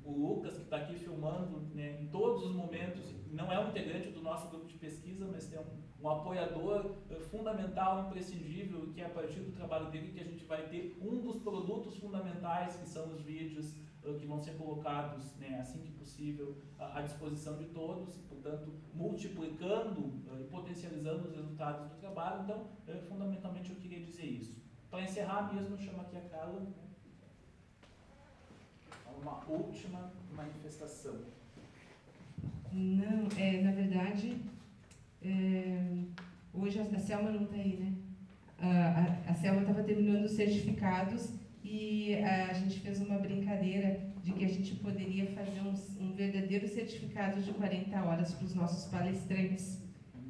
o Lucas, que está aqui filmando em todos os momentos, não é um integrante do nosso grupo de pesquisa, mas é um apoiador fundamental, imprescindível, que é a partir do trabalho dele que a gente vai ter um dos produtos fundamentais, que são os vídeos, que vão ser colocados, assim que possível, à disposição de todos, portanto, multiplicando e potencializando os resultados do trabalho. Então, fundamentalmente, eu queria dizer isso. Para encerrar mesmo, eu chamo aqui a Carla uma última manifestação. Não, na verdade, hoje a Selma não está aí, né? A Selma estava terminando os certificados e a gente fez uma brincadeira de que a gente poderia fazer um verdadeiro certificado de 40 horas para os nossos palestrantes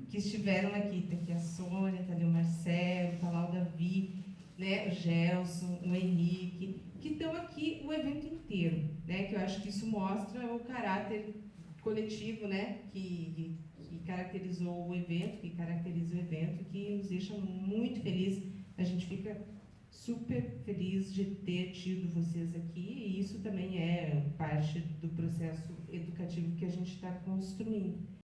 que estiveram aqui. Está aqui a Sônia, está ali o Marcelo, está lá o Davi, o Gelson, o Henrique, que estão aqui o evento inteiro, que eu acho que isso mostra o caráter coletivo, que caracterizou o evento, que caracteriza o evento, que nos deixa muito felizes. A gente fica super feliz de ter tido vocês aqui, e isso também é parte do processo educativo que a gente está construindo.